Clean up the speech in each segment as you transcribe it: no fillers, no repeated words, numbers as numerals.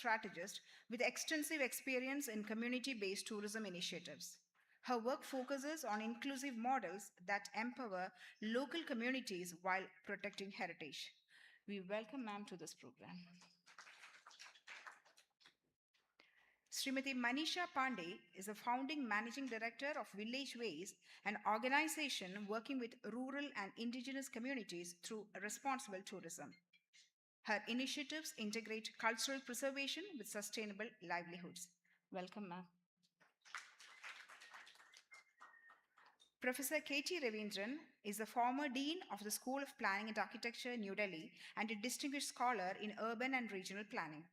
strategist with extensive experience in community-based tourism initiatives. Her work focuses on inclusive models that empower local communities while protecting heritage. We welcome ma'am to this program. Srimati Manisha Pandey is a founding managing director of Village Ways, an organization working with rural and indigenous communities through responsible tourism. Her initiatives integrate cultural preservation with sustainable livelihoods. Welcome, ma'am. Professor K.T. Ravindran is the former Dean of the School of Planning and Architecture, New Delhi, and a distinguished scholar in urban and regional planning.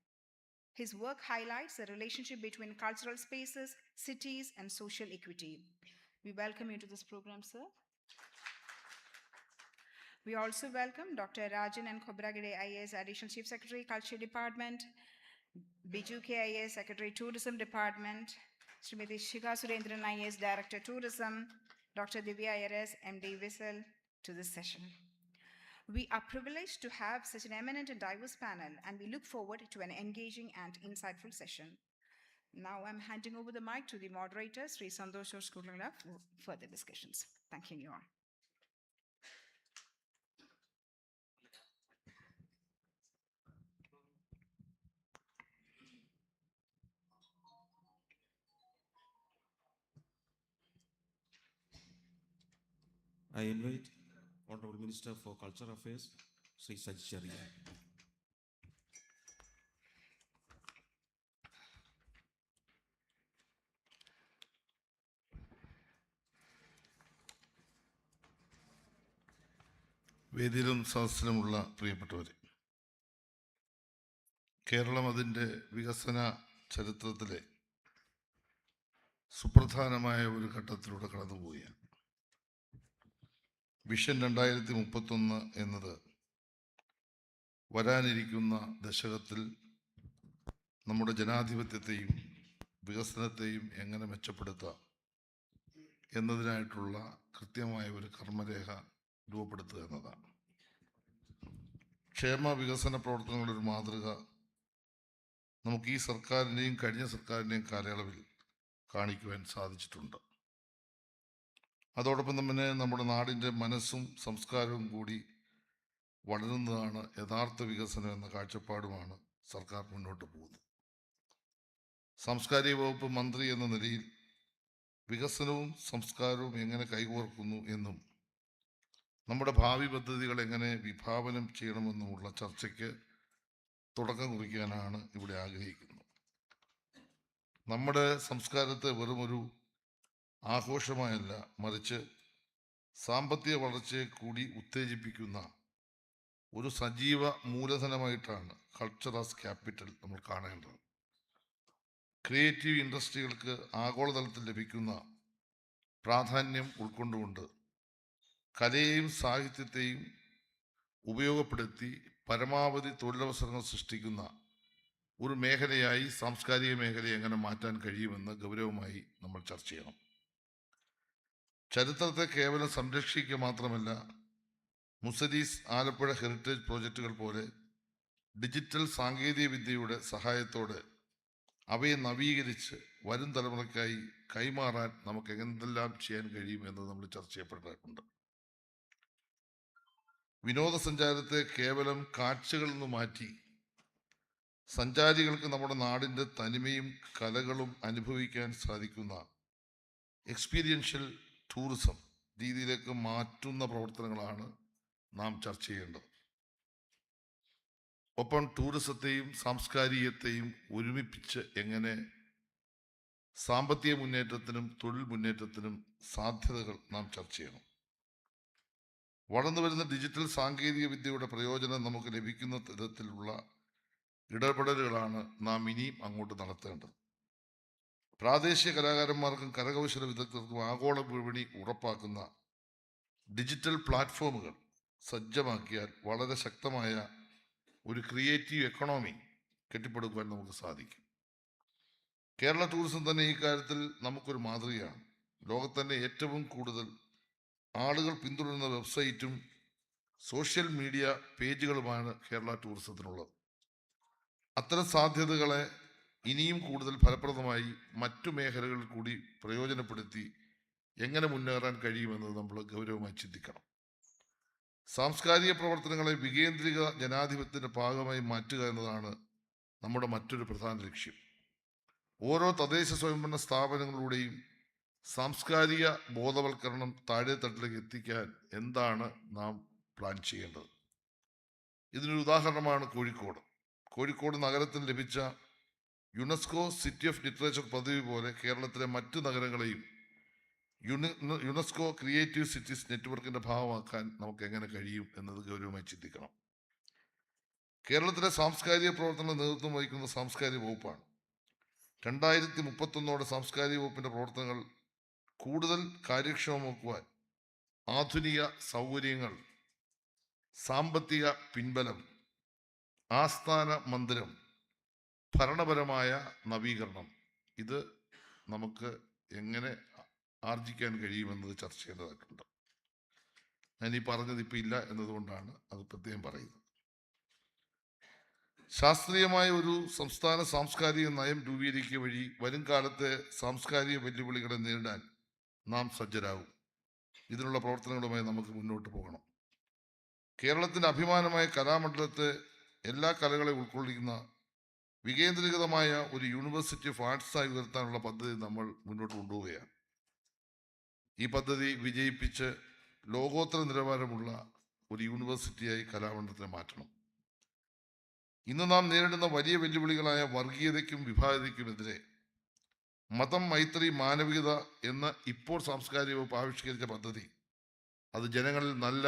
His work highlights the relationship between cultural spaces, cities, and social equity. We welcome you to this program, sir. We also welcome Dr. Rajan and Khobragade IAS, Additional Chief Secretary, Culture Department, Biju KIAS, Secretary, Tourism Department, Srimati Shikha Surendran IAS, Director, Tourism, Dr. Divya IRS, MD Whistle, to this session. We are privileged to have such an eminent and diverse panel, and we look forward to an engaging and insightful session. Now I'm handing over the mic to the moderator, Sri Santosh Skutala, for further discussions. Thanking you all. I invite Honorable Minister for Cultural Affairs, Sri Sajjari. വേദിയിലും സദസ്സിലുമുള്ള പ്രിയപ്പെട്ടവരെ, കേരളം അതിൻ്റെ വികസന ചരിത്രത്തിലെ സുപ്രധാനമായ ഒരു ഘട്ടത്തിലൂടെ കടന്നുപോവുകയാണ്. Vision 2031 എന്നത് വരാനിരിക്കുന്ന ദശകത്തിൽ നമ്മുടെ ജനാധിപത്യത്തെയും വികസനത്തെയും എങ്ങനെ മെച്ചപ്പെടുത്താം എന്നതിനായിട്ടുള്ള കൃത്യമായ ഒരു കർമ്മരേഖ രൂപപ്പെടുത്തുക എന്നതാണ്. ക്ഷേമ വികസന പ്രവർത്തനങ്ങളുടെ ഒരു മാതൃക നമുക്ക് ഈ സർക്കാരിൻ്റെയും കഴിഞ്ഞ സർക്കാരിൻ്റെയും കാലയളവിൽ കാണിക്കുവാൻ സാധിച്ചിട്ടുണ്ട്. അതോടൊപ്പം തന്നെ നമ്മുടെ നാടിൻ്റെ മനസ്സും സംസ്കാരവും കൂടി വളരുന്നതാണ് യഥാർത്ഥ വികസനം എന്ന കാഴ്ചപ്പാടുമാണ് സർക്കാർ മുന്നോട്ട് പോകുന്നത്. സാംസ്കാരിക വകുപ്പ് മന്ത്രി എന്ന നിലയിൽ വികസനവും സംസ്കാരവും എങ്ങനെ കൈകോർക്കുന്നു എന്നും നമ്മുടെ ഭാവി പദ്ധതികൾ എങ്ങനെ വിഭാവനം ചെയ്യണമെന്നുമുള്ള ചർച്ചയ്ക്ക് തുടക്കം കുറിക്കാനാണ് ഇവിടെ ആഗ്രഹിക്കുന്നത്. നമ്മുടെ സംസ്കാരത്തെ വെറുമൊരു ആഘോഷമായല്ല, മറിച്ച് സാമ്പത്തിക വളർച്ചയെ കൂടി ഉത്തേജിപ്പിക്കുന്ന ഒരു സജീവ മൂലധനമായിട്ടാണ് കൾച്ചർ ആസ് ക്യാപിറ്റൽ നമ്മൾ കാണേണ്ടത്. ക്രിയേറ്റീവ് ഇൻഡസ്ട്രികൾക്ക് ആഗോളതലത്തിൽ ലഭിക്കുന്ന പ്രാധാന്യം ഉൾക്കൊണ്ടുകൊണ്ട് കലയെയും സാഹിത്യത്തെയും ഉപയോഗപ്പെടുത്തി പരമാവധി തൊഴിലവസരങ്ങൾ സൃഷ്ടിക്കുന്ന ഒരു മേഖലയായി സാംസ്കാരിക മേഖലയെ എങ്ങനെ മാറ്റാൻ കഴിയുമെന്ന് ഗൗരവമായി നമ്മൾ ചർച്ച ചെയ്യണം. ചരിത്രത്തെ കേവലം സംരക്ഷിക്കുക മാത്രമല്ല, മുസരീസ് ആലപ്പുഴ ഹെറിറ്റേജ് പ്രോജക്റ്റുകൾ പോലെ ഡിജിറ്റൽ സാങ്കേതിക വിദ്യയുടെ സഹായത്തോടെ അവയെ നവീകരിച്ച് വരും തലമുറയ്ക്കായി കൈമാറാൻ നമുക്ക് എന്തെല്ലാം ചെയ്യാൻ കഴിയും എന്ന് നമ്മൾ ചർച്ച ചെയ്യപ്പെട്ടിട്ടുണ്ട്. വിനോദസഞ്ചാരത്തെ കേവലം കാഴ്ചകളിൽ നിന്ന് മാറ്റി സഞ്ചാരികൾക്ക് നമ്മുടെ നാടിൻ്റെ തനിമയും കലകളും അനുഭവിക്കാൻ സാധിക്കുന്ന എക്സ്പീരിയൻഷ്യൽ ടൂറിസം രീതിയിലേക്ക് മാറ്റുന്ന പ്രവർത്തനങ്ങളാണ് നാം ചർച്ച ചെയ്യേണ്ടത്. ഒപ്പം ടൂറിസത്തെയും സാംസ്കാരികത്തെയും ഒരുമിപ്പിച്ച് എങ്ങനെ സാമ്പത്തിക മുന്നേറ്റത്തിനും തൊഴിൽ മുന്നേറ്റത്തിനും സാധ്യതകൾ നാം ചർച്ച ചെയ്യണം. വളർന്നു വരുന്ന ഡിജിറ്റൽ സാങ്കേതിക വിദ്യയുടെ പ്രയോജനം നമുക്ക് ലഭിക്കുന്ന തരത്തിലുള്ള ഇടപെടലുകളാണ് നാം ഇനിയും അങ്ങോട്ട് നടത്തേണ്ടത്. പ്രാദേശിക കലാകാരന്മാർക്കും കരകൗശല വിദഗ്ധർക്കും ആഗോള വിപണി ഉറപ്പാക്കുന്ന ഡിജിറ്റൽ പ്ലാറ്റ്ഫോമുകൾ സജ്ജമാക്കിയാൽ വളരെ ശക്തമായ ഒരു ക്രിയേറ്റീവ് എക്കണോമി കെട്ടിപ്പടുക്കുവാൻ നമുക്ക് സാധിക്കും. കേരള ടൂറിസം തന്നെ ഈ കാര്യത്തിൽ നമുക്കൊരു മാതൃകയാണ്. ലോകത്തന്നെ ഏറ്റവും കൂടുതൽ ആളുകൾ പിന്തുടരുന്ന വെബ്സൈറ്റും സോഷ്യൽ മീഡിയ പേജുകളുമാണ് കേരള ടൂറിസത്തിനുള്ളത്. അത്തരം സാധ്യതകളെ ഇനിയും കൂടുതൽ ഫലപ്രദമായി മറ്റു മേഖലകളിൽ കൂടി പ്രയോജനപ്പെടുത്തി എങ്ങനെ മുന്നേറാൻ കഴിയുമെന്നത് നമ്മൾ ഗൗരവമായി ചിന്തിക്കണം. സാംസ്കാരിക പ്രവർത്തനങ്ങളെ വികേന്ദ്രിക ജനാധിപത്യത്തിന്റെ ഭാഗമായി മാറ്റുക എന്നതാണ് നമ്മുടെ മറ്റൊരു പ്രധാന ലക്ഷ്യം. ഓരോ തദ്ദേശ സ്വയംഭരണ സ്ഥാപനങ്ങളിലൂടെയും സാംസ്കാരിക ബോധവൽക്കരണം താഴെത്തട്ടിലേക്ക് എത്തിക്കാൻ എന്താണ് നാം പ്ലാൻ ചെയ്യേണ്ടത്? ഇതിനൊരു ഉദാഹരണമാണ് കോഴിക്കോട് നഗരത്തിന് ലഭിച്ച യുനെസ്കോ സിറ്റി ഓഫ് ലിറ്ററേച്ചർ പദവി പോലെ കേരളത്തിലെ മറ്റു നഗരങ്ങളെയും യുനെസ്കോ ക്രിയേറ്റീവ് സിറ്റീസ് നെറ്റ്വർക്കിന്റെ ഭാഗമാക്കാൻ നമുക്ക് എങ്ങനെ കഴിയും എന്നത് ഗൗരവമായി ചിന്തിക്കണം. കേരളത്തിലെ സാംസ്കാരിക പ്രവർത്തന നേതൃത്വം വഹിക്കുന്ന സാംസ്കാരിക വകുപ്പാണ്. 2031 സാംസ്കാരിക വകുപ്പിന്റെ പ്രവർത്തനങ്ങൾ കൂടുതൽ കാര്യക്ഷമമാക്കുവാൻ ആധുനിക സൗകര്യങ്ങൾ, സാമ്പത്തിക പിൻബലം, ആസ്ഥാന മന്ദിരം, ഭരണപരമായ നവീകരണം, ഇത് നമുക്ക് എങ്ങനെ ആർജിക്കാൻ കഴിയുമെന്നത് ചർച്ച ചെയ്യേണ്ടതായിട്ടുണ്ട്. ഞാൻ ഈ പറഞ്ഞത് ഇപ്പം ഇല്ല എന്നതുകൊണ്ടാണ് അത് പ്രത്യേകം പറയുന്നത്. ശാസ്ത്രീയമായ ഒരു സംസ്ഥാന സാംസ്കാരിക നയം രൂപീകരിക്കുക വഴി വരും കാലത്തെ സാംസ്കാരിക വെല്ലുവിളികളെ നേരിടാൻ നാം സജ്ജരാകും. ഇതിനുള്ള പ്രവർത്തനങ്ങളുമായി നമുക്ക് മുന്നോട്ട് പോകണം. കേരളത്തിൻ്റെ അഭിമാനമായ കലാമണ്ഡലത്തെ എല്ലാ കലകളെ ഉൾക്കൊള്ളിക്കുന്ന വികേന്ദ്രീകൃതമായ ഒരു യൂണിവേഴ്സിറ്റി ഓഫ് ആർട്സായി ഉയർത്താനുള്ള പദ്ധതി നമ്മൾ മുന്നോട്ട് കൊണ്ടുപോവുകയാണ്. ഈ പദ്ധതി വിജയിപ്പിച്ച് ലോകോത്തര നിലവാരമുള്ള ഒരു യൂണിവേഴ്സിറ്റിയായി കലാമണ്ഡലത്തെ മാറ്റണം. ഇന്ന് നാം നേരിടുന്ന വലിയ വെല്ലുവിളികളായ വർഗീയതയ്ക്കും വിഭാഗതയ്ക്കുമെതിരെ മതം, മൈത്രി, മാനവികത എന്ന ഇപ്പോൾ സാംസ്കാരിക വകുപ്പ് ആവിഷ്കരിച്ച പദ്ധതി അത് ജനങ്ങളിൽ നല്ല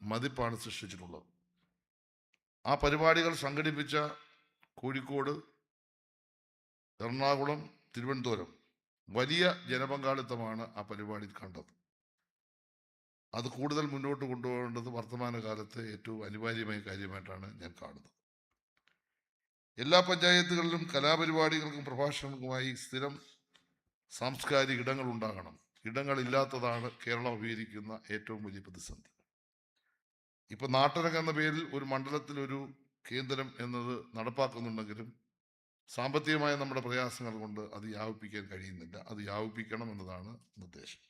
മതിപ്പാണ് സൃഷ്ടിച്ചിട്ടുള്ളത്. ആ പരിപാടികൾ സംഘടിപ്പിച്ച കോഴിക്കോട്, എറണാകുളം, തിരുവനന്തപുരം വലിയ ജനപങ്കാളിത്തമാണ് ആ പരിപാടിയിൽ കണ്ടത്. അത് കൂടുതൽ മുന്നോട്ട് കൊണ്ടുപോകേണ്ടത് വർത്തമാനകാലത്തെ ഏറ്റവും അനിവാര്യമായ കാര്യമായിട്ടാണ് ഞാൻ കാണുന്നത്. എല്ലാ പഞ്ചായത്തുകളിലും കലാപരിപാടികൾക്കും പ്രഭാഷണങ്ങൾക്കുമായി സ്ഥിരം സാംസ്കാരിക ഇടങ്ങൾ ഉണ്ടാകണം. ഇടങ്ങളില്ലാത്തതാണ് കേരളം അഭിമുഖീകരിക്കുന്ന ഏറ്റവും വലിയ പ്രതിസന്ധി. ഇപ്പം നാട്ടരങ്ങ് എന്ന പേരിൽ ഒരു മണ്ഡലത്തിൽ ഒരു കേന്ദ്രം എന്നത് നടപ്പാക്കുന്നുണ്ടെങ്കിലും സാമ്പത്തികമായ നമ്മുടെ പ്രയാസങ്ങൾ കൊണ്ട് അത് യാപിപ്പിക്കാൻ കഴിയുന്നില്ല. അത് യാപിപ്പിക്കണം എന്നതാണ് നിർദ്ദേശം.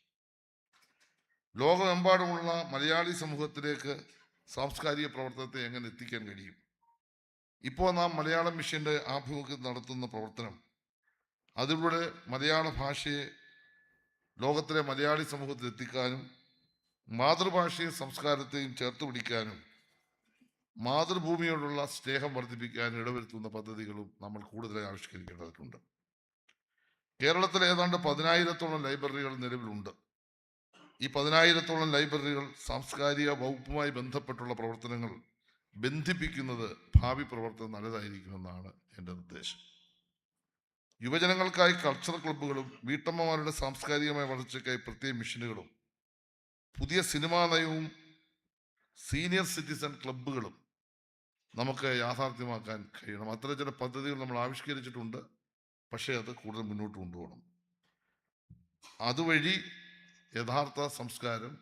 ലോകമെമ്പാടുമുള്ള മലയാളി സമൂഹത്തിലേക്ക് സാംസ്കാരിക പ്രവർത്തനത്തെ എങ്ങനെ എത്തിക്കാൻ കഴിയും? ഇപ്പോൾ നാം മലയാളം മിഷന്റെ ആഭിമുഖ്യത്തിൽ നടത്തുന്ന പ്രവർത്തനം അതിലൂടെ മലയാള ഭാഷയെ ലോകത്തിലെ മലയാളി സമൂഹത്തിൽ എത്തിക്കാനും മാതൃഭാഷയും സംസ്കാരത്തെയും ചേർത്ത് പിടിക്കാനും മാതൃഭൂമിയോടുള്ള സ്നേഹം വർദ്ധിപ്പിക്കാനും ഇടവരുത്തുന്ന പദ്ധതികളും നമ്മൾ കൂടുതലായി ആവിഷ്കരിക്കേണ്ടതുണ്ട്. കേരളത്തിൽ ഏതാണ്ട് 10,000-ഓളം ലൈബ്രറികൾ നിലവിലുണ്ട്. ഈ 10,000-ഓളം ലൈബ്രറികൾ സാംസ്കാരിക വകുപ്പുമായി ബന്ധപ്പെട്ടുള്ള പ്രവർത്തനങ്ങൾ ബന്ധിപ്പിക്കുന്നത് ഭാവി പ്രവർത്തനം നല്ലതായിരിക്കുമെന്നാണ് എൻ്റെ നിർദ്ദേശം. യുവജനങ്ങൾക്കായി കൾച്ചറൽ ക്ലബ്ബുകളും വീട്ടമ്മമാരുടെ സാംസ്കാരികമായ വളർച്ചയ്ക്കായി പ്രത്യേക മിഷനുകളും പുതിയ സിനിമാ നയവും സീനിയർ സിറ്റിസൺ ക്ലബ്ബുകളും നമുക്ക് യാഥാർത്ഥ്യമാക്കാൻ കഴിയണം. അത്തരം ചില പദ്ധതികൾ നമ്മൾ ആവിഷ്കരിച്ചിട്ടുണ്ട്. പക്ഷേ അത് കൂടുതൽ മുന്നോട്ട് കൊണ്ടുപോകണം. അതുവഴി യഥാർത്ഥ സംസ്കാരം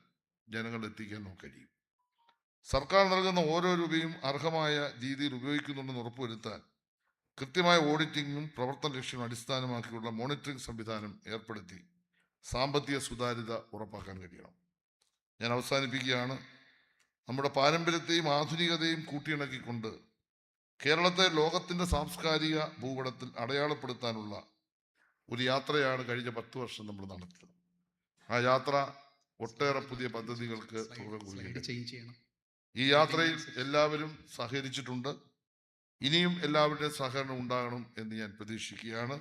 ജനങ്ങളിൽ എത്തിക്കാൻ നമുക്ക് കഴിയും. സർക്കാർ നൽകുന്ന ഓരോ രൂപയും അർഹമായ രീതിയിൽ ഉപയോഗിക്കുന്നുണ്ടെന്ന് ഉറപ്പുവരുത്താൻ കൃത്യമായ ഓഡിറ്റിങ്ങും പ്രവർത്തന ലക്ഷ്യവും അടിസ്ഥാനമാക്കിയുള്ള മോണിറ്ററിംഗ് സംവിധാനം ഏർപ്പെടുത്തി സാമ്പത്തിക സുതാര്യത ഉറപ്പാക്കാൻ കഴിയണം. ഞാൻ അവസാനിപ്പിക്കുകയാണ്. നമ്മുടെ പാരമ്പര്യത്തെയും ആധുനികതയും കൂട്ടിയിണക്കിക്കൊണ്ട് കേരളത്തെ ലോകത്തിൻ്റെ സാംസ്കാരിക ഭൂപടത്തിൽ അടയാളപ്പെടുത്താനുള്ള ഒരു യാത്രയാണ് കഴിഞ്ഞ 10 വർഷം നമ്മൾ നടത്തിയത്. ആ യാത്ര ഒട്ടേറെ പുതിയ പദ്ധതികൾക്ക് തുടക്കം കുറിക്കുകയാണ്. ഈ യാത്രയിൽ എല്ലാവരും സഹകരിച്ചിട്ടുണ്ട്. ഇനിയും എല്ലാവരുടെയും സഹകരണം ഉണ്ടാകണം എന്ന് ഞാൻ പ്രതീക്ഷിക്കുകയാണ്.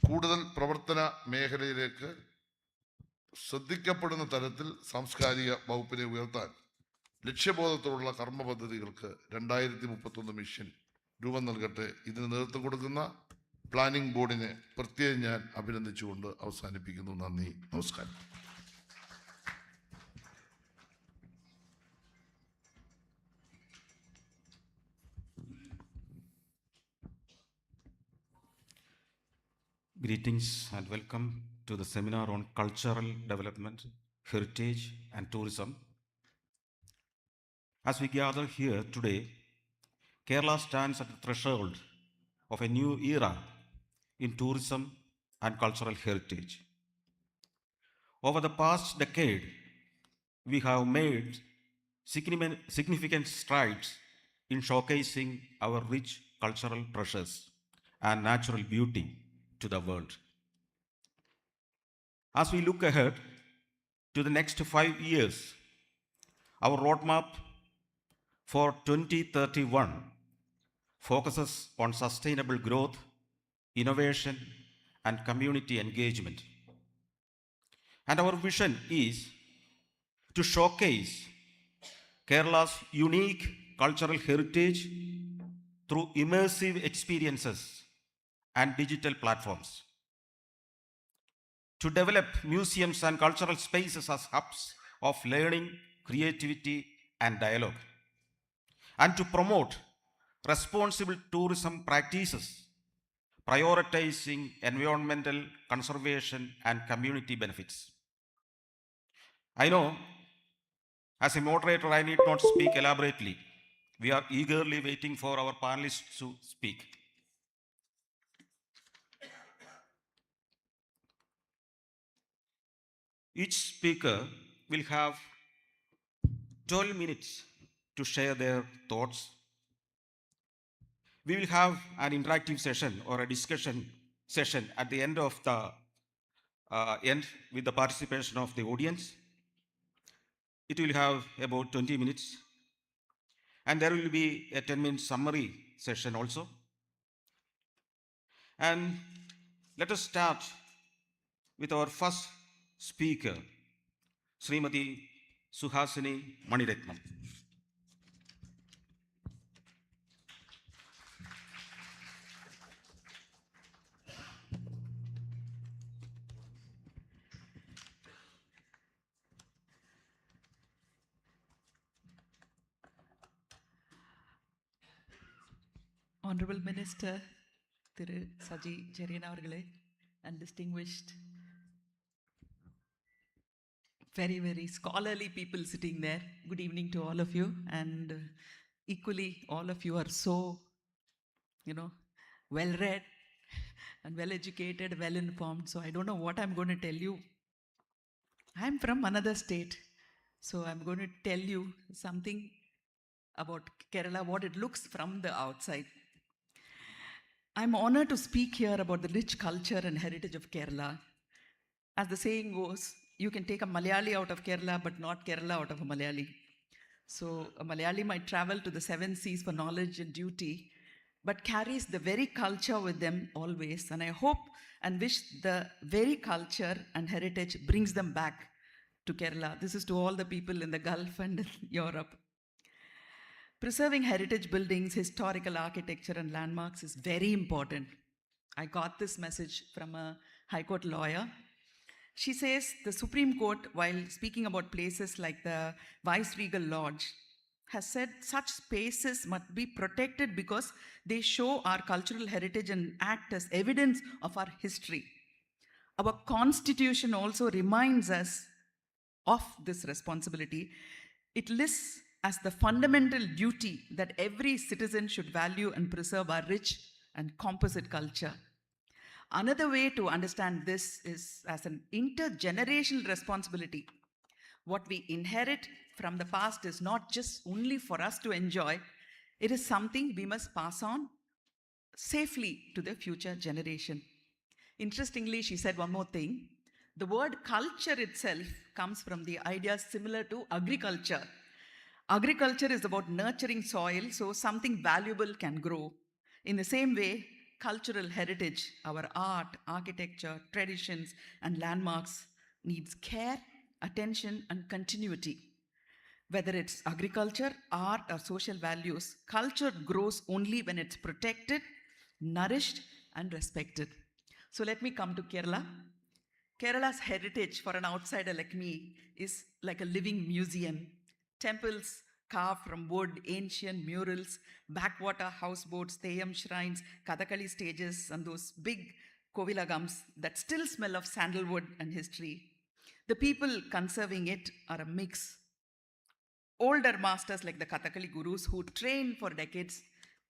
കൂടുതൽ പ്രവർത്തന മേഖലയിലേക്ക് ശ്രദ്ധിക്കപ്പെടുന്ന തരത്തിൽ സാംസ്കാരിക വകുപ്പിനെ ഉയർത്താൻ ലക്ഷ്യബോധത്തോടുള്ള കർമ്മ പദ്ധതികൾക്ക് 2031 മിഷൻ രൂപം നൽകട്ടെ. ഇതിന് നേതൃത്വം കൊടുക്കുന്ന പ്ലാനിംഗ് ബോർഡിനെ പ്രത്യേകം ഞാൻ അഭിനന്ദിച്ചുകൊണ്ട് അവസാനിപ്പിക്കുന്നു. നന്ദി, നമസ്കാരം. Greetings and welcome to the seminar on cultural development, heritage and tourism. As we gather here today, Kerala stands at the threshold of a new era in tourism and cultural heritage. Over the past decade, we have made significant strides in showcasing our rich cultural treasures and natural beauty to the world. As we look ahead to the next 5 years, our roadmap for 2031 focuses on sustainable growth, innovation, and community engagement. And our vision is to showcase Kerala's unique cultural heritage through immersive experiences and digital platforms, to develop museums and cultural spaces as hubs of learning, creativity, and dialogue, and to promote responsible tourism practices, prioritizing environmental conservation and community benefits. I know, as a moderator, I need not speak elaborately. We are eagerly waiting for our panelists to speak. Each speaker will have 12 minutes to share their thoughts. We will have an interactive session or a discussion session at the end of the end with the participation of the audience. It will have about 20 minutes. And there will be a 10-minute summary session also. And let us start with our first speaker, Srimati Suhasini Maniratnam. Honorable Minister, Thiru Saji Cheriyan avargale, and distinguished, very, very scholarly people sitting there. Good evening to all of you. And equally, all of you are so, well-read and well-educated, well-informed. So I don't know what I'm going to tell you. I'm from another state. So I'm going to tell you something about Kerala, what it looks from the outside. I'm honored to speak here about the rich culture and heritage of Kerala. As the saying goes, you can take a Malayali out of Kerala, but not Kerala out of a Malayali. So a Malayali might travel to the seven seas for knowledge and duty, but carries the very culture with them always. And I hope and wish the very culture and heritage brings them back to Kerala. This is to all the people in the Gulf and Europe. Preserving heritage buildings, historical architecture, and landmarks is very important. I got this message from a High Court lawyer. She says the Supreme Court, while speaking about places like the Viceregal Lodge, has said such spaces must be protected because they show our cultural heritage and act as evidence of our history. Our Constitution also reminds us of this responsibility. It lists as the fundamental duty that every citizen should value and preserve our rich and composite culture. Another way to understand this is as an intergenerational responsibility. What we inherit from the past is not just only for us to enjoy, it is something we must pass on safely to the future generation. Interestingly, she said one more thing. The word culture itself comes from the idea similar to agriculture. Agriculture is about nurturing soil so something valuable can grow. In the same way, cultural heritage, our art, architecture, traditions, and landmarks needs care, attention, and continuity. Whether it's agriculture, art, or social values, culture grows only when it's protected, nourished, and respected. So let me come to Kerala. Kerala's heritage for an outsider like me is like a living museum. Temples carved from wood, ancient murals, backwater houseboats, Theyam shrines, Kathakali stages, and those big kovilagams that still smell of sandalwood and history. The people conserving it are a mix. Older masters like the Kathakali gurus who trained for decades,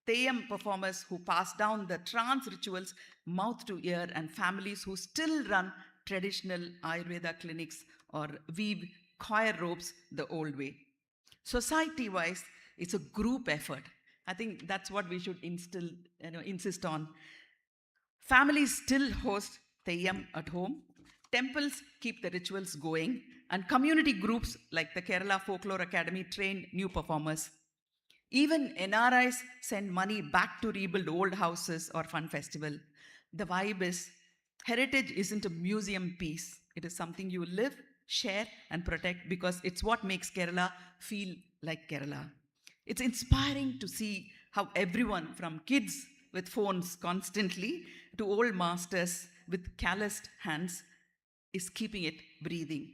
Theyyam performers who pass down the trance rituals mouth to ear, and families who still run traditional Ayurveda clinics or weave choir robes the old way. Society wise, it's a group effort. I think that's what we should insist on. Families still host Theyyam at home. Temples keep the rituals going, and community groups like the Kerala Folklore Academy train new performers. Even NRIs send money back to rebuild old houses or fun festival. The vibe is heritage isn't a museum piece. It is something you live, share, and protect because it's what makes Kerala feel like Kerala. It's inspiring to see how everyone from kids with phones constantly to old masters with calloused hands is keeping it breathing.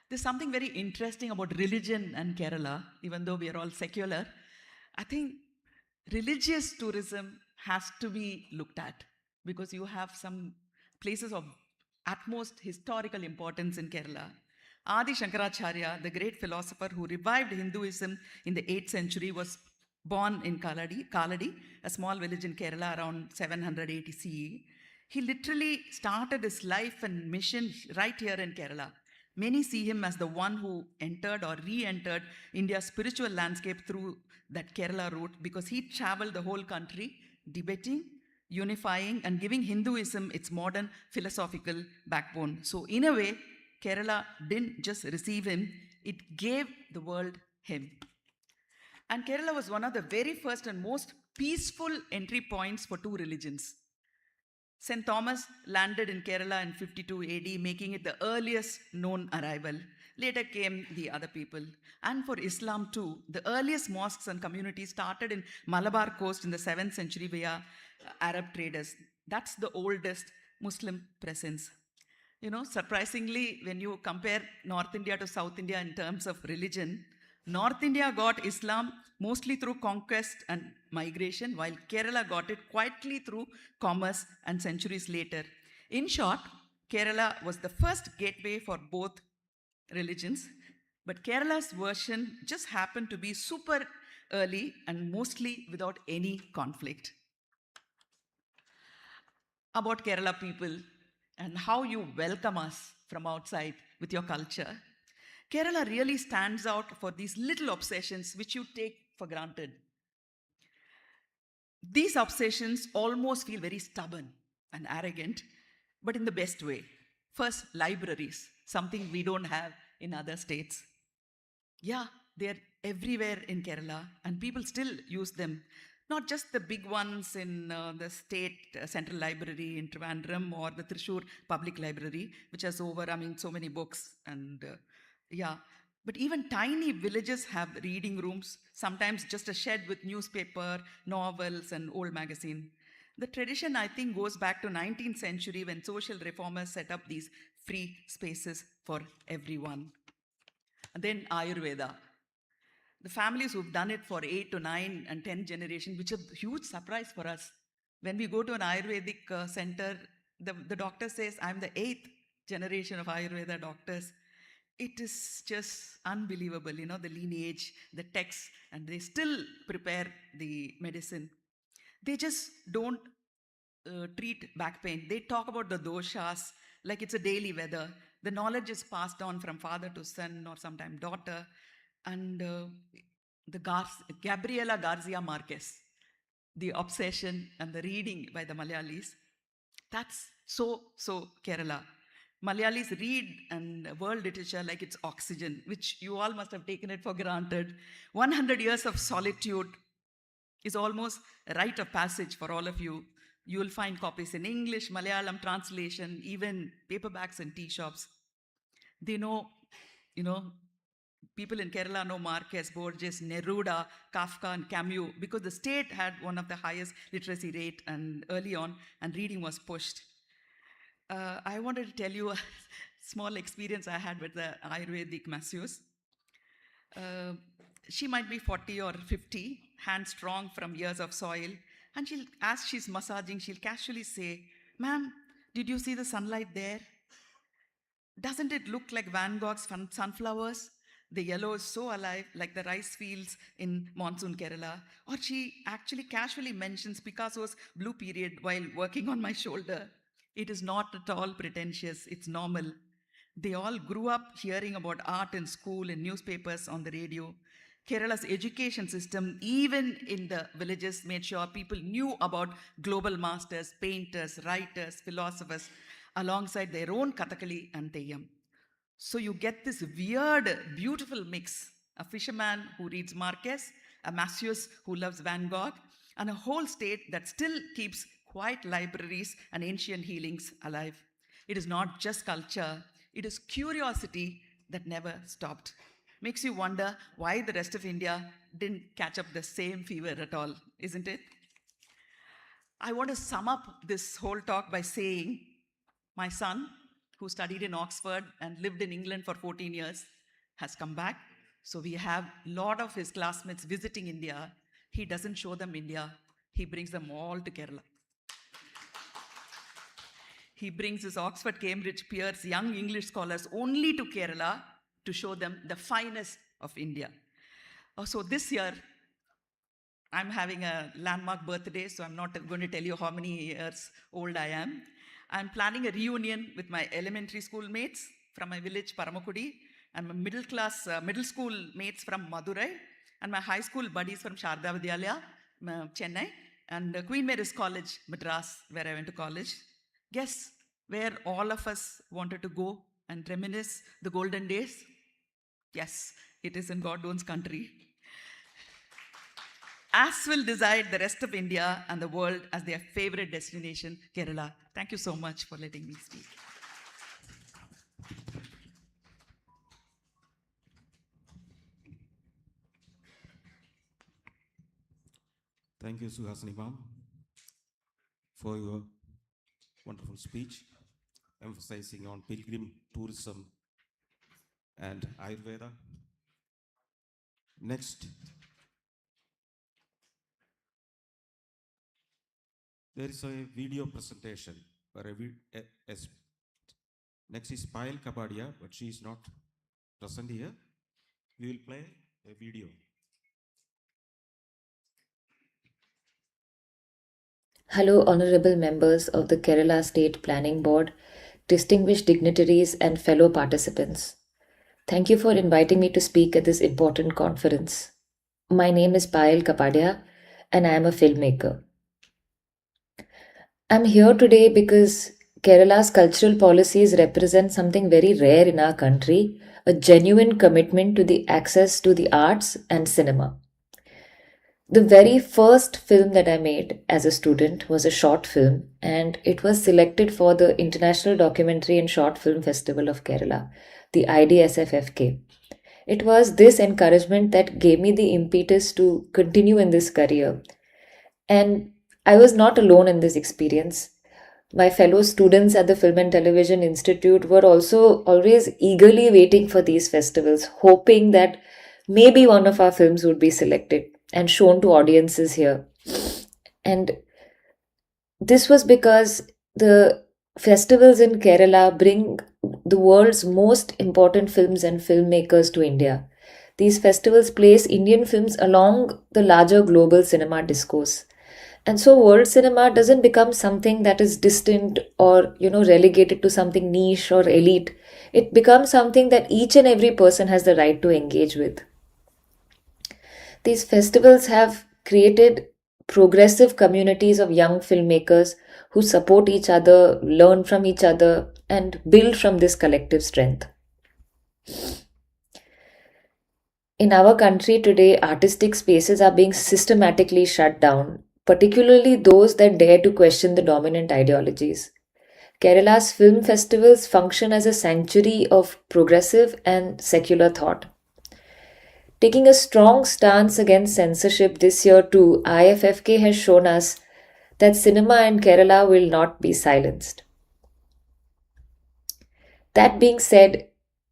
There's something very interesting about religion and Kerala, even though we are all secular. I think religious tourism has to be looked at because you have some places of utmost historical importance in Kerala. Adi Shankaracharya, the great philosopher who revived Hinduism in the 8th century, was born in Kaladi, a small village in Kerala around 780 CE. He literally started his life and mission right here in Kerala. Many see him as the one who entered or re-entered India's spiritual landscape through that Kerala route because he traveled the whole country debating, unifying, and giving Hinduism its modern philosophical backbone. So in a way, Kerala didn't just receive him, it gave the world him. And Kerala was one of the very first and most peaceful entry points for two religions. St. Thomas landed in Kerala in 52 AD, making it the earliest known arrival. Later came the other people. And for Islam too, the earliest mosques and communities started in Malabar coast in the 7th century via Arab traders. That's the oldest Muslim presence. Surprisingly, when you compare North India to South India in terms of religion, North India got Islam mostly through conquest and migration, while Kerala got it quietly through commerce and centuries later. In short, Kerala was the first gateway for both religions, but Kerala's version just happened to be super early and mostly without any conflict. About Kerala people and how you welcome us from outside with your culture. Kerala really stands out for these little obsessions which you take for granted. These obsessions almost feel very stubborn and arrogant, but in the best way. First, libraries, something we don't have in other states. Yeah, they're everywhere in Kerala, and people still use them. Not just the big ones in the state central library in Trivandrum or the Thrissur public library, which has so many books and but even tiny villages have reading rooms, sometimes just a shed with newspaper, novels, and old magazine. The tradition, I think, goes back to 19th century when social reformers set up these free spaces for everyone. And then Ayurveda. The families who've done it for 8 to 9 and 10 generations, which is a huge surprise for us. When we go to an Ayurvedic center, the doctor says, I'm the 8th generation of Ayurveda doctors. It is just unbelievable, the lineage, the text, and they still prepare the medicine. They just don't treat back pain. They talk about the doshas like it's a daily weather. The knowledge is passed on from father to son or sometimes daughter. And Gabriela Garcia Marquez, the obsession and the reading by the Malayalis, that's so Kerala. Malayalis read and world literature like it's oxygen, which you all must have taken it for granted. 100 years of solitude is almost a rite of passage for all of you. You will find copies in English, Malayalam translation, even paperbacks in tea shops. They know, people in Kerala know Marquez, Borges, Neruda, Kafka, and Camus because the state had one of the highest literacy rate and early on, and reading was pushed. I wanted to tell you a small experience I had with the Ayurvedic masseuse. She might be 40 or 50, hands strong from years of soil, and as she's massaging, she'll casually say, "Ma'am, did you see the sunlight there? Doesn't it look like Van Gogh's sunflowers? The yellow is so alive, like the rice fields in monsoon Kerala. Or she actually casually mentions Picasso's blue period while working on my shoulder. It is not at all pretentious, it's normal. They all grew up hearing about art in school, in newspapers, on the radio. Kerala's education system, even in the villages, made sure people knew about global masters, painters, writers, philosophers, alongside their own Kathakali and Teyyam. So you get this weird, beautiful mix: a fisherman who reads Marquez, a masseuse who loves Van Gogh, and a whole state that still keeps quiet libraries and ancient healings alive. It is not just culture, it is curiosity that never stopped. Makes you wonder why the rest of India didn't catch up the same fever at all, isn't it? I want to sum up this whole talk by saying my son, who studied in Oxford and lived in England for 14 years, has come back. So we have a lot of his classmates visiting India. He doesn't show them India, he brings them all to Kerala. He brings his Oxford, Cambridge peers, young English scholars, only to Kerala to show them the finest of India. So this year, I'm having a landmark birthday, so I'm not going to tell you how many years old I am. I'm planning a reunion with my elementary school mates from my village, Paramakudi, and my middle school mates from Madurai, and my high school buddies from Sharda Vidyalaya, Chennai, and Queen Mary's College, Madras, where I went to college. Guess where all of us wanted to go and reminisce the golden days? Yes, it is in God's own country. As will decide the rest of India and the world as their favorite destination, Kerala. Thank you so much for letting me speak. Thank you, Suhasini ma'am, for your wonderful speech, emphasizing on pilgrim tourism and Ayurveda. Next, there is a video presentation where next is Payal Kapadia, but she is not present here. We will play a video. Hello, honorable members of the Kerala State Planning Board, distinguished dignitaries, and fellow participants. Thank you for inviting me to speak at this important conference. My name is Payal Kapadia, and I am a filmmaker. I'm here today because Kerala's cultural policies represent something very rare in our country, a genuine commitment to the access to the arts and cinema. The very first film that I made as a student was a short film, and it was selected for the International Documentary and Short Film Festival of Kerala, the IDSFFK. It was this encouragement that gave me the impetus to continue in this career. And I was not alone in this experience. My fellow students at the Film and Television Institute were also always eagerly waiting for these festivals, hoping that maybe one of our films would be selected and shown to audiences here. And this was because the festivals in Kerala bring the world's most important films and filmmakers to India. These festivals place Indian films along the larger global cinema discourse. And so world cinema doesn't become something that is distant or, relegated to something niche or elite. It becomes something that each and every person has the right to engage with. These festivals have created progressive communities of young filmmakers who support each other, learn from each other, and build from this collective strength. In our country today, artistic spaces are being systematically shut down, particularly those that dare to question the dominant ideologies. Kerala's film festivals function as a sanctuary of progressive and secular thought. Taking a strong stance against censorship this year too, IFFK has shown us that cinema in Kerala will not be silenced. That being said,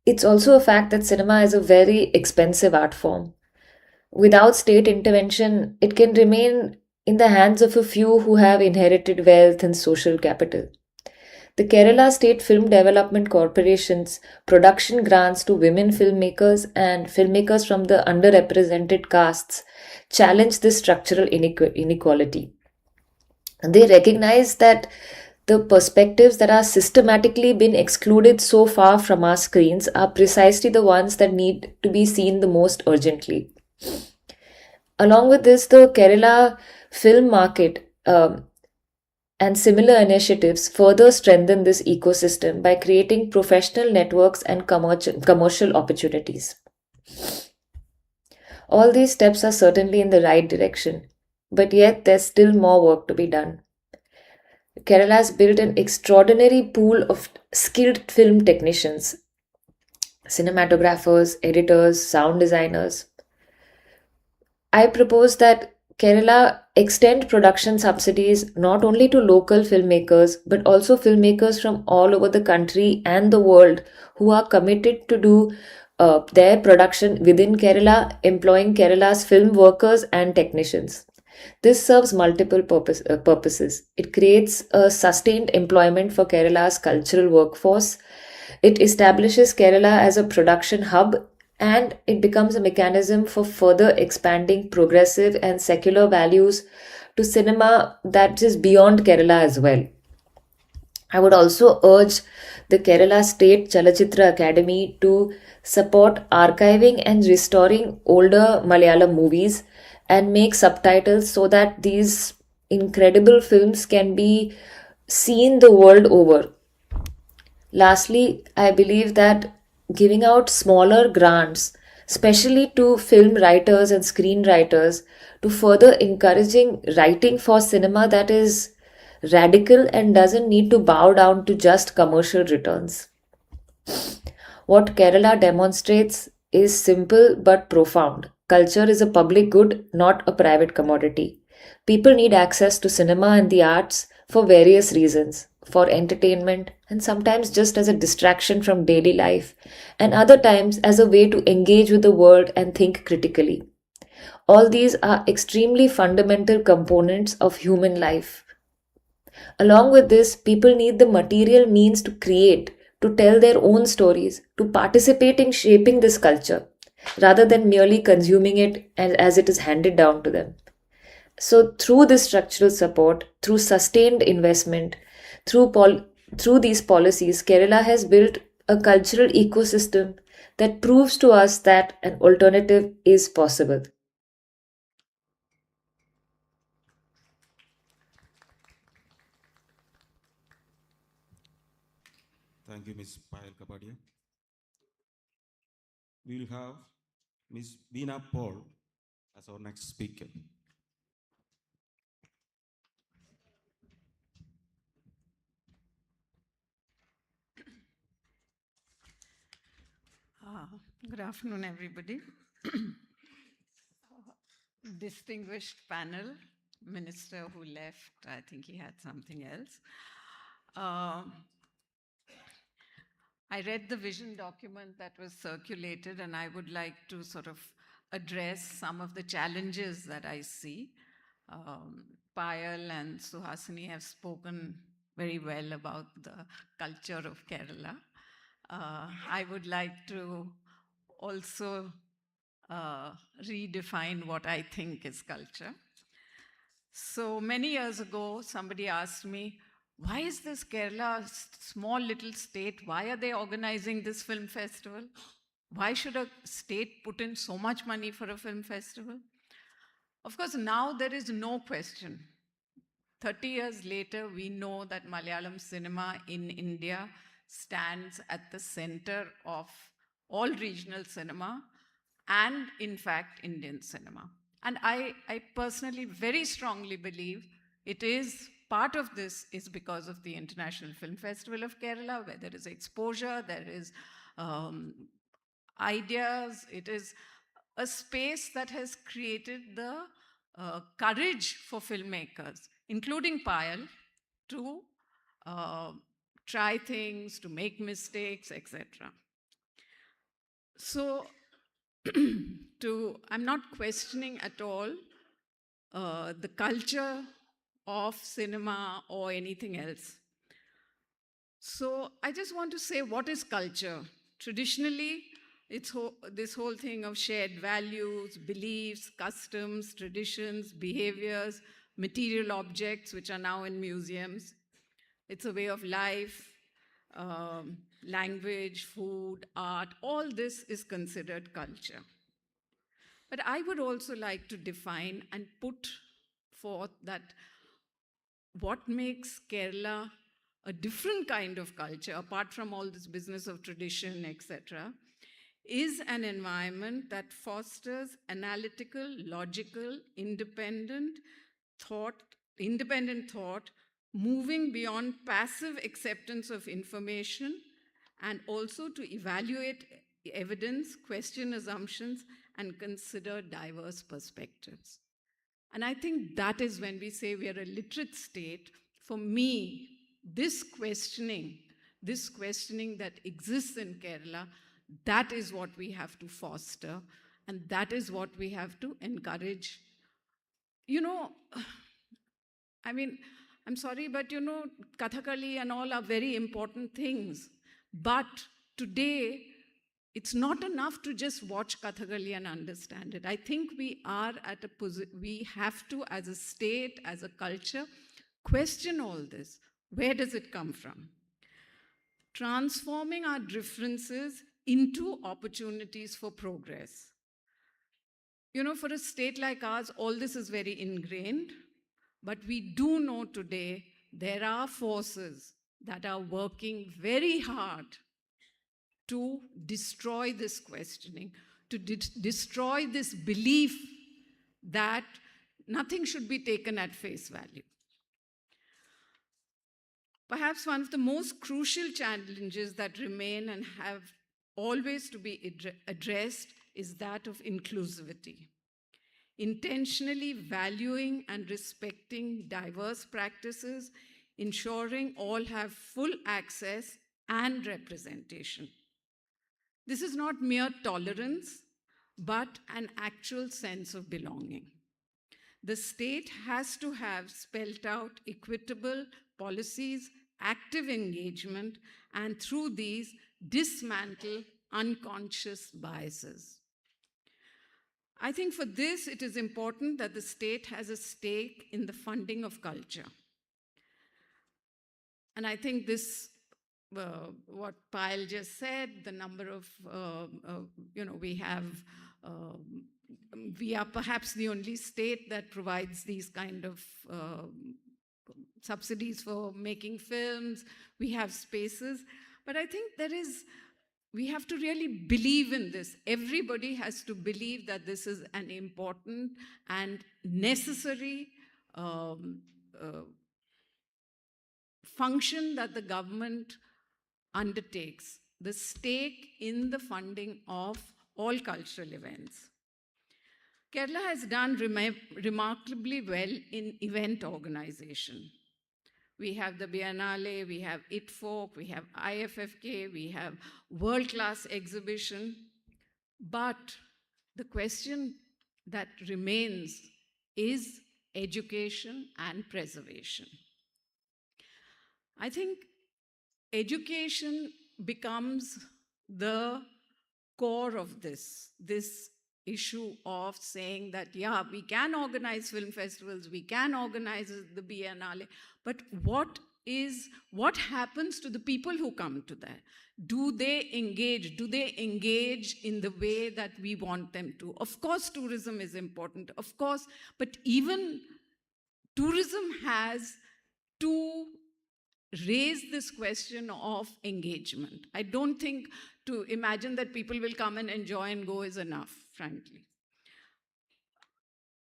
it's also a fact that cinema is a very expensive art form. Without state intervention, it can remain in the hands of a few who have inherited wealth and social capital. The Kerala State Film Development Corporation's production grants to women filmmakers and filmmakers from the underrepresented castes challenge this structural inequality. They recognize that the perspectives that are systematically been excluded so far from our screens are precisely the ones that need to be seen the most urgently. Along with this, the Kerala film market and similar initiatives further strengthen this ecosystem by creating professional networks and commercial opportunities. All these steps are certainly in the right direction, but yet there's still more work to be done. Kerala has built an extraordinary pool of skilled film technicians, cinematographers, editors, sound designers. I propose that Kerala extend production subsidies not only to local filmmakers but also filmmakers from all over the country and the world who are committed to do their production within Kerala, employing Kerala's film workers and technicians. This serves multiple purposes. It creates a sustained employment for Kerala's cultural workforce. It establishes Kerala as a production hub, and it becomes a mechanism for further expanding progressive and secular values to cinema that is beyond Kerala as well. I would also urge the Kerala State Chalachitra Academy to support archiving and restoring older Malayalam movies and make subtitles so that these incredible films can be seen the world over. Lastly, I believe that giving out smaller grants, especially to film writers and screenwriters, to further encouraging writing for cinema that is radical and doesn't need to bow down to just commercial returns. What Kerala demonstrates is simple but profound. Culture is a public good, not a private commodity. People need access to cinema and the arts for various reasons, for entertainment, and sometimes just as a distraction from daily life, and other times as a way to engage with the world and think critically. All these are extremely fundamental components of human life. Along with this, people need the material means to create, to tell their own stories, to participate in shaping this culture, rather than merely consuming it as it is handed down to them. So, through this structural support, through sustained investment, through these policies, Kerala has built a cultural ecosystem that proves to us that an alternative is possible. Thank you, Ms. Payal Kapadia. We will have Ms. Veena Paul as our next speaker. Good afternoon, everybody. Distinguished panel, minister who left, I think he had something else. I read the vision document that was circulated, and I would like to sort of address some of the challenges that I see. Payal and Suhasini have spoken very well about the culture of Kerala. I would like to also redefine what I think is culture. So many years ago, somebody asked me, why is this Kerala small little state, why are they organizing this film festival? Why should a state put in so much money for a film festival? Of course, now there is no question. 30 years later, we know that Malayalam cinema in India stands at the center of all regional cinema and, in fact, Indian cinema. And I personally very strongly believe it is part of this is because of the International Film Festival of Kerala, where there is exposure, there is ideas, it is a space that has created the courage for filmmakers, including Payal, to try things, to make mistakes, etc. So, I'm not questioning at all the culture of cinema or anything else. So I just want to say, what is culture? Traditionally, it's this whole thing of shared values, beliefs, customs, traditions, behaviors, material objects, which are now in museums. It's a way of life, language, food, art, all this is considered culture. But I would also like to define and put forth that what makes Kerala a different kind of culture, apart from all this business of tradition, etc., is an environment that fosters analytical, logical, independent thought, moving beyond passive acceptance of information, and also to evaluate evidence, question assumptions, and consider diverse perspectives. And I think that is when we say we are a literate state. For me, this questioning that exists in Kerala, that is what we have to foster, and that is what we have to encourage. You know, I mean, I'm sorry, but you know, Kathakali and all are very important things. But today, it's not enough to just watch Kathakali and understand it. I think we are at a position, we have to, as a state, as a culture, question all this. Where does it come from? Transforming our differences into opportunities for progress. You know, for a state like ours, all this is very ingrained, but we do know today there are forces that are working very hard to destroy this questioning, to destroy this belief that nothing should be taken at face value. Perhaps one of the most crucial challenges that remain and have always to be addressed is that of inclusivity. Intentionally valuing and respecting diverse practices, ensuring all have full access and representation. This is not mere tolerance, but an actual sense of belonging. The state has to have spelled out equitable policies, active engagement, and through these, dismantle unconscious biases. I think for this, it is important that the state has a stake in the funding of culture. And I think this, what Payal just said, the number of, we are perhaps the only state that provides these kind of subsidies for making films. We have spaces. But I think we have to really believe in this. Everybody has to believe that this is an important and necessary function that the government undertakes, the stake in the funding of all cultural events. Kerala has done remarkably well in event organization. We have the Biennale, we have ITFOK, we have IFFK, we have world-class exhibition. But the question that remains is education and preservation. I think education becomes the core of this issue of saying that, yeah, we can organize film festivals, we can organize the Biennale, but what happens to the people who come to that? Do they engage? Do they engage in the way that we want them to? Of course, tourism is important, of course, but even tourism has to raise this question of engagement. I don't think to imagine that people will come and enjoy and go is enough, frankly.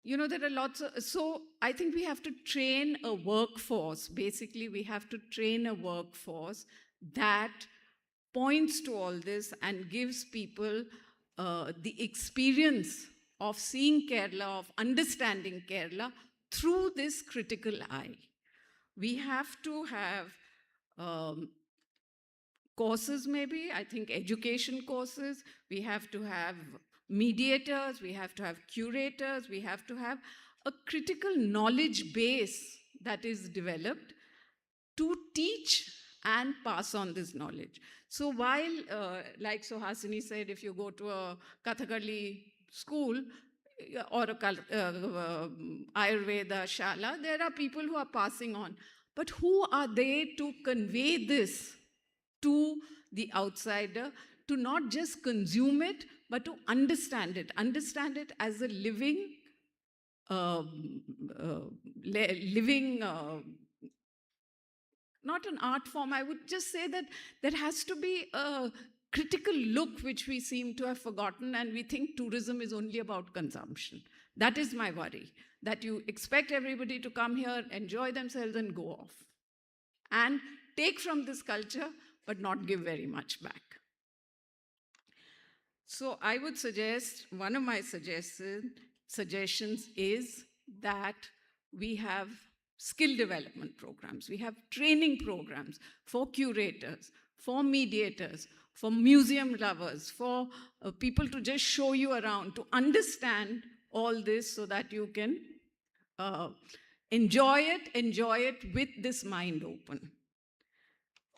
You know, there are lots of, so I think we have to train a workforce. Basically, we have to train a workforce that points to all this and gives people the experience of seeing Kerala, of understanding Kerala through this critical eye. We have to have courses maybe, I think education courses. We have to have mediators, we have to have curators, we have to have a critical knowledge base that is developed to teach and pass on this knowledge. So while, like Suhasini said, if you go to a Kathakali school or a Ayurveda Shala, there are people who are passing on. But who are they to convey this to the outsider, to not just consume it, but to understand it as a living, um, uh, living, not an art form. I would just say that there has to be a critical look which we seem to have forgotten, and we think tourism is only about consumption. That is my worry, that you expect everybody to come here, enjoy themselves, and go off, and take from this culture, but not give very much back. So I would suggest, one of my suggestions is that we have skill development programs, we have training programs for curators, for mediators, for museum lovers, for people to just show you around, to understand all this so that you can enjoy it with this mind open.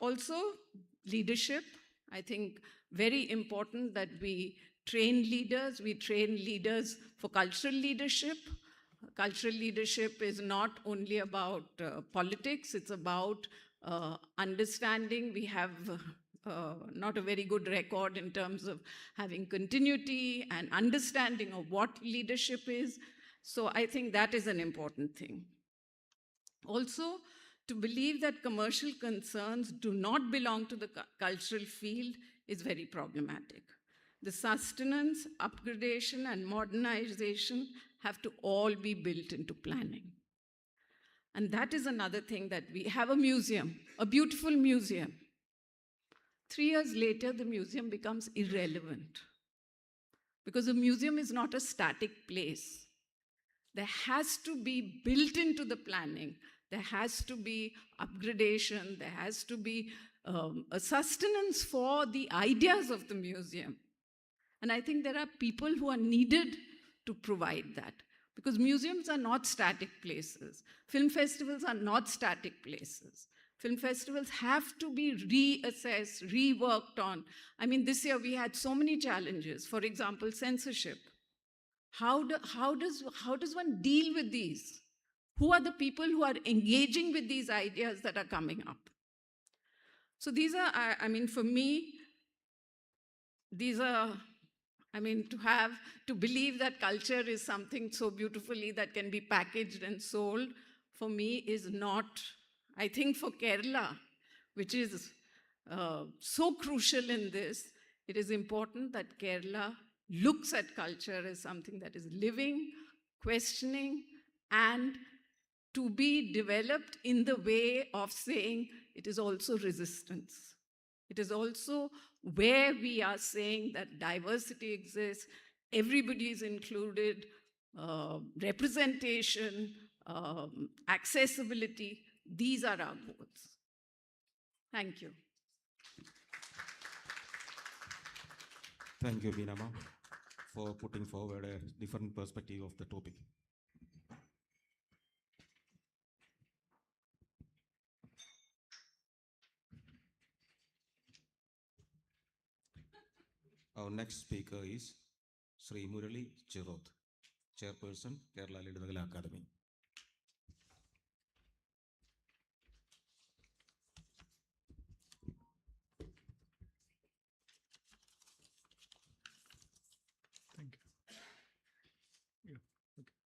Also, leadership. I think very important that we train leaders. We train leaders for cultural leadership. Cultural leadership is not only about politics, it's about understanding. We have not a very good record in terms of having continuity and understanding of what leadership is. So I think that is an important thing. Also, to believe that commercial concerns do not belong to the cultural field is very problematic. The sustenance, upgradation, and modernization have to all be built into planning. And that is another thing, that we have a museum, a beautiful museum. 3 years later, the museum becomes irrelevant because the museum is not a static place. There has to be built into the planning. There has to be upgradation. There has to be a sustenance for the ideas of the museum. And I think there are people who are needed to provide that, because museums are not static places. Film festivals are not static places. Film festivals have to be reassessed, reworked on. I mean, this year we had so many challenges. For example, censorship. How does one deal with these? Who are the people who are engaging with these ideas that are coming up? So these are, I mean, for me, these are, I mean, to believe that culture is something so beautifully that can be packaged and sold, for me is not. I think for Kerala, which is so crucial in this, it is important that Kerala looks at culture as something that is living, questioning, and to be developed in the way of saying it is also resistance. It is also where we are saying that diversity exists, everybody is included, representation, accessibility. These are our goals. Thank you. Thank you, Beenama, for putting forward a different perspective of the topic. Our next speaker is Sri Murali Chiroth, Chairperson, Kerala Lidakala Academy. Thank you. Yeah, okay.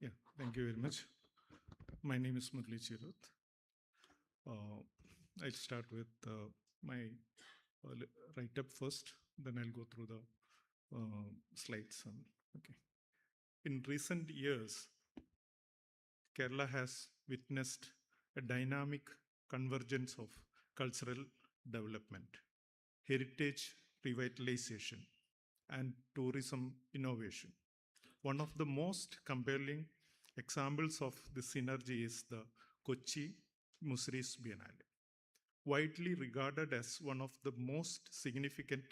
Yeah, thank you very much. My name is Murali Chiroth. I'll start with my write-up first, then I'll go through the slides. Okay. In recent years, Kerala has witnessed a dynamic convergence of cultural development, heritage revitalization, and tourism innovation. One of the most compelling examples of this synergy is the Kochi Muziris Biennale, widely regarded as one of the most significant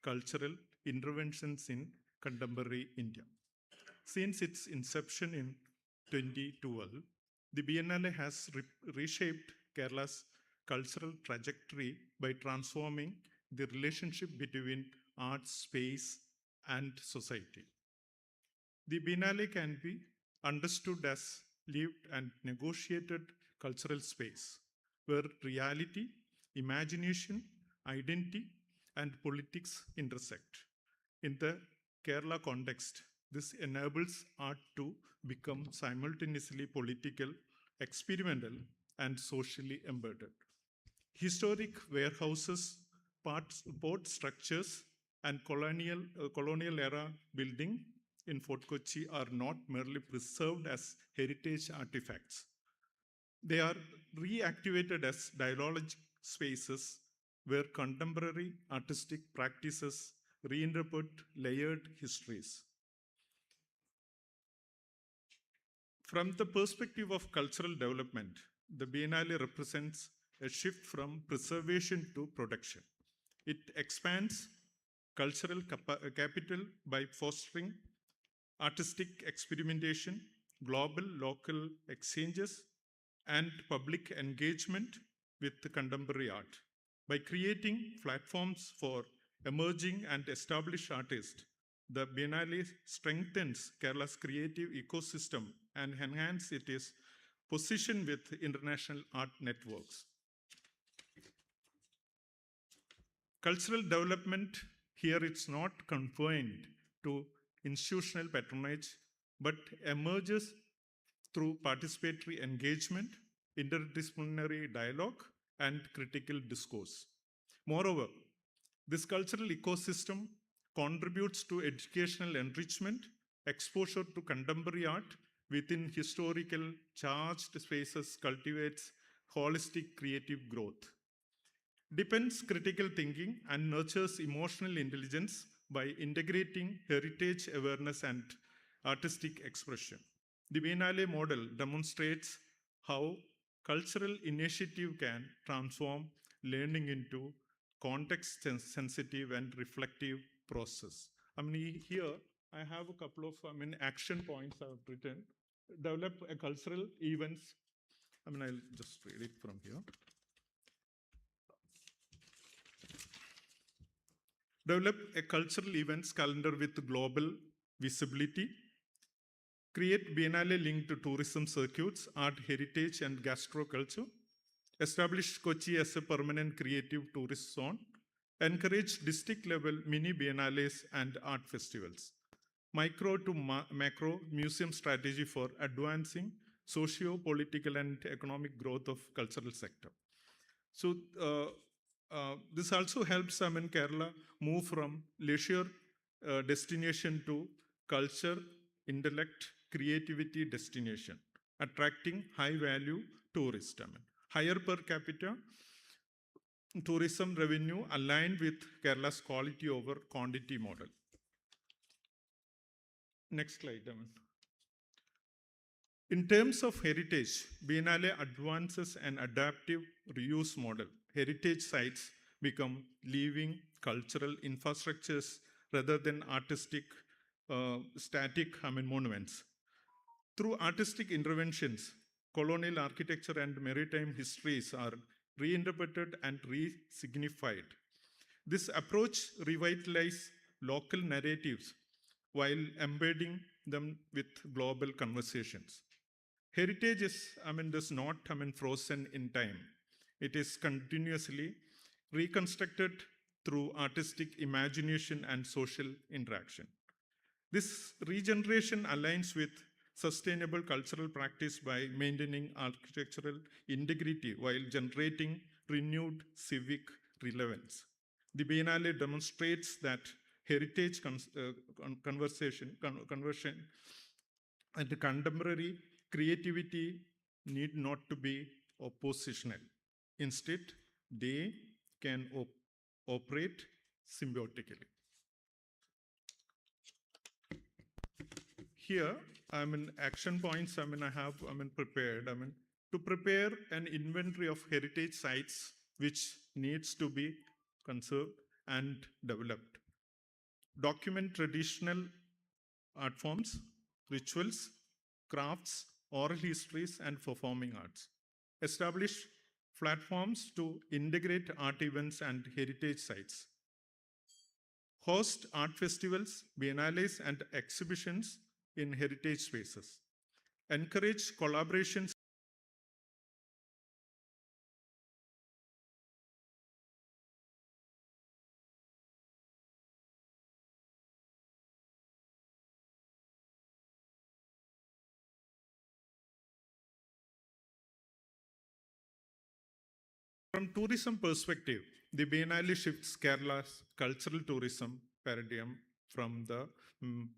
cultural interventions in contemporary India. Since its inception in 2012, the Biennale has reshaped Kerala's cultural trajectory by transforming the relationship between art, space, and society. The Biennale can be understood as lived and negotiated cultural space where reality, imagination, identity, and politics intersect. In the Kerala context, this enables art to become simultaneously political, experimental, and socially embedded. Historic warehouses, port structures, and colonial era building in Fort Kochi are not merely preserved as heritage artifacts. They are reactivated as dialogic spaces where contemporary artistic practices reinterpret layered histories. From the perspective of cultural development, the Biennale represents a shift from preservation to production. It expands cultural capital by fostering artistic experimentation, global local exchanges, and public engagement with contemporary art. By creating platforms for emerging and established artists, the Biennale strengthens Kerala's creative ecosystem and enhances its position with international art networks. Cultural development here it's not confined to institutional patronage, but emerges through participatory engagement, interdisciplinary dialogue, and critical discourse. Moreover, this cultural ecosystem contributes to educational enrichment, exposure to contemporary art within historical charged spaces cultivates holistic creative growth, depends critical thinking, and nurtures emotional intelligence by integrating heritage awareness and artistic expression. The Biennale model demonstrates how cultural initiative can transform learning into context sensitive and reflective process. Here I have a couple of action points I've written. Develop a cultural events. I'll just read it from here. Develop a cultural events calendar with global visibility. Create Biennale linked to tourism circuits, art heritage, and gastroculture. Establish Kochi as a permanent creative tourist zone. Encourage district level mini biennales and art festivals. Micro to macro museum strategy for advancing socio-political and economic growth of cultural sector. So this also helps Kerala move from leisure destination to culture, intellect, creativity destination, attracting high value tourists. Higher per capita tourism revenue aligned with Kerala's quality over quantity model. Next slide. In terms of heritage, Biennale advances an adaptive reuse model. Heritage sites become living cultural infrastructures rather than artistic, static monuments. Through artistic interventions, colonial architecture and maritime histories are reinterpreted and re-signified. This approach revitalizes local narratives while embedding them with global conversations. Heritage is not frozen in time. It is continuously reconstructed through artistic imagination and social interaction. This regeneration aligns with sustainable cultural practice by maintaining architectural integrity while generating renewed civic relevance. The Biennale demonstrates that heritage conversion and contemporary creativity need not to be oppositional. Instead, they can operate symbiotically. Here, action points I have prepared. To prepare an inventory of heritage sites which needs to be conserved and developed. Document traditional art forms, rituals, crafts, oral histories, and performing arts. Establish platforms to integrate art events and heritage sites, host art festivals, biennales, and exhibitions in heritage spaces, encourage collaborations from tourism perspective. The Biennale shifts Kerala's cultural tourism paradigm from the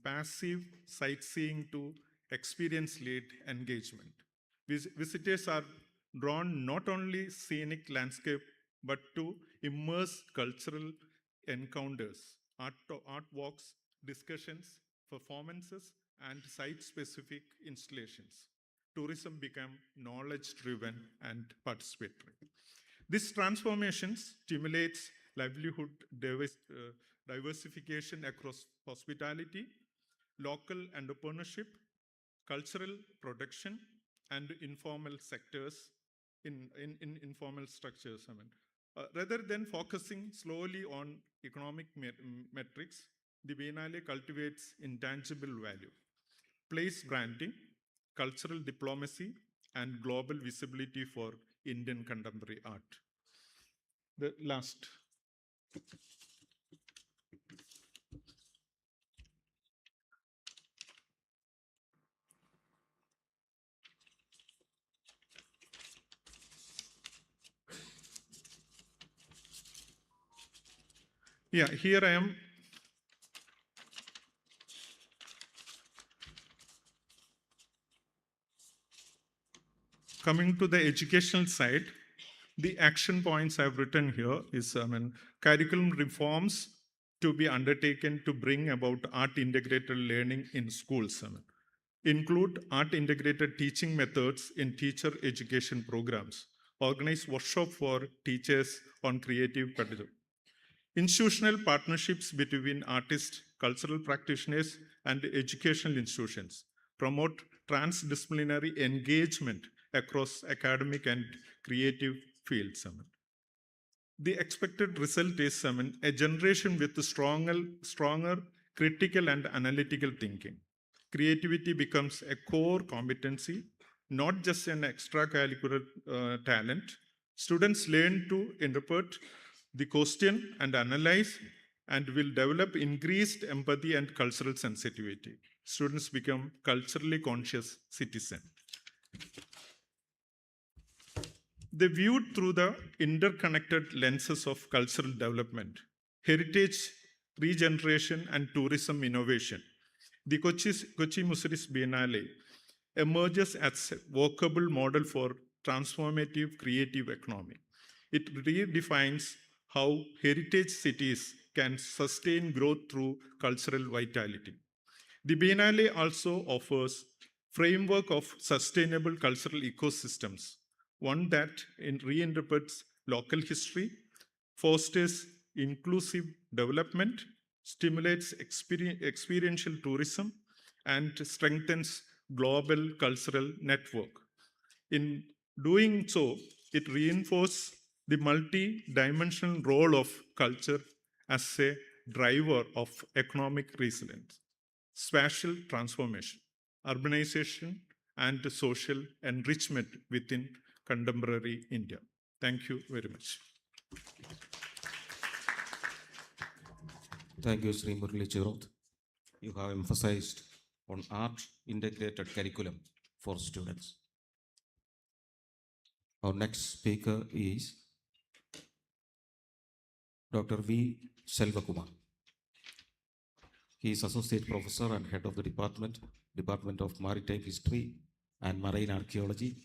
passive sightseeing to experience-led engagement. Visitors are drawn not only scenic landscape but to immerse cultural encounters, art walks, discussions, performances, and site-specific installations. Tourism became knowledge-driven and participatory. This transformation stimulates livelihood diversification across hospitality, local entrepreneurship, cultural production, and informal sectors in informal structures. Rather than focusing slowly on economic metrics, the Biennale cultivates intangible value, place branding, cultural diplomacy, and global visibility for Indian contemporary art. The last. Yeah, here I am. Coming to the educational side, the action points I've written here is curriculum reforms to be undertaken to bring about art integrated learning in schools. Include art integrated teaching methods in teacher education programs. Organize workshop for teachers on creative pedagogy. Institutional partnerships between artists, cultural practitioners, and educational institutions. Promote transdisciplinary engagement across academic and creative fields. The expected result is a generation with stronger critical and analytical thinking. Creativity becomes a core competency, not just an extracurricular talent. Students learn to interpret the question and analyze and will develop increased empathy and cultural sensitivity. Students become culturally conscious citizens. They viewed through the interconnected lenses of cultural development, heritage regeneration, and tourism innovation. The Kochi Muziris Biennale emerges as a workable model for transformative creative economy. It redefines how heritage cities can sustain growth through cultural vitality. The Biennale also offers framework of sustainable cultural ecosystems, one that reinterprets local history, fosters inclusive development, stimulates experiential tourism, and strengthens global cultural network. In doing so, it reinforces the multi-dimensional role of culture as a driver of economic resilience, spatial transformation, urbanization, and social enrichment within contemporary India. Thank you very much. Thank you, Sri Murali Chirot. You have emphasized on art integrated curriculum for students. Our next speaker is Dr. V. Selvakumar. He is Associate Professor and Head of the Department of Maritime History and Marine Archaeology,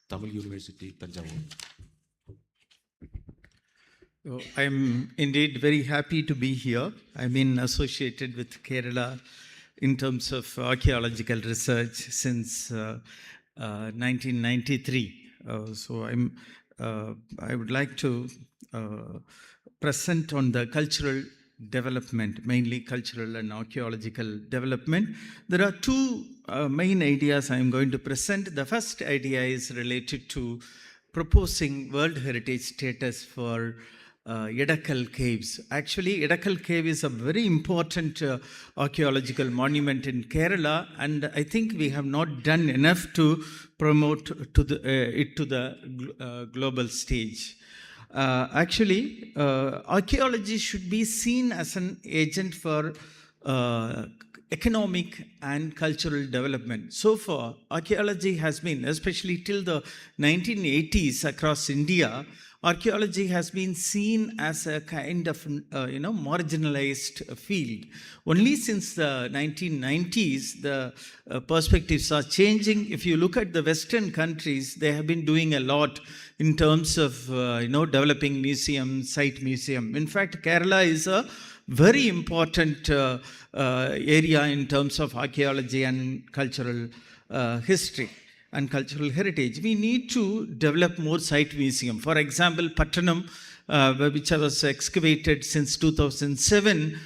Tamil University, Tanjavur. I am indeed very happy to be here. I've been associated with Kerala in terms of archaeological research since 1993. So I would like to present on the cultural development, mainly cultural and archaeological development. There are two main ideas I'm going to present. The first idea is related to proposing World Heritage status for Edakal Caves. Actually, Edakal Cave is a very important archaeological monument in Kerala, and I think we have not done enough to promote it to the global stage. Archaeology should be seen as an agent for economic and cultural development. So far, archaeology has been, especially till the 1980s across India, archaeology has been seen as a kind of marginalized field. Only since the 1990s, the perspectives are changing. If you look at the Western countries, they have been doing a lot in terms of developing museums, site museum. In fact, Kerala is a very important area in terms of archaeology and cultural history and cultural heritage. We need to develop more site museum. For example, Pattanam, which was excavated since 2007,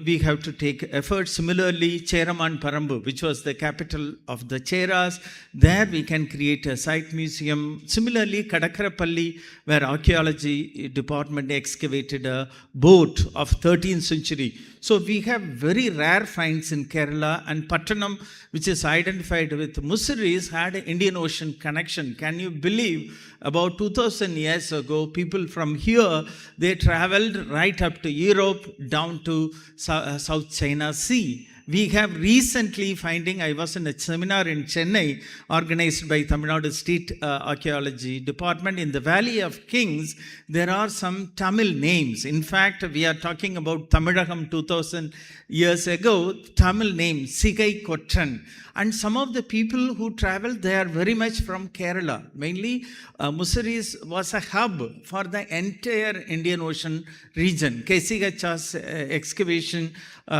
we have to take effort. Similarly, Cheraman Parambu, which was the capital of the Cheras, there we can create a site museum. Similarly, Kadakarapalli, where archaeology department excavated a boat of 13th century. So we have very rare finds in Kerala, and Pattanam, which is identified with Mussiris, had an Indian Ocean connection. Can you believe about 2000 years ago, people from here, they traveled right up to Europe, down to South China Sea. We have recently finding, I was in a seminar in Chennai organized by Tamil Nadu State Archaeology Department. In the Valley of Kings, there are some Tamil names. In fact, we are talking about Tamilagam 2000 years ago, Tamil name, Sigai Kotran. And some of the people who traveled, they are very much from Kerala. Mainly, Mussiris was a hub for the entire Indian Ocean region. Kesigacha's excavation,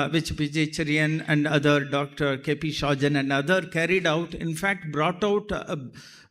which Vijay Cherian and other Dr. K.P. Shahjan and other carried out, in fact, brought out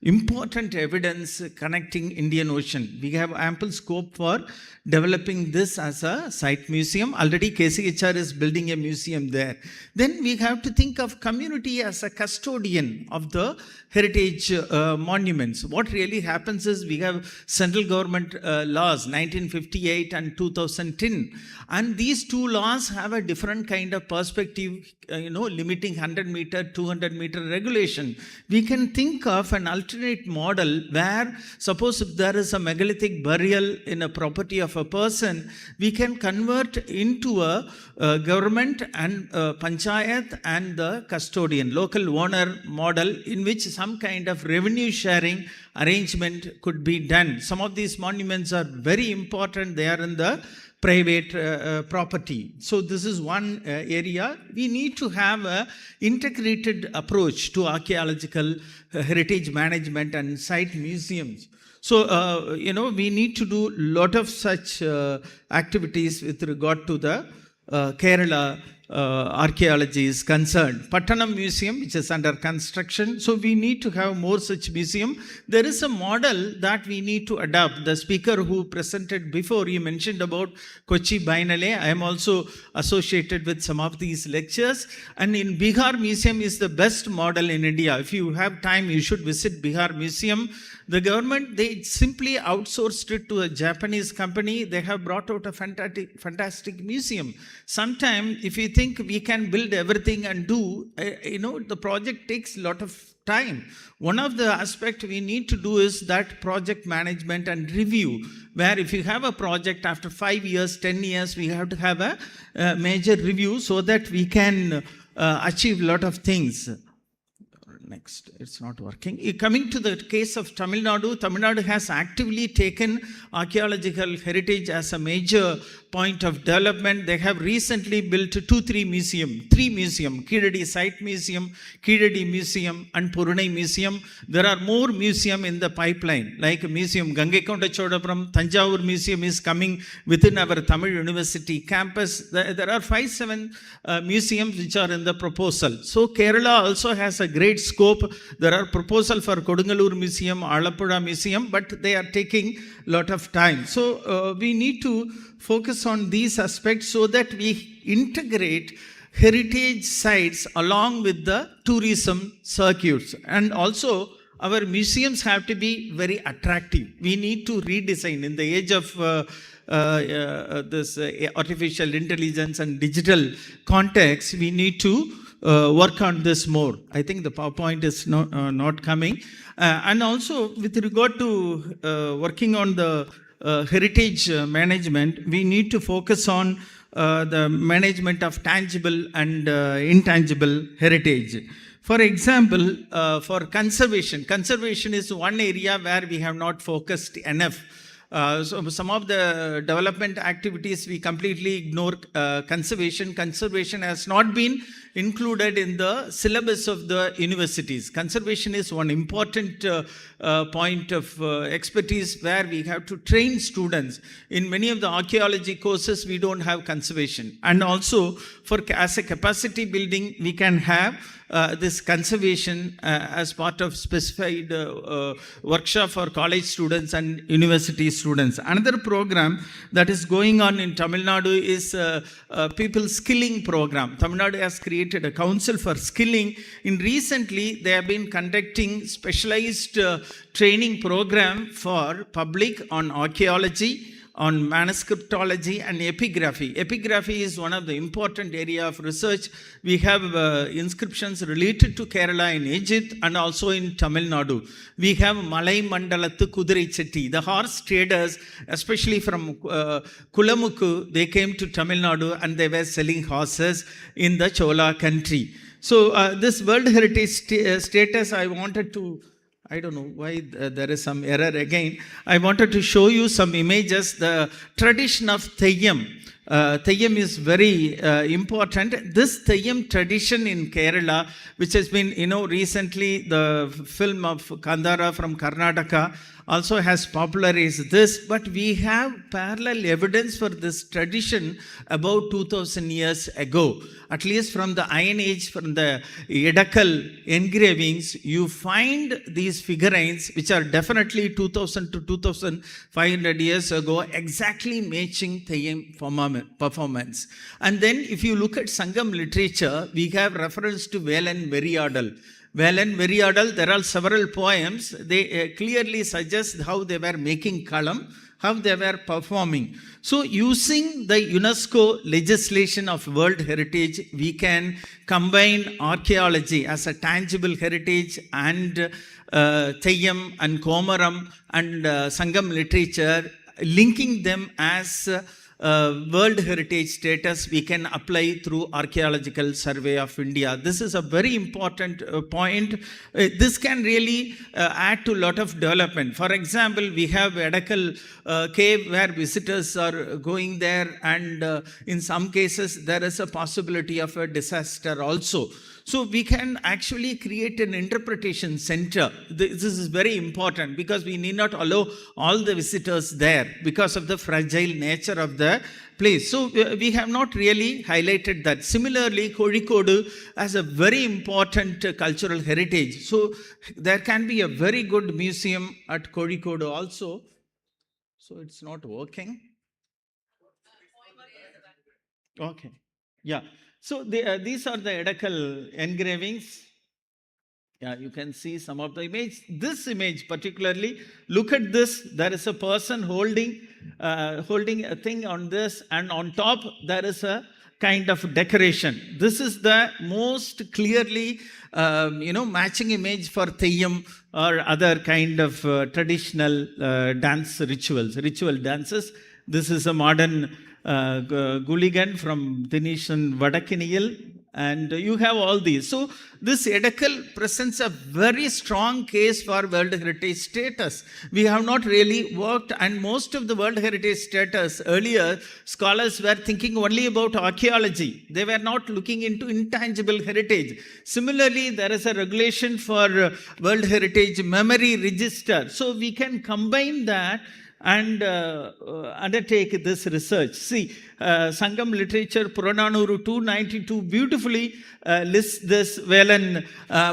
important evidence connecting Indian Ocean. We have ample scope for developing this as a site museum. Already KCHR is building a museum there. Then we have to think of community as a custodian of the heritage monuments. What really happens is we have central government laws, 1958 and 2010. And these two laws have a different kind of perspective, limiting 100 meter, 200 meter regulation. We can think of an alternate model where, suppose if there is a megalithic burial in a property of a person, we can convert into a government and panchayat and the custodian, local owner model, in which some kind of revenue sharing arrangement could be done. Some of these monuments are very important. They are in the private property. So this is one area. We need to have an integrated approach to archaeological heritage management and site museums. So, we need to do a lot of such activities with regard to the Kerala archaeology is concerned. Pattanam Museum, which is under construction, so we need to have more such museum. There is a model that we need to adopt. The speaker who presented before, he mentioned about Kochi Bainale. I am also associated with some of these lectures, and in Bihar Museum is the best model in India. If you have time, you should visit Bihar Museum. The government, they simply outsourced it to a Japanese company. They have brought out a fantastic museum. Sometimes, if you think we can build everything and do, the project takes a lot of time. One of the aspects we need to do is that project management and review, where if you have a project after 5 years, 10 years, we have to have a major review so that we can achieve a lot of things. Next, it's not working. Coming to the case of Tamil Nadu has actively taken archaeological heritage as a major point of development. They have recently built three museums, Keedadi Site Museum, Keedadi Museum and Purunai Museum. There are more museums in the pipeline, like Museum Gangaikonda Chodappuram, Tanjavur Museum is coming within our Tamil University campus. There are 5-7 museums which are in the proposal. So Kerala also has a great scope. There are proposals for Kodungalur Museum, Alappuzha Museum, but they are taking a lot of time. So we need to focus on these aspects so that we integrate heritage sites along with the tourism circuits. And also our museums have to be very attractive. We need to redesign in the age of this artificial intelligence and digital context. We need to work on this more. I think the PowerPoint is not coming. And also with regard to working on the heritage management, we need to focus on the management of tangible and intangible heritage. For example, for conservation is one area where we have not focused enough. So some of the development activities we completely ignore conservation. Conservation has not been included in the syllabus of the universities. Conservation is one important point of expertise where we have to train students. In many of the archaeology courses, we don't have conservation. And also, as a capacity building, we can have this conservation as part of specified workshop for college students and university students. Another program that is going on in Tamil Nadu is people skilling program. Tamil Nadu has created a council for skilling. Recently, they have been conducting specialized training program for public on archaeology, on manuscriptology and epigraphy. Epigraphy is one of the important area of research. We have inscriptions related to Kerala in Egypt and also in Tamil Nadu. We have Malai Mandalathu Kudirai Chetti. The horse traders, especially from Kulamukku, they came to Tamil Nadu and they were selling horses in the Chola country. So this World Heritage status, I wanted to, I don't know why there is some error again. I wanted to show you some images. The tradition of Theyyam. Theyyam is very important. This Theyyam tradition in Kerala, which has been, recently the film of Kandara from Karnataka also has popularized this, but we have parallel evidence for this tradition about 2000 years ago. At least from the Iron Age, from the Edakal engravings, you find these figurines which are definitely 2000 to 2500 years ago, exactly matching Theyyam performance. And then if you look at Sangam literature, we have reference to Velan Veriadal. Velan Veriadal, there are several poems. They clearly suggest how they were making kalam, how they were performing. So using the UNESCO legislation of World Heritage, we can combine archaeology as a tangible heritage and Theyyam and Komaram and Sangam literature, linking them as World Heritage status we can apply through Archaeological Survey of India. This is a very important point. This can really add to a lot of development. For example, we have Edakal cave where visitors are going there, and in some cases there is a possibility of a disaster also. So we can actually create an interpretation center. This is very important because we need not allow all the visitors there because of the fragile nature of the place. So we have not really highlighted that. Similarly, Kozhikode has a very important cultural heritage. So there can be a very good museum at Kozhikode also. So it's not working. Okay. Yeah. So these are the Edakal engravings. Yeah, you can see some of the image. This image particularly, look at this. There is a person holding a thing on this, and on top there is a kind of decoration. This is the most clearly, matching image for Theyyam or other kind of traditional dance ritual dances. This is a modern Guligan from Thinisian Vadakiniyal, and you have all these. So this Edakal presents a very strong case for World Heritage status. We have not really worked, and most of the World Heritage status earlier, scholars were thinking only about archaeology. They were not looking into intangible heritage. Similarly, there is a regulation for World Heritage memory register. So we can combine that and undertake this research. See, Sangam literature, Purananuru 292 beautifully lists this Velan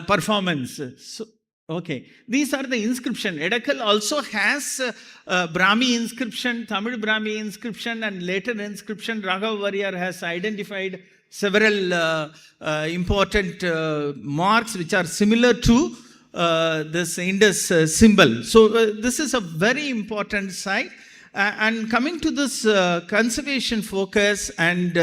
performance. So, okay, these are the inscription. Edakal also has Brahmi inscription, Tamil Brahmi inscription, and later inscription. Raghav Warrior has identified several important marks which are similar to this Indus symbol. So this is a very important site. And coming to this conservation focus and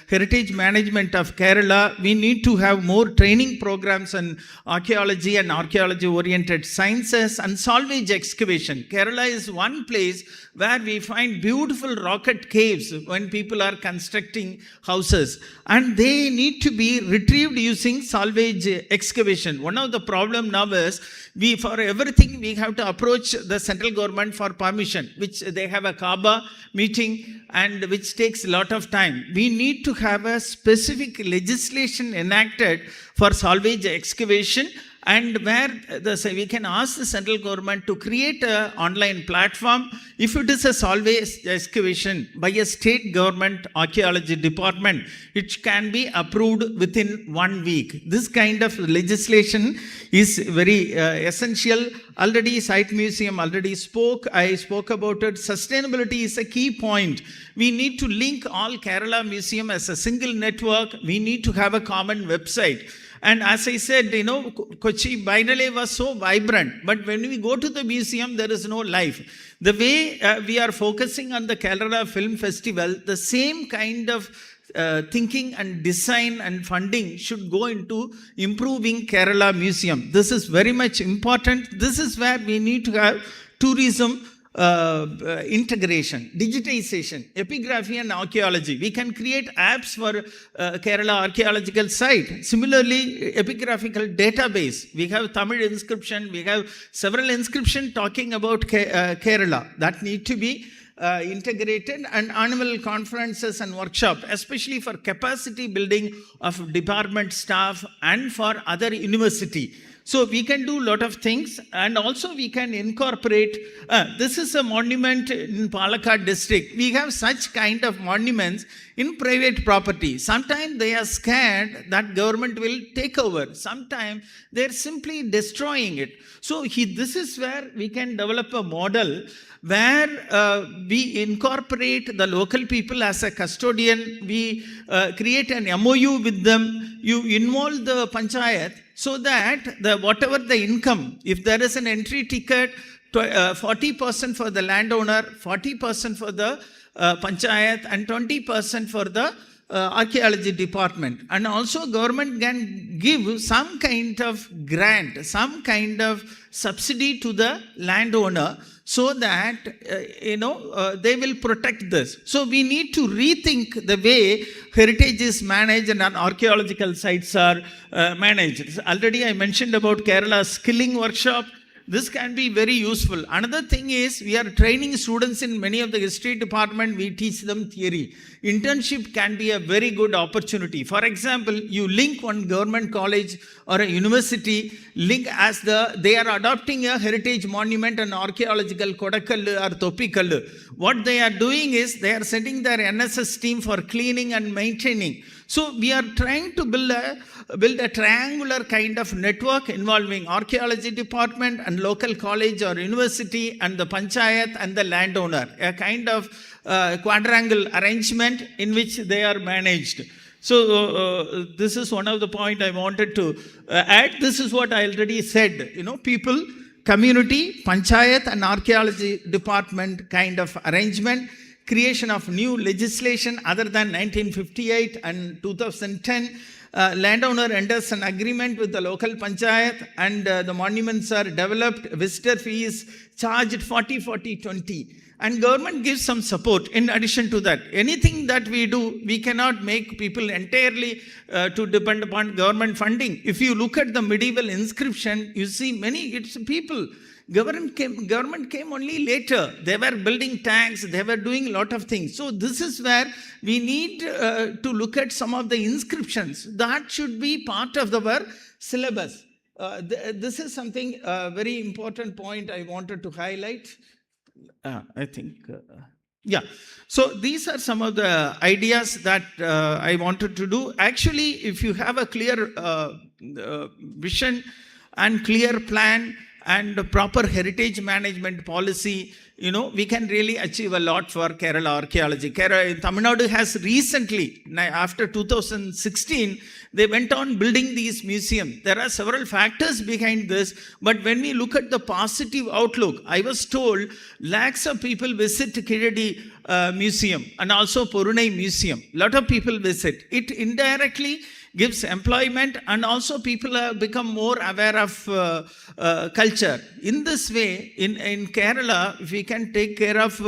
heritage management of Kerala, we need to have more training programs on archaeology and archaeology-oriented sciences and salvage excavation. Kerala is one place where we find beautiful rocket caves when people are constructing houses, and they need to be retrieved using salvage excavation. One of the problem now is for everything we have to approach the central government for permission, which they have a Kaaba meeting and which takes a lot of time. We need to have a specific legislation enacted for salvage excavation, and where we can ask the central government to create an online platform. If it is a salvage excavation by a state government archaeology department, it can be approved within 1 week. This kind of legislation is very essential. Already Site Museum already spoke. I spoke about it. Sustainability is a key point. We need to link all Kerala Museum as a single network. We need to have a common website. And as I said, Kochi Bainale was so vibrant, but when we go to the museum, there is no life. The way we are focusing on the Kerala Film Festival, the same kind of thinking and design and funding should go into improving Kerala Museum. This is very much important. This is where we need to have tourism integration, digitization, epigraphy and archaeology. We can create apps for Kerala archaeological site. Similarly, epigraphical database. We have Tamil inscription. We have several inscriptions talking about Kerala that need to be integrated, and annual conferences and workshop, especially for capacity building of department staff and for other university. So we can do a lot of things, and also we can incorporate, this is a monument in Palakkad district. We have such kind of monuments in private property. Sometimes they are scared that government will take over. Sometimes they're simply destroying it. So this is where we can develop a model where we incorporate the local people as a custodian. We create an MOU with them. You involve the panchayat, so that whatever the income, if there is an entry ticket, 40% for the landowner, 40% for the panchayat, and 20% for the archaeology department. And also government can give some kind of grant, some kind of subsidy to the landowner, so that they will protect this. So we need to rethink the way heritage is managed and archaeological sites are managed. Already I mentioned about Kerala's skilling workshop. This can be very useful. Another thing is, we are training students in many of the history department. We teach them theory. Internship can be a very good opportunity. For example, you link one government college or a university, as they are adopting a heritage monument and archaeological Kodakallu or Topikallu. What they are doing is, they are sending their NSS team for cleaning and maintaining. So we are trying to build a triangular kind of network involving archaeology department and local college or university and the panchayat and the landowner, a kind of quadrangle arrangement in which they are managed. So this is one of the points I wanted to add. This is what I already said. People, community, panchayat and archaeology department kind of arrangement. Creation of new legislation other than 1958 and 2010. Landowner enters an agreement with the local panchayat, and the monuments are developed. Visitor fee is charged 40-40-20. And government gives some support in addition to that. Anything that we do, we cannot make people entirely to depend upon government funding. If you look at the medieval inscription, you see it's people. Government came only later. They were building tanks. They were doing a lot of things. So this is where we need to look at some of the inscriptions. That should be part of our syllabus. This is something, very important point I wanted to highlight. I think, yeah. So these are some of the ideas that I wanted to do. Actually, if you have a clear vision and clear plan, and proper heritage management policy, we can really achieve a lot for Kerala archaeology. Tamil Nadu has recently, after 2016, they went on building these museums. There are several factors behind this, but when we look at the positive outlook, I was told lakhs of people visit Kiradi Museum and also Porunai Museum. A lot of people visit. It indirectly gives employment, and also people have become more aware of culture. In this way, in Kerala, if we can take care of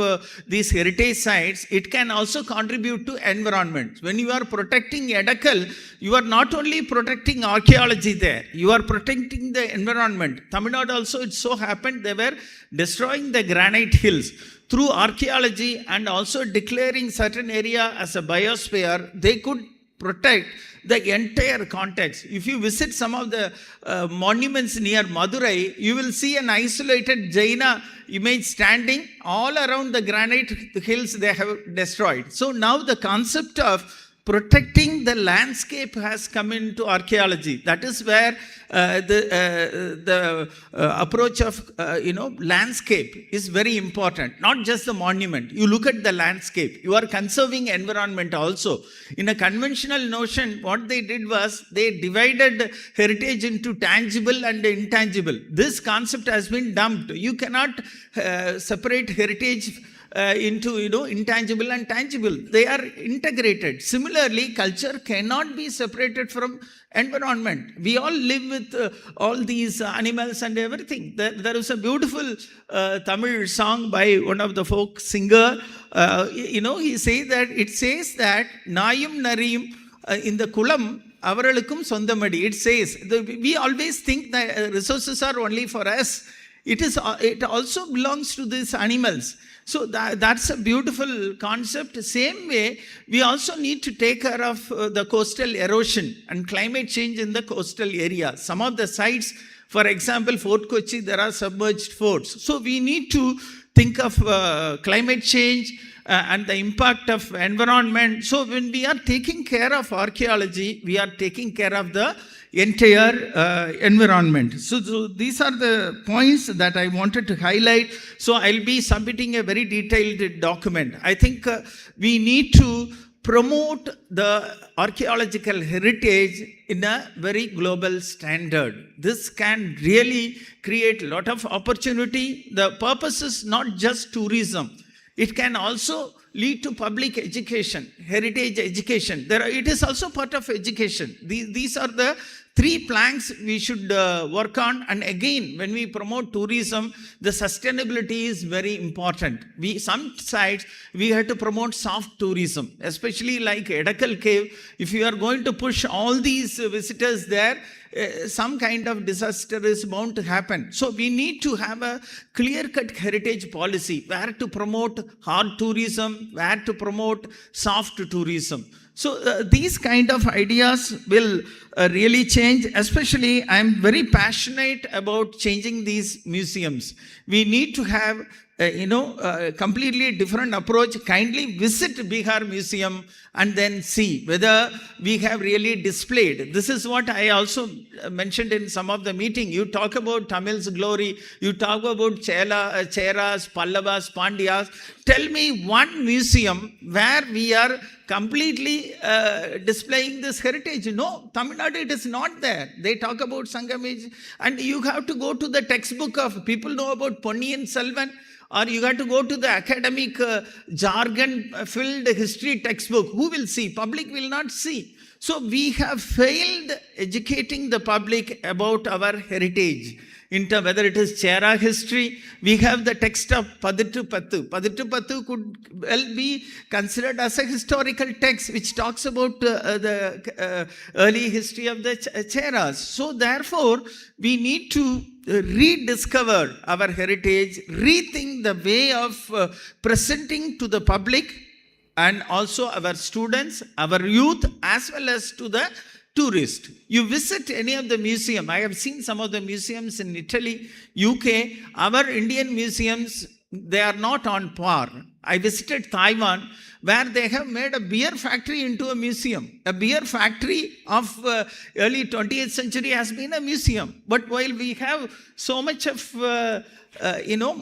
these heritage sites, it can also contribute to environment. When you are protecting Edakal, you are not only protecting archaeology there, you are protecting the environment. Tamil Nadu also, it so happened they were destroying the granite hills. Through archaeology and also declaring certain area as a biosphere, they could protect the entire context. If you visit some of the monuments near Madurai, you will see an isolated Jaina image standing. All around the granite hills they have destroyed. So now the concept of protecting the landscape has come into archaeology. That is where the approach of landscape is very important. Not just the monument. You look at the landscape. You are conserving environment also. In a conventional notion, what they did was they divided heritage into tangible and intangible. This concept has been dumped. You cannot separate heritage into intangible and tangible. They are integrated. Similarly, culture cannot be separated from environment. We all live with all these animals and everything. There is a beautiful Tamil song by one of the folk singer. He says that Nayum Nariyum in the Kulam Avaralukkum Sondamadi. It says we always think that resources are only for us. It also belongs to these animals. So that's a beautiful concept. Same way, we also need to take care of the coastal erosion and climate change in the coastal area. Some of the sites, for example, Fort Kochi, there are submerged forts. So we need to think of climate change and the impact of environment. So when we are taking care of archaeology, we are taking care of the entire environment. So these are the points that I wanted to highlight. So I'll be submitting a very detailed document. I think we need to promote the archaeological heritage in a very global standard. This can really create a lot of opportunity. The purpose is not just tourism. It can also lead to public education, heritage education. It is also part of education. These are the three planks we should work on. And again, when we promote tourism, the sustainability is very important. Some sites, we have to promote soft tourism, especially like Edakal Cave. If you are going to push all these visitors there, some kind of disaster is bound to happen. So we need to have a clear-cut heritage policy, where to promote hard tourism, where to promote soft tourism. So these kind of ideas will really change. Especially, I am very passionate about changing these museums. We need to have a completely different approach. Kindly visit Bihar Museum and then see whether we have really displayed. This is what I also mentioned in some of the meeting. You talk about Tamil's glory, you talk about Cheras, Pallavas, Pandyas. Tell me one museum where we are completely displaying this heritage. No, Tamil Nadu, it is not there. They talk about Sangamage, and you have to go to the textbook of people know about Ponniyin Selvan, or you have to go to the academic jargon-filled history textbook. Who will see? Public will not see. So we have failed educating the public about our heritage. Whether it is Chera history, we have the text of Padittu Pattu. Padittu Pattu could well be considered as a historical text which talks about the early history of the Cheras. So therefore, we need to rediscover our heritage, rethink the way of presenting to the public and also our students, our youth, as well as to the tourist. You visit any of the museum. I have seen some of the museums in Italy, UK. Our Indian museums they are not on par. I visited Taiwan, where they have made a beer factory into a museum. A beer factory of early 20th century has been a museum. But while we have so much of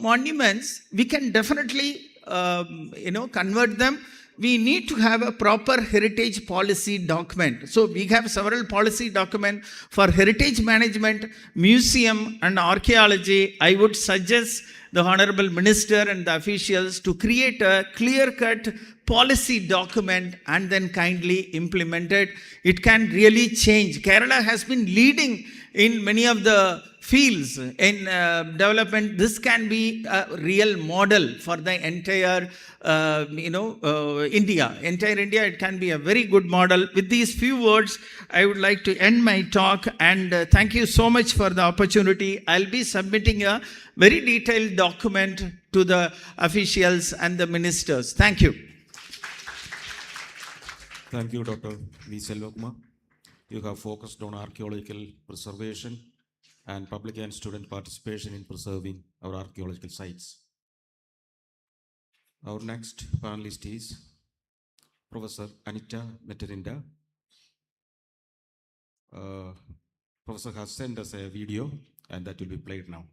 monuments, we can definitely convert them. We need to have a proper heritage policy document. So we have several policy documents for heritage management, museum and archaeology. I would suggest the Honorable Minister and the officials to create a clear-cut policy document and then kindly implement it. It can really change. Kerala has been leading in many of the fields in development. This can be a real model for the entire India. Entire India, it can be a very good model. With these few words, I would like to end my talk, and thank you so much for the opportunity. I'll be submitting a very detailed document to the officials and the ministers. Thank you. Thank you, Dr. V. Selvakumar. You have focused on archaeological preservation and public and student participation in preserving our archaeological sites. Our next panelist is Professor Anita Meterinda. Professor has sent us a video, and that will be played now.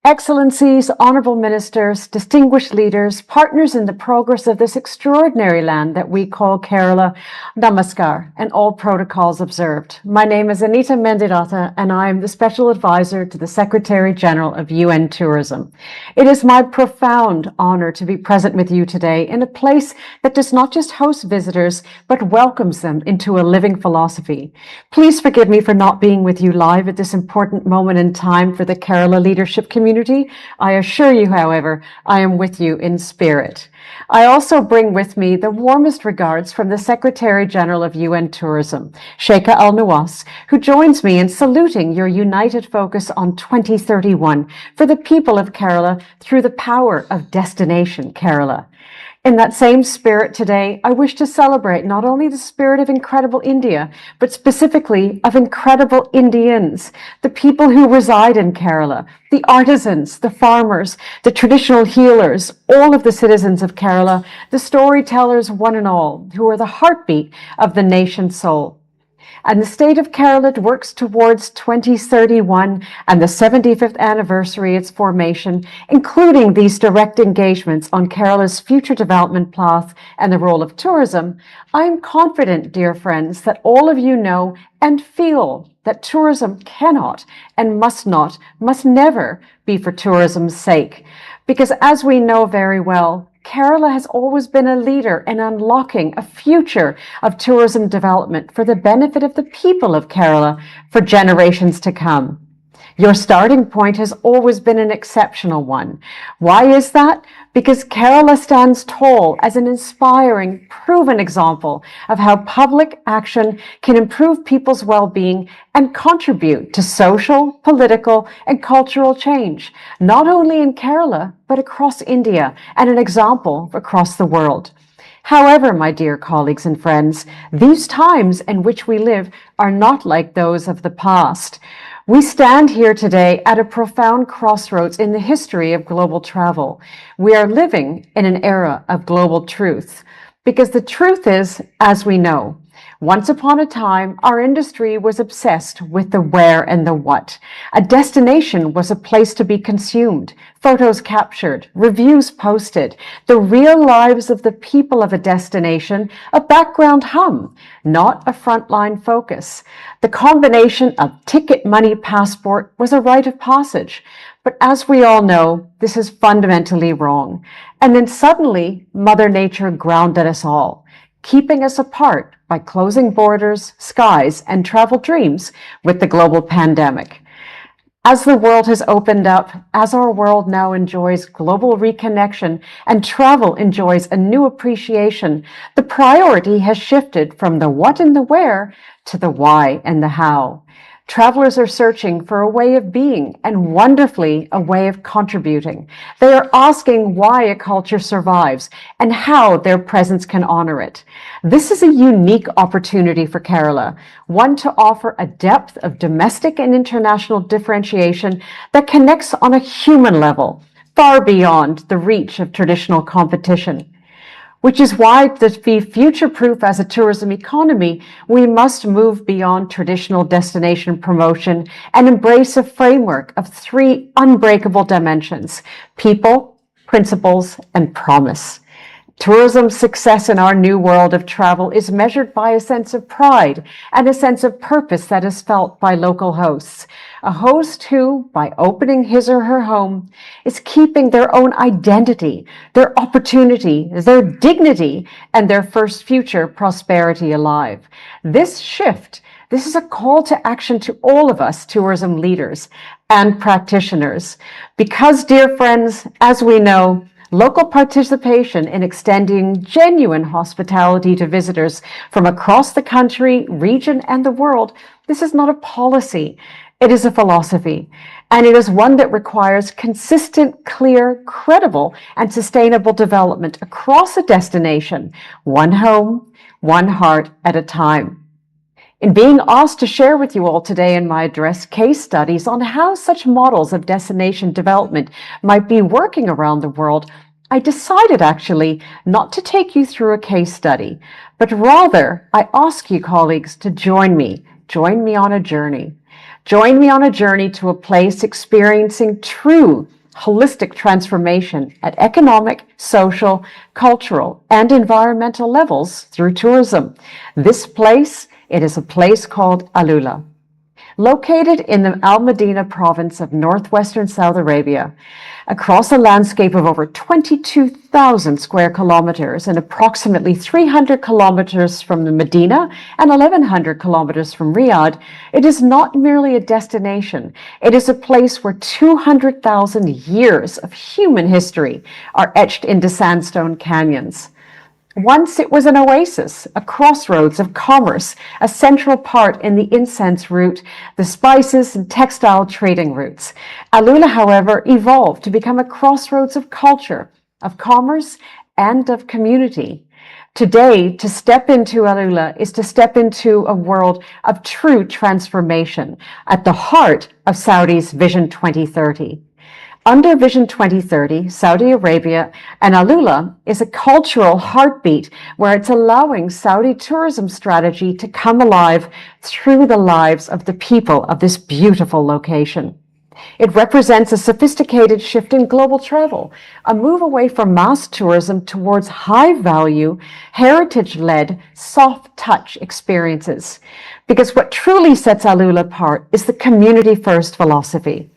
Excellencies, honorable ministers, distinguished leaders, partners in the progress of this extraordinary land that we call Kerala, Namaskar, and all protocols observed. My name is Anita Mendiratha, and I am the Special Advisor to the Secretary General of UN Tourism. It is my profound honor to be present with you today in a place that does not just host visitors, but welcomes them into a living philosophy. Please forgive me for not being with you live at this important moment in time for the Kerala leadership community. I assure you, however, I am with you in spirit. I also bring with me the warmest regards from the Secretary General of UN Tourism, Sheikha Al Nawas, who joins me in saluting your united focus on 2031 for the people of Kerala through the power of Destination Kerala. In that same spirit today, I wish to celebrate not only the spirit of incredible India, but specifically of incredible Indians, the people who reside in Kerala, the artisans, the farmers, the traditional healers, all of the citizens of Kerala, the storytellers, one and all, who are the heartbeat of the nation's soul. And the state of Kerala works towards 2031 and the 75th anniversary of its formation, including these direct engagements on Kerala's future development path and the role of tourism. I am confident, dear friends, that all of you know and feel that tourism cannot and must never be for tourism's sake. Because as we know very well, Kerala has always been a leader in unlocking a future of tourism development for the benefit of the people of Kerala for generations to come. Your starting point has always been an exceptional one. Why is that? Because Kerala stands tall as an inspiring, proven example of how public action can improve people's well-being and contribute to social, political, and cultural change, not only in Kerala, but across India, and an example across the world. However, my dear colleagues and friends, these times in which we live are not like those of the past. We stand here today at a profound crossroads in the history of global travel. We are living in an era of global truth, because the truth is, as we know, once upon a time, our industry was obsessed with the where and the what. A destination was a place to be consumed, photos captured, reviews posted, the real lives of the people of a destination, a background hum, not a frontline focus. The combination of ticket, money, passport was a rite of passage. But as we all know, this is fundamentally wrong. And then suddenly, Mother Nature grounded us all, keeping us apart by closing borders, skies, and travel dreams with the global pandemic. As the world has opened up, as our world now enjoys global reconnection and travel enjoys a new appreciation, the priority has shifted from the what and the where to the why and the how. Travelers are searching for a way of being and wonderfully a way of contributing. They are asking why a culture survives and how their presence can honor it. This is a unique opportunity for Kerala, one to offer a depth of domestic and international differentiation that connects on a human level, far beyond the reach of traditional competition. Which is why, to be future-proof as a tourism economy, we must move beyond traditional destination promotion and embrace a framework of 3 unbreakable dimensions: people, principles, and promise. Tourism's success in our new world of travel is measured by a sense of pride and a sense of purpose that is felt by local hosts. A host who, by opening his or her home, is keeping their own identity, their opportunity, their dignity, and their first future prosperity alive. This shift, this is a call to action to all of us tourism leaders and practitioners. Because, dear friends, as we know, local participation in extending genuine hospitality to visitors from across the country, region, and the world, this is not a policy. It is a philosophy, and it is one that requires consistent, clear, credible, and sustainable development across a destination, one home, one heart at a time. In being asked to share with you all today in my address case studies on how such models of destination development might be working around the world, I decided actually not to take you through a case study, but rather I ask you, colleagues, to join me on a journey. Join me on a journey to a place experiencing true holistic transformation at economic, social, cultural, and environmental levels through tourism. This place, it is a place called Alula. Located in the Al Medina province of northwestern Saudi Arabia, across a landscape of over 22,000 square kilometers and approximately 300 kilometers from the Medina and 1,100 kilometers from Riyadh, it is not merely a destination. It is a place where 200,000 years of human history are etched into sandstone canyons. Once it was an oasis, a crossroads of commerce, a central part in the incense route, the spices and textile trading routes. Alula, however, evolved to become a crossroads of culture, of commerce, and of community. Today, to step into Alula is to step into a world of true transformation at the heart of Saudi's Vision 2030. Under Vision 2030, Saudi Arabia and Alula is a cultural heartbeat where it's allowing Saudi tourism strategy to come alive through the lives of the people of this beautiful location. It represents a sophisticated shift in global travel, a move away from mass tourism towards high-value, heritage-led, soft-touch experiences. Because what truly sets Alula apart is the community-first philosophy.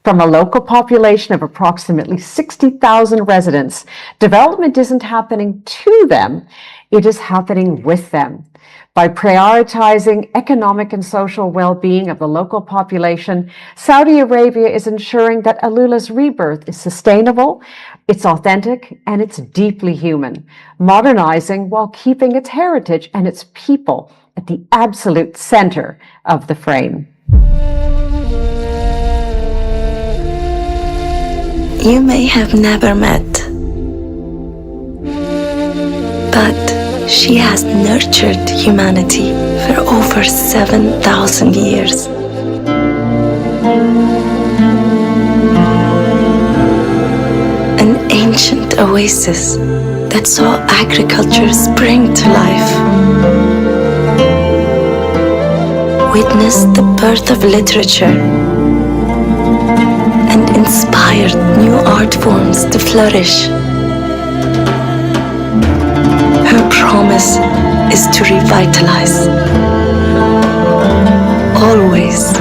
From a local population of approximately 60,000 residents, development isn't happening to them, it is happening with them. By prioritizing economic and social well-being of the local population, Saudi Arabia is ensuring that Alula's rebirth is sustainable, it's authentic, and it's deeply human, modernizing while keeping its heritage and its people at the absolute center of the frame. You may have never met, but she has nurtured humanity for over 7,000 years. An ancient oasis that saw agriculture spring to life. Witnessed the birth of literature and inspired new art forms to flourish. Her promise is to revitalize, always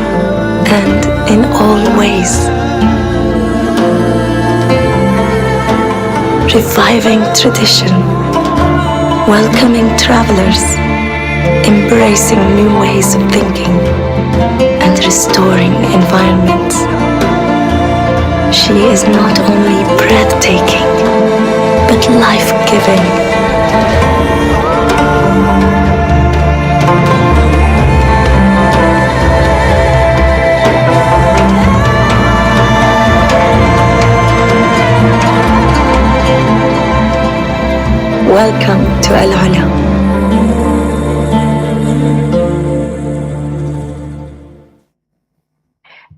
and in all ways. Reviving tradition, welcoming travelers, embracing new ways of thinking, and restoring environments. She is not only breathtaking, but life-giving. Welcome to Al Ula.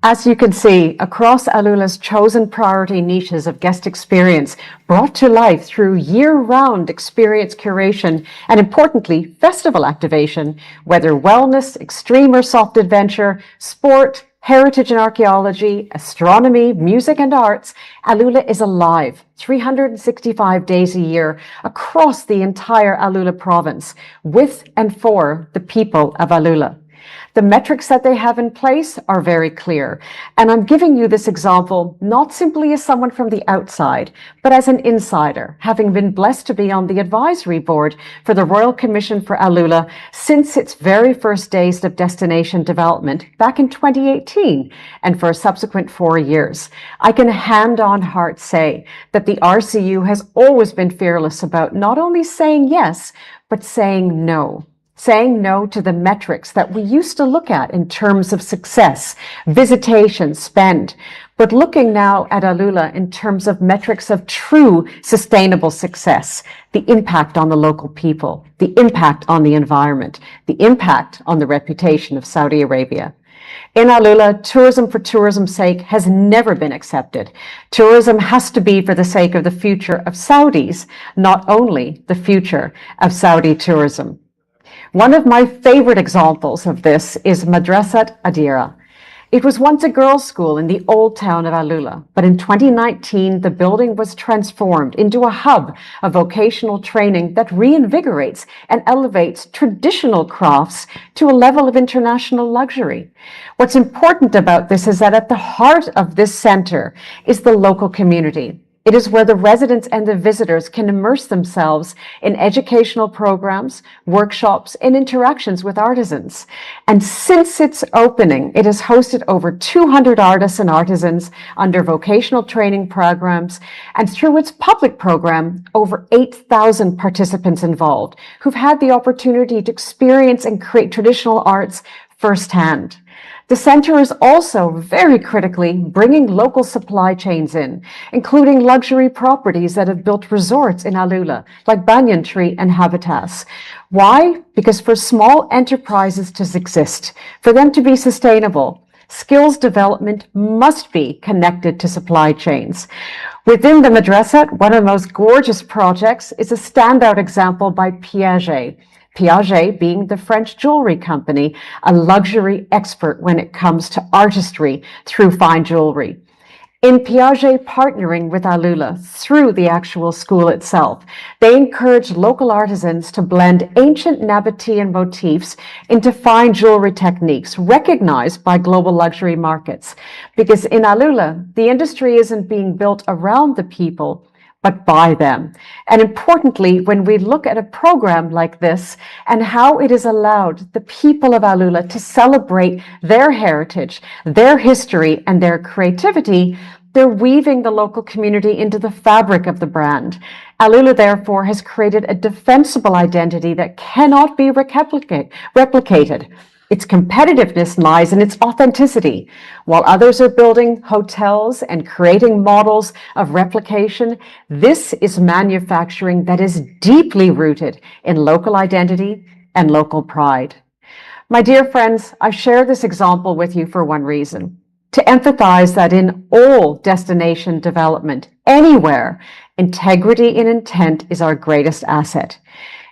As you can see, across Alula's chosen priority niches of guest experience brought to life through year-round experience curation and, importantly, festival activation, whether wellness, extreme or soft adventure, sport, heritage and archaeology, astronomy, music and arts, Alula is alive 365 days a year across the entire Alula province, with and for the people of Alula. The metrics that they have in place are very clear. And I'm giving you this example not simply as someone from the outside, but as an insider, having been blessed to be on the advisory board for the Royal Commission for Alula since its very first days of destination development back in 2018 and for a subsequent 4 years. I can hand on heart say that the RCU has always been fearless about not only saying yes, but saying no. Saying no to the metrics that we used to look at in terms of success, visitation, spend, but looking now at Alula in terms of metrics of true sustainable success, the impact on the local people, the impact on the environment, the impact on the reputation of Saudi Arabia. In Alula, tourism for tourism's sake has never been accepted. Tourism has to be for the sake of the future of Saudis, not only the future of Saudi tourism. One of my favorite examples of this is Madrasat Adira. It was once a girls' school in the old town of Alula, but in 2019, the building was transformed into a hub of vocational training that reinvigorates and elevates traditional crafts to a level of international luxury. What's important about this is that at the heart of this center is the local community. It is where the residents and the visitors can immerse themselves in educational programs, workshops, and interactions with artisans. And since its opening, it has hosted over 200 artists and artisans under vocational training programs, and through its public program, over 8,000 participants involved who've had the opportunity to experience and create traditional arts firsthand. The center is also very critically bringing local supply chains in, including luxury properties that have built resorts in Alula, like Banyan Tree and Habitas. Why? Because for small enterprises to exist, for them to be sustainable, skills development must be connected to supply chains. Within the Madrasat, one of the most gorgeous projects is a standout example by Piaget. Piaget being the French jewelry company, a luxury expert when it comes to artistry through fine jewelry. In Piaget partnering with Alula through the actual school itself, they encourage local artisans to blend ancient Nabatean motifs into fine jewelry techniques recognized by global luxury markets. Because in Alula, the industry isn't being built around the people, but by them. And importantly, when we look at a program like this and how it has allowed the people of Alula to celebrate their heritage, their history, and their creativity, they're weaving the local community into the fabric of the brand. Alula, therefore, has created a defensible identity that cannot be replicated. Its competitiveness lies in its authenticity. While others are building hotels and creating models of replication, this is manufacturing that is deeply rooted in local identity and local pride. My dear friends, I share this example with you for one reason: to empathize that in all destination development, anywhere, integrity and intent is our greatest asset.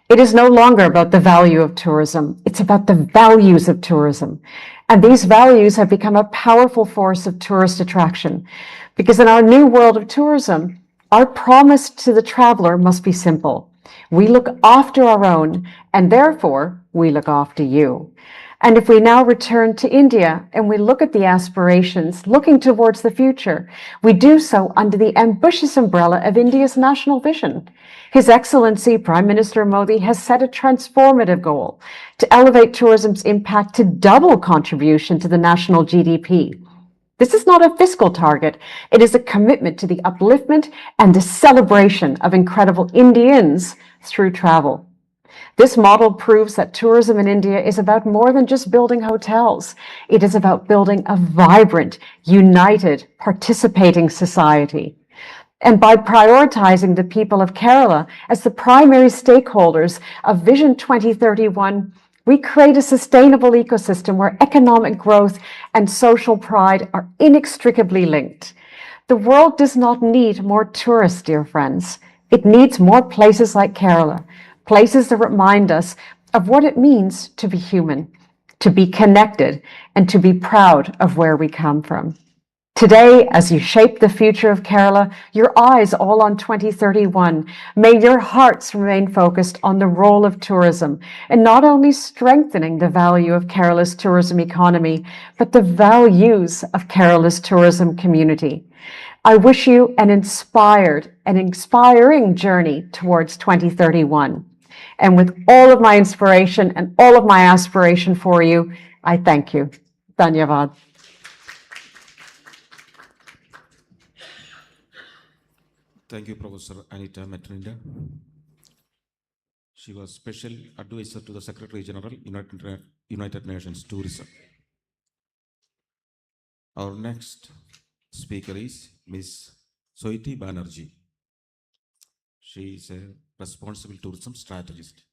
It is no longer about the value of tourism. It's about the values of tourism. And these values have become a powerful force of tourist attraction. Because in our new world of tourism, our promise to the traveler must be simple. We look after our own, and therefore we look after you. And if we now return to India and we look at the aspirations, looking towards the future, we do so under the ambitious umbrella of India's national vision. His Excellency Prime Minister Modi has set a transformative goal to elevate tourism's impact to double contribution to the national GDP. This is not a fiscal target. It is a commitment to the upliftment and the celebration of incredible Indians through travel. This model proves that tourism in India is about more than just building hotels. It is about building a vibrant, united, participating society. And by prioritizing the people of Kerala as the primary stakeholders of Vision 2031, we create a sustainable ecosystem where economic growth and social pride are inextricably linked. The world does not need more tourists, dear friends. It needs more places like Kerala, places that remind us of what it means to be human, to be connected, and to be proud of where we come from. Today, as you shape the future of Kerala, your eyes all on 2031, may your hearts remain focused on the role of tourism in not only strengthening the value of Kerala's tourism economy, but the values of Kerala's tourism community. I wish you an inspiring journey towards 2031. And with all of my inspiration and all of my aspiration for you, I thank you. Dhanyavad. Thank you, Professor Anita Matrinda. She was Special Advisor to the Secretary General, United Nations Tourism. Our next speaker is Ms. Soiti Banerjee. She is a responsible tourism strategist.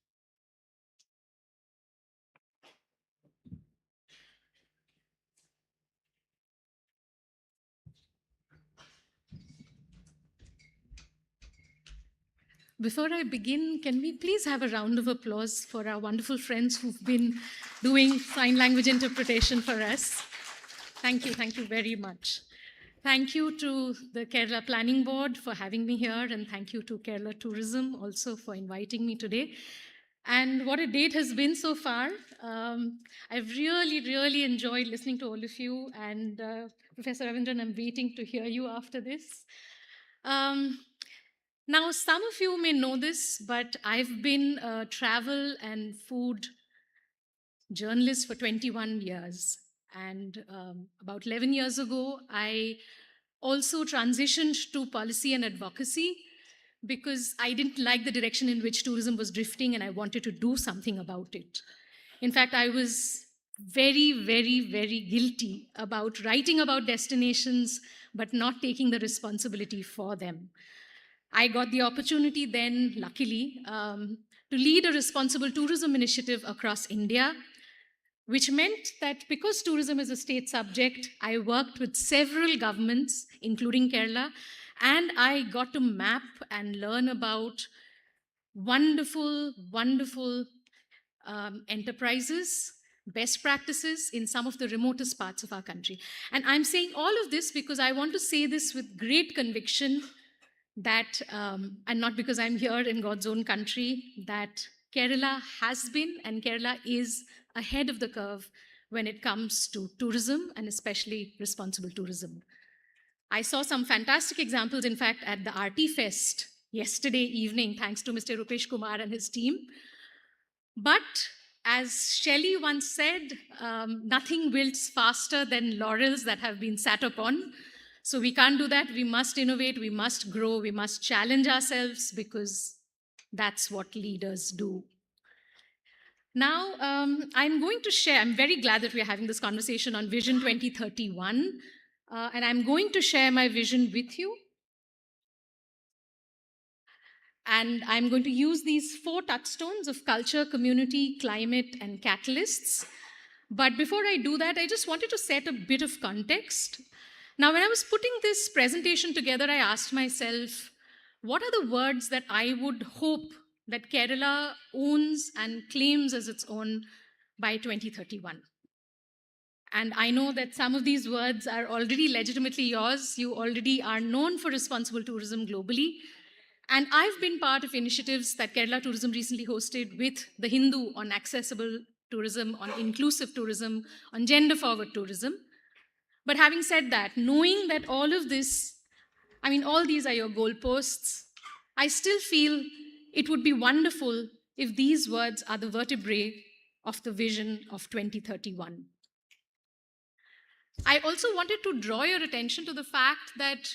Before I begin, can we please have a round of applause for our wonderful friends who've been doing sign language interpretation for us? Thank you very much. Thank you to the Kerala Planning Board for having me here, and thank you to Kerala Tourism also for inviting me today. And what a day it has been so far. I've really enjoyed listening to all of you, and Professor Ravindran, I'm waiting to hear you after this. Now, some of you may know this, but I've been a travel and food journalist for 21 years. And about 11 years ago, I also transitioned to policy and advocacy because I didn't like the direction in which tourism was drifting and I wanted to do something about it. In fact, I was very guilty about writing about destinations, but not taking the responsibility for them. I got the opportunity then, luckily, to lead a responsible tourism initiative across India, which meant that because tourism is a state subject, I worked with several governments, including Kerala, and I got to map and learn about wonderful enterprises, best practices in some of the remotest parts of our country. And I'm saying all of this because I want to say this with great conviction that, and not because I'm here in God's own country, that Kerala has been and Kerala is ahead of the curve when it comes to tourism and especially responsible tourism. I saw some fantastic examples, in fact, at the RT Fest yesterday evening, thanks to Mr. Rupesh Kumar and his team. But as Shelley once said, nothing wilts faster than laurels that have been sat upon. So we can't do that. We must innovate, we must grow, we must challenge ourselves because that's what leaders do. Now, I'm going to share, I'm very glad that we're having this conversation on Vision 2031, and I'm going to share my vision with you. And I'm going to use these 4 touchstones of culture, community, climate, and catalysts. But before I do that, I just wanted to set a bit of context. Now, when I was putting this presentation together, I asked myself, what are the words that I would hope that Kerala owns and claims as its own by 2031? And I know that some of these words are already legitimately yours. You already are known for responsible tourism globally. And I've been part of initiatives that Kerala Tourism recently hosted with The Hindu on accessible tourism, on inclusive tourism, on gender-forward tourism. But having said that, knowing that all of this, I mean, all these are your goalposts, I still feel it would be wonderful if these words are the vertebrae of the vision of 2031. I also wanted to draw your attention to the fact that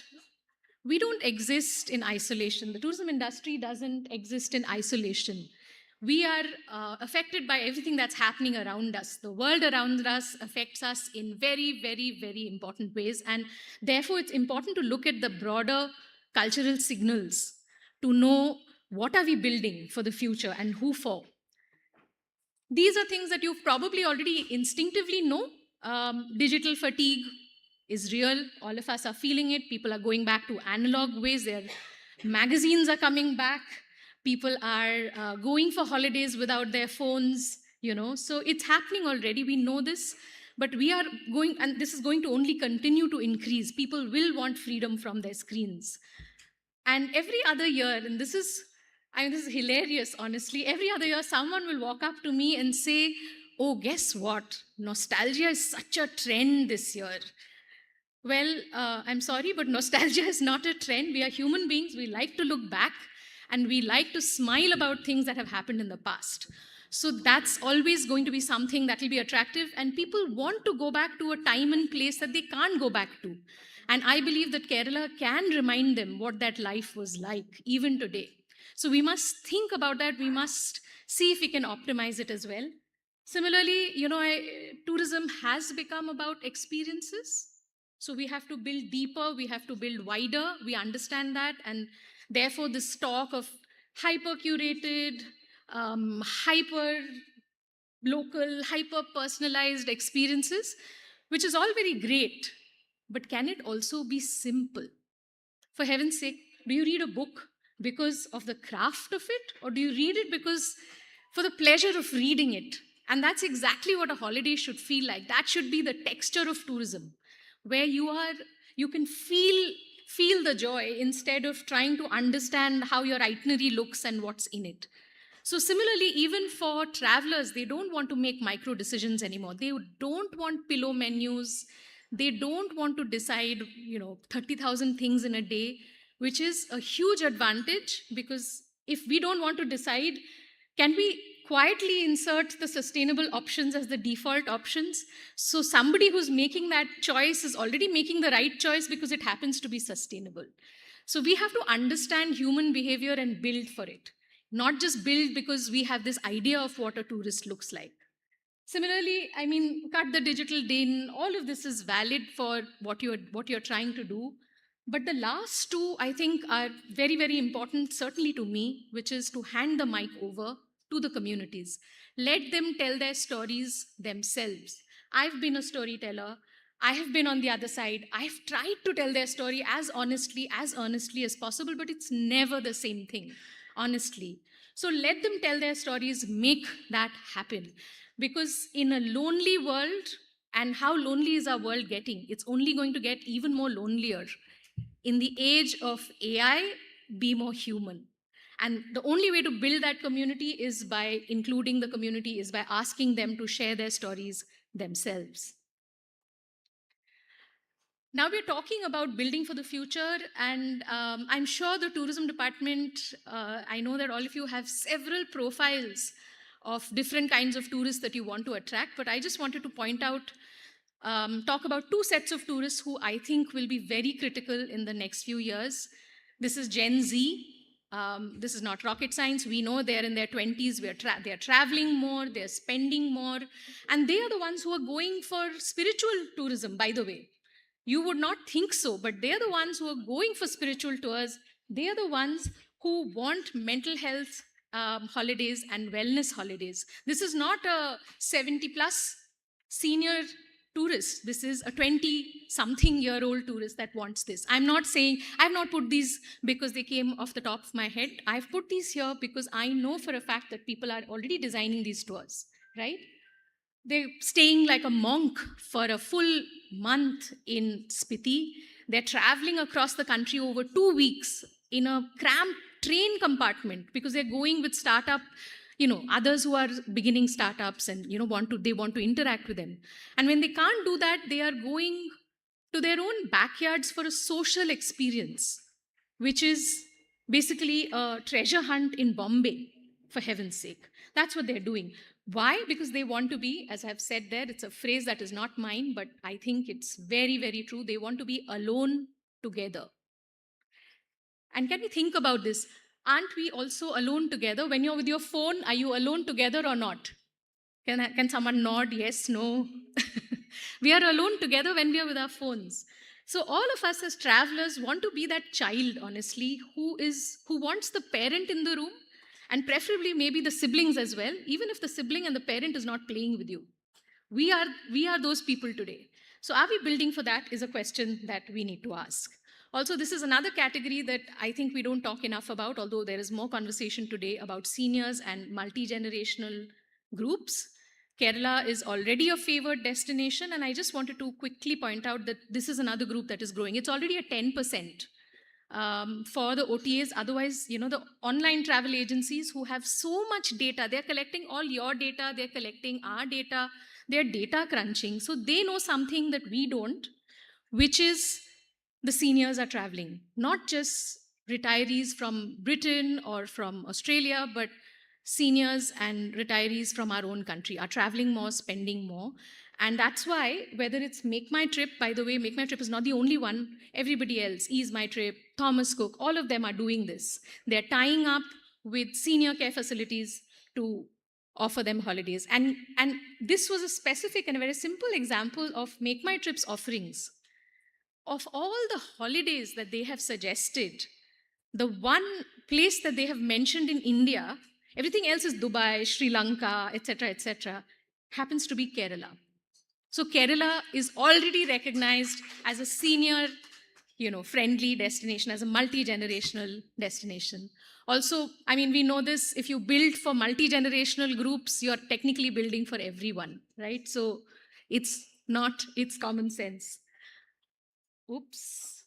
we don't exist in isolation. The tourism industry doesn't exist in isolation. We are affected by everything that's happening around us. The world around us affects us in very important ways. And therefore, it's important to look at the broader cultural signals to know what are we building for the future and who for. These are things that you probably already instinctively know. Digital fatigue is real. All of us are feeling it. People are going back to analog ways. Their magazines are coming back. People are going for holidays without their phones, you know. So it's happening already. We know this. But we are going, and this is going to only continue to increase. People will want freedom from their screens. And every other year, and this is hilarious, honestly. Every other year, someone will walk up to me and say, "Oh, guess what? Nostalgia is such a trend this year." Well, I'm sorry, but nostalgia is not a trend. We are human beings. We like to look back and we like to smile about things that have happened in the past. So that's always going to be something that will be attractive. And people want to go back to a time and place that they can't go back to. And I believe that Kerala can remind them what that life was like, even today. So we must think about that. We must see if we can optimize it as well. Similarly, you know, tourism has become about experiences. So we have to build deeper, we have to build wider, we understand that. And therefore, this talk of hyper curated, hyper local, hyper personalized experiences, which is all very great, but can it also be simple? For heaven's sake, do you read a book because of the craft of it, or do you read it because for the pleasure of reading it? And that's exactly what a holiday should feel like. That should be the texture of tourism, where you can feel the joy instead of trying to understand how your itinerary looks and what's in it. So similarly, even for travelers, they don't want to make micro decisions anymore. They don't want pillow menus. They don't want to decide, 30,000 things in a day, which is a huge advantage, because if we don't want to decide, can we quietly insert the sustainable options as the default options? So somebody who's making that choice is already making the right choice because it happens to be sustainable. So we have to understand human behavior and build for it. Not just build because we have this idea of what a tourist looks like. Similarly, cut the digital din. All of this is valid for what you're trying to do. But the last two, I think, are very, very important, certainly to me, which is to hand the mic over to the communities. Let them tell their stories themselves. I've been a storyteller. I have been on the other side. I've tried to tell their story as honestly, as earnestly as possible, but it's never the same thing, honestly. So let them tell their stories, make that happen. Because in a lonely world, and how lonely is our world getting? It's only going to get even more lonelier. In the age of AI, be more human. And the only way to build that community is by including the community, is by asking them to share their stories themselves. Now we're talking about building for the future, and I'm sure the tourism department, I know that all of you have several profiles of different kinds of tourists that you want to attract, but I just wanted to point out, talk about two sets of tourists who I think will be very critical in the next few years. This is Gen Z. This is not rocket science. We know they're in their 20s. They're traveling more, they're spending more, and they are the ones who are going for spiritual tourism, by the way. You would not think so, but they're the ones who are going for spiritual tours. They are the ones who want mental health holidays and wellness holidays. This is not a 70 plus senior tourist. This is a 20-something-year-old tourist that wants this. I'm not saying, I've not put these because they came off the top of my head. I've put these here because I know for a fact that people are already designing these tours, right? They're staying like a monk for a full month in Spiti. They're traveling across the country over 2 weeks in a cramped train compartment because they're going with startup, others who are beginning startups and, they want to interact with them. And when they can't do that, they are going to their own backyards for a social experience, which is basically a treasure hunt in Bombay, for heaven's sake. That's what they're doing. Why? Because they want to be, as I've said there, it's a phrase that is not mine, but I think it's very, very true. They want to be alone together. And can we think about this? Aren't we also alone together? When you're with your phone, are you alone together or not? Can someone nod? Yes, no? We are alone together when we are with our phones. So all of us as travelers want to be that child, honestly, who wants the parent in the room, and preferably maybe the siblings as well, even if the sibling and the parent is not playing with you. We are those people today. So are we building for that is a question that we need to ask. Also, this is another category that I think we don't talk enough about, although there is more conversation today about seniors and multi-generational groups. Kerala is already a favored destination, and I just wanted to quickly point out that this is another group that is growing. It's already at 10% for the OTAs. Otherwise, the online travel agencies who have so much data, they're collecting all your data, they're collecting our data, they're data crunching. So they know something that we don't, which is the seniors are traveling, not just retirees from Britain or from Australia, but seniors and retirees from our own country are traveling more, spending more. And that's why, whether it's Make My Trip, by the way, Make My Trip is not the only one, everybody else, Ease My Trip, Thomas Cook, all of them are doing this. They're tying up with senior care facilities to offer them holidays. And this was a specific and a very simple example of Make My Trip's offerings. Of all the holidays that they have suggested, the one place that they have mentioned in India, everything else is Dubai, Sri Lanka, etc., happens to be Kerala. So Kerala is already recognized as a senior, friendly destination, as a multi-generational destination. Also, we know this, if you build for multi-generational groups, you're technically building for everyone, right? So it's common sense. Oops.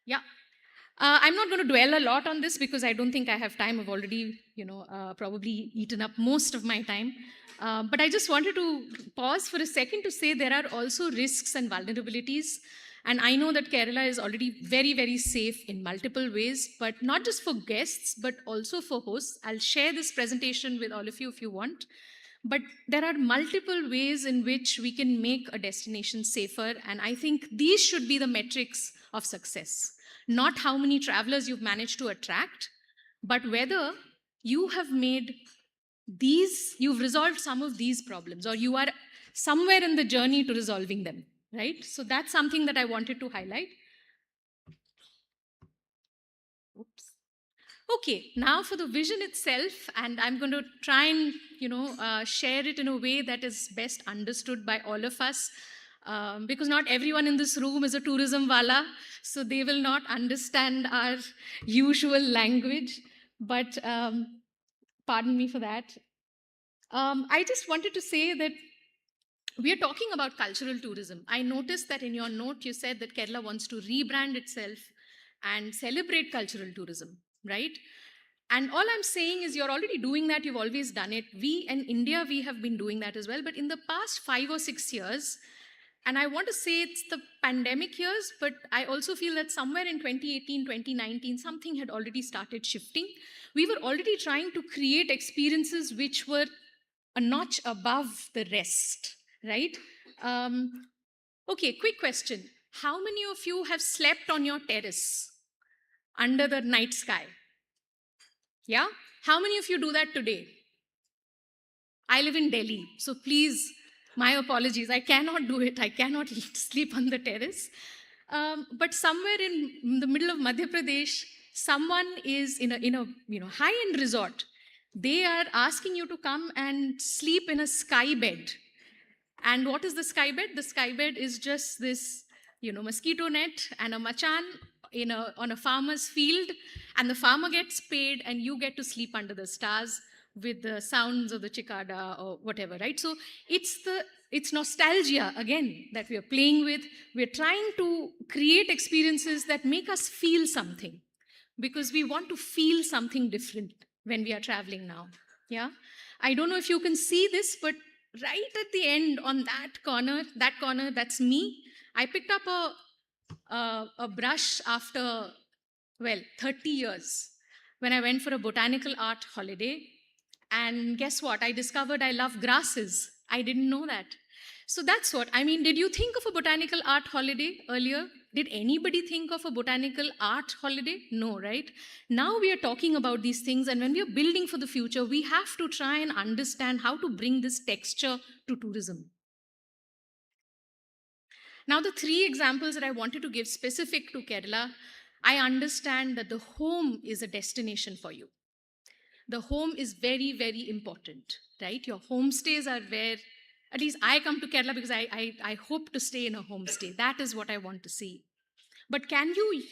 Yeah. I'm not going to dwell a lot on this because I don't think I have time. I've already, probably eaten up most of my time. But I just wanted to pause for a second to say there are also risks and vulnerabilities. And I know that Kerala is already very, very safe in multiple ways, but not just for guests, but also for hosts. I'll share this presentation with all of you if you want. But there are multiple ways in which we can make a destination safer. And I think these should be the metrics of success. Not how many travelers you've managed to attract, but whether you have you've resolved some of these problems, or you are somewhere in the journey to resolving them, right? So that's something that I wanted to highlight. Oops. Okay, now for the vision itself, and I'm going to try and share it in a way that is best understood by all of us, because not everyone in this room is a tourism wala, so they will not understand our usual language. But pardon me for that. I just wanted to say that we are talking about cultural tourism. I noticed that in your note you said that Kerala wants to rebrand itself and celebrate cultural tourism, right? And all I'm saying is you're already doing that, you've always done it. We in India, we have been doing that as well. But in the past 5 or 6 years, and I want to say it's the pandemic years, but I also feel that somewhere in 2018, 2019, something had already started shifting. We were already trying to create experiences which were a notch above the rest, right? Okay, quick question. How many of you have slept on your terrace under the night sky? Yeah? How many of you do that today? I live in Delhi, so please, my apologies. I cannot do it. I cannot sleep on the terrace. But somewhere in the middle of Madhya Pradesh, someone is in a high-end resort. They are asking you to come and sleep in a sky bed. And what is the sky bed? The sky bed is just this, mosquito net and a machan on a farmer's field, and the farmer gets paid and you get to sleep under the stars with the sounds of the cicada or whatever, right? So it's nostalgia, again, that we are playing with. We're trying to create experiences that make us feel something, because we want to feel something different when we are traveling now, yeah? I don't know if you can see this, but right at the end on that corner, that's me. I picked up a brush after, 30 years when I went for a botanical art holiday. And guess what? I discovered I love grasses. I didn't know that. So that's what, did you think of a botanical art holiday earlier? Did anybody think of a botanical art holiday? No, right? Now we are talking about these things, and when we are building for the future, we have to try and understand how to bring this texture to tourism. Now, the three examples that I wanted to give specific to Kerala, I understand that the home is a destination for you. The home is very, very important, right? Your homestays are where, at least I come to Kerala because I hope to stay in a homestay. That is what I want to see. But can you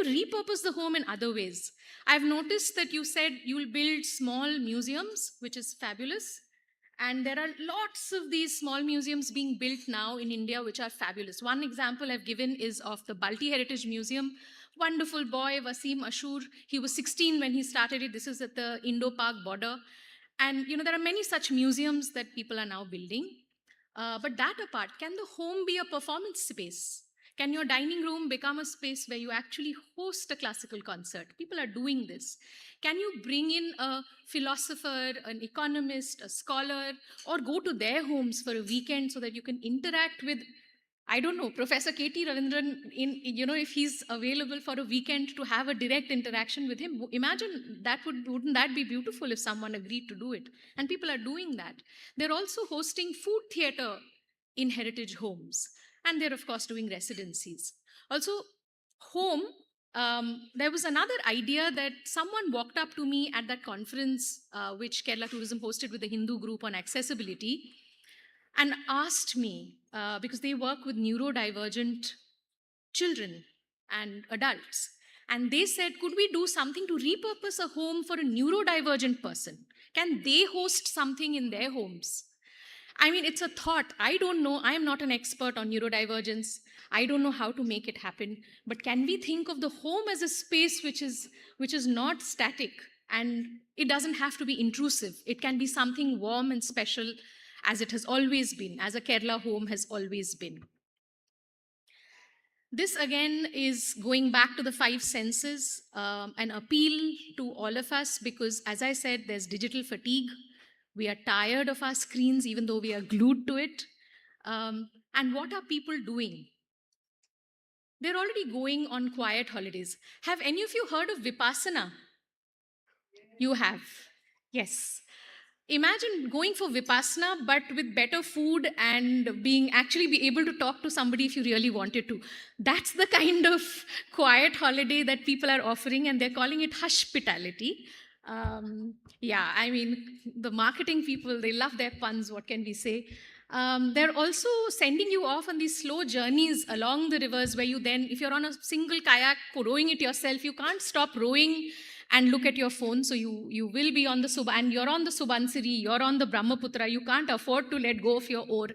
repurpose the home in other ways? I've noticed that you said you'll build small museums, which is fabulous. And there are lots of these small museums being built now in India, which are fabulous. One example I've given is of the Balti Heritage Museum. Wonderful boy, Wasim Ashur. He was 16 when he started it. This is at the Indo-Pak border. And there are many such museums that people are now building. But that apart, can the home be a performance space? Can your dining room become a space where you actually host a classical concert? People are doing this. Can you bring in a philosopher, an economist, a scholar, or go to their homes for a weekend so that you can interact with, I don't know, Professor K.T. Ravindran, if he's available for a weekend to have a direct interaction with him? Imagine wouldn't that be beautiful if someone agreed to do it? And people are doing that. They're also hosting food theater in heritage homes. And they're, of course, doing residencies. Also, home, there was another idea that someone walked up to me at that conference, which Kerala Tourism hosted with the Hindu group on accessibility, and asked me, because they work with neurodivergent children and adults, and they said, could we do something to repurpose a home for a neurodivergent person? Can they host something in their homes? I mean, it's a thought. I don't know. I'm not an expert on neurodivergence. I don't know how to make it happen. But can we think of the home as a space which is not static, and it doesn't have to be intrusive? It can be something warm and special, as it has always been, as a Kerala home has always been. This again is going back to the five senses, an appeal to all of us, because as I said, there's digital fatigue. We are tired of our screens, even though we are glued to it. And what are people doing? They're already going on quiet holidays. Have any of you heard of Vipassana? You have. Yes. Imagine going for Vipassana, but with better food and actually be able to talk to somebody if you really wanted to. That's the kind of quiet holiday that people are offering, and they're calling it hospitality. Yeah, I mean, the marketing people, they love their puns, what can we say? They're also sending you off on these slow journeys along the rivers where you then, if you're on a single kayak rowing it yourself, you can't stop rowing and look at your phone. So you will be on the and you're on the Subansiri, you're on the Brahmaputra, you can't afford to let go of your oar.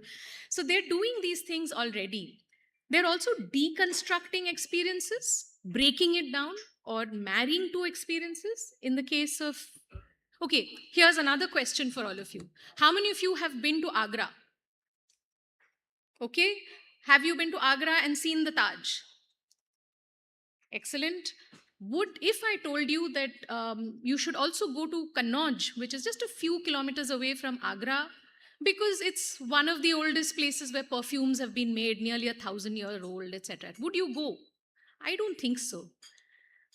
So they're doing these things already. They're also deconstructing experiences, breaking it down, or marrying two experiences. In the case of, okay, here's another question for all of you. How many of you have been to Agra? Okay, have you been to Agra and seen the Taj? Excellent. If I told you that you should also go to Kannauj, which is just a few kilometers away from Agra, because it's one of the oldest places where perfumes have been made, nearly 1,000-year-old, etc. Would you go? I don't think so.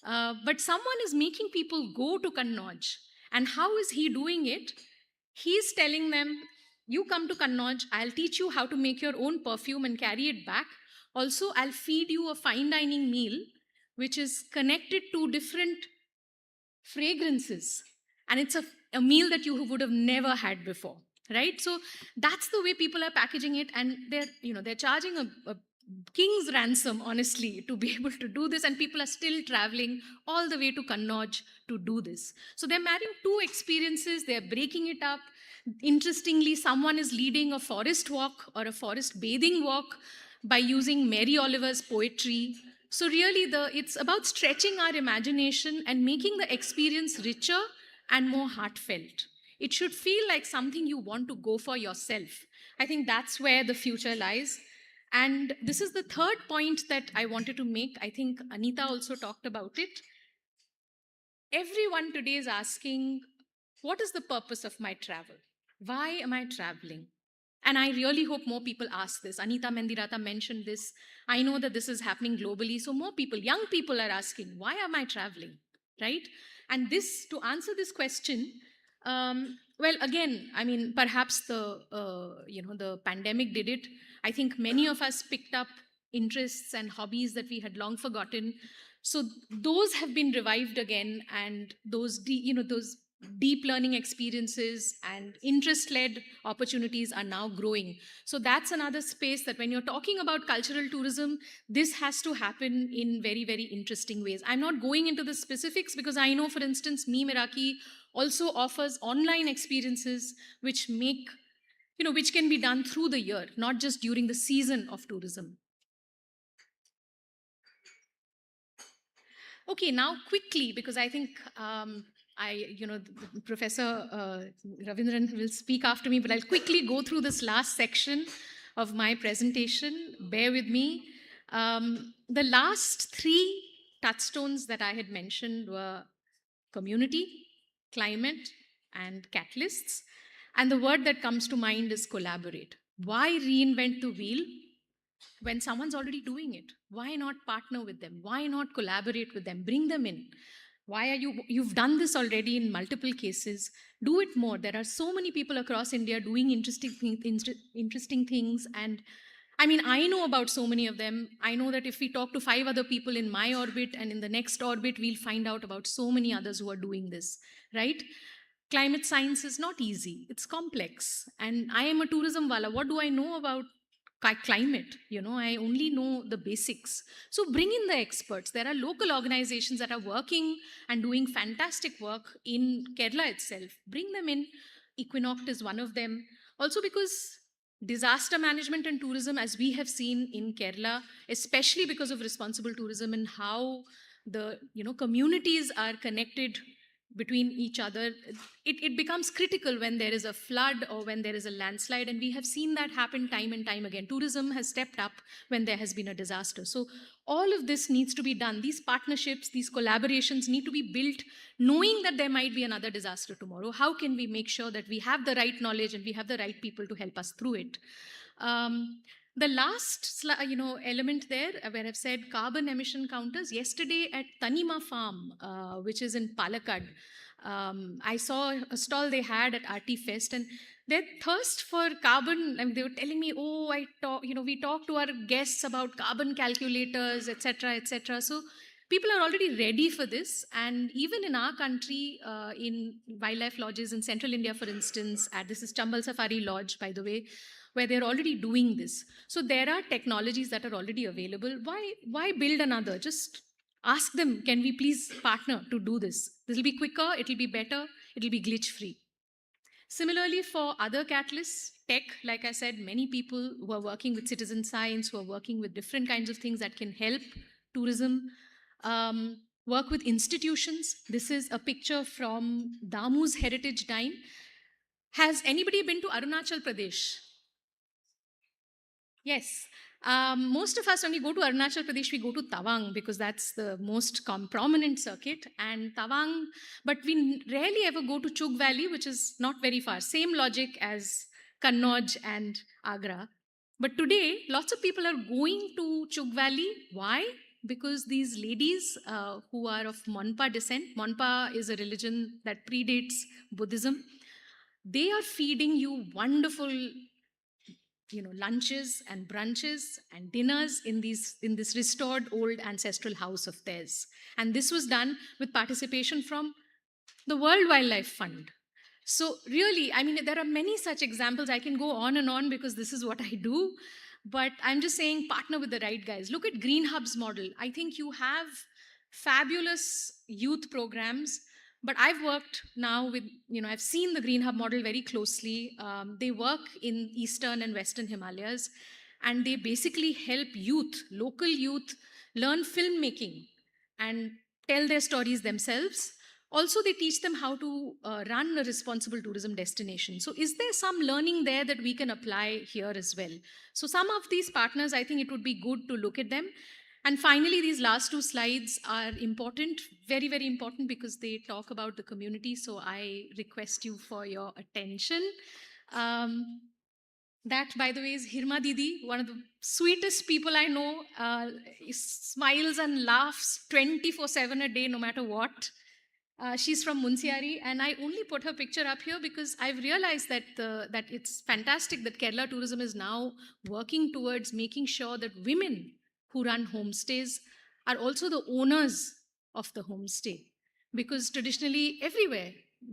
But someone is making people go to Kannauj. And how is he doing it? He's telling them, you come to Kannauj, I'll teach you how to make your own perfume and carry it back. Also, I'll feed you a fine dining meal, which is connected to different fragrances. And it's a meal that you would have never had before, right? So that's the way people are packaging it. And they're charging a king's ransom, honestly, to be able to do this. And people are still traveling all the way to Kannauj to do this. So they're marrying two experiences. They're breaking it up. Interestingly, someone is leading a forest walk or a forest bathing walk by using Mary Oliver's poetry. So really, it's about stretching our imagination and making the experience richer and more heartfelt. It should feel like something you want to go for yourself. I think that's where the future lies. And this is the third point that I wanted to make. I think Anita also talked about it. Everyone today is asking, what is the purpose of my travel? Why am I traveling? And I really hope more people ask this. Anita Mendirata mentioned this. I know that this is happening globally. So more people, young people are asking, why am I traveling? Right? And to answer this question, well, again, I mean, perhaps the pandemic did it. I think many of us picked up interests and hobbies that we had long forgotten. So those have been revived again, and those those deep learning experiences and interest-led opportunities are now growing. So that's another space that when you're talking about cultural tourism, this has to happen in very, very interesting ways. I'm not going into the specifics because I know, for instance, Me Meraki also offers online experiences which make, which can be done through the year, not just during the season of tourism. Okay, now quickly, because I think Professor Ravindran will speak after me, but I'll quickly go through this last section of my presentation. Bear with me. The last three touchstones that I had mentioned were community, climate, and catalysts. And the word that comes to mind is collaborate. Why reinvent the wheel when someone's already doing it? Why not partner with them? Why not collaborate with them? Bring them in. Why are you've done this already in multiple cases? Do it more. There are so many people across India doing interesting things. And I mean, I know about so many of them. I know that if we talk to 5 other people in my orbit and in the next orbit, we'll find out about so many others who are doing this, right? Climate science is not easy. It's complex. And I am a tourism wala. What do I know about climate? I only know the basics. So bring in the experts. There are local organizations that are working and doing fantastic work in Kerala itself. Bring them in. Equinoct is one of them. Also because disaster management and tourism, as we have seen in Kerala, especially because of responsible tourism and how the communities are connected between each other, it becomes critical when there is a flood or when there is a landslide, and we have seen that happen time and time again. Tourism has stepped up when there has been a disaster. So all of this needs to be done. These partnerships, these collaborations need to be built knowing that there might be another disaster tomorrow. How can we make sure that we have the right knowledge and we have the right people to help us through it? The last element there where I've said carbon emission counters. Yesterday at Tanima Farm, which is in Palakkad, I saw a stall they had at RT Fest, and their thirst for carbon, they were telling me, oh, we talk to our guests about carbon calculators, etc., etc. So people are already ready for this. And even in our country, in wildlife lodges in central India, for instance, this is Chambal Safari Lodge, by the way, where they're already doing this. So there are technologies that are already available. Why build another? Just ask them, can we please partner to do this? This will be quicker, it'll be better, it'll be glitch-free. Similarly, for other catalysts, tech, like I said, many people who are working with citizen science, who are working with different kinds of things that can help tourism, work with institutions. This is a picture from Damu's Heritage Dine. Has anybody been to Arunachal Pradesh? Yes. Most of us, when we go to Arunachal Pradesh, we go to Tawang because that's the most prominent circuit. And Tawang, but we rarely ever go to Chug Valley, which is not very far. Same logic as Kannauj and Agra. But today, lots of people are going to Chug Valley. Why? Because these ladies who are of Monpa descent, Monpa is a religion that predates Buddhism, they are feeding you wonderful lunches and brunches and dinners in this restored old ancestral house of theirs. And this was done with participation from the World Wildlife Fund. So really, there are many such examples. I can go on and on because this is what I do. But I'm just saying, partner with the right guys. Look at Green Hub's model. I think you have fabulous youth programs. But I've worked now with, I've seen the Green Hub model very closely. They work in Eastern and Western Himalayas, and they basically help youth, local youth, learn filmmaking and tell their stories themselves. Also, they teach them how to run a responsible tourism destination. So is there some learning there that we can apply here as well? So some of these partners, I think it would be good to look at them. And finally, these last 2 slides are important, very, very important, because they talk about the community. So I request you for your attention. That, by the way, is Hirma Didi, one of the sweetest people I know. Smiles and laughs 24/7 a day, no matter what. She's from Munsiari, and I only put her picture up here because I've realized that that it's fantastic that Kerala Tourism is now working towards making sure that women who run homestays are also the owners of the homestay. Because traditionally, everywhere,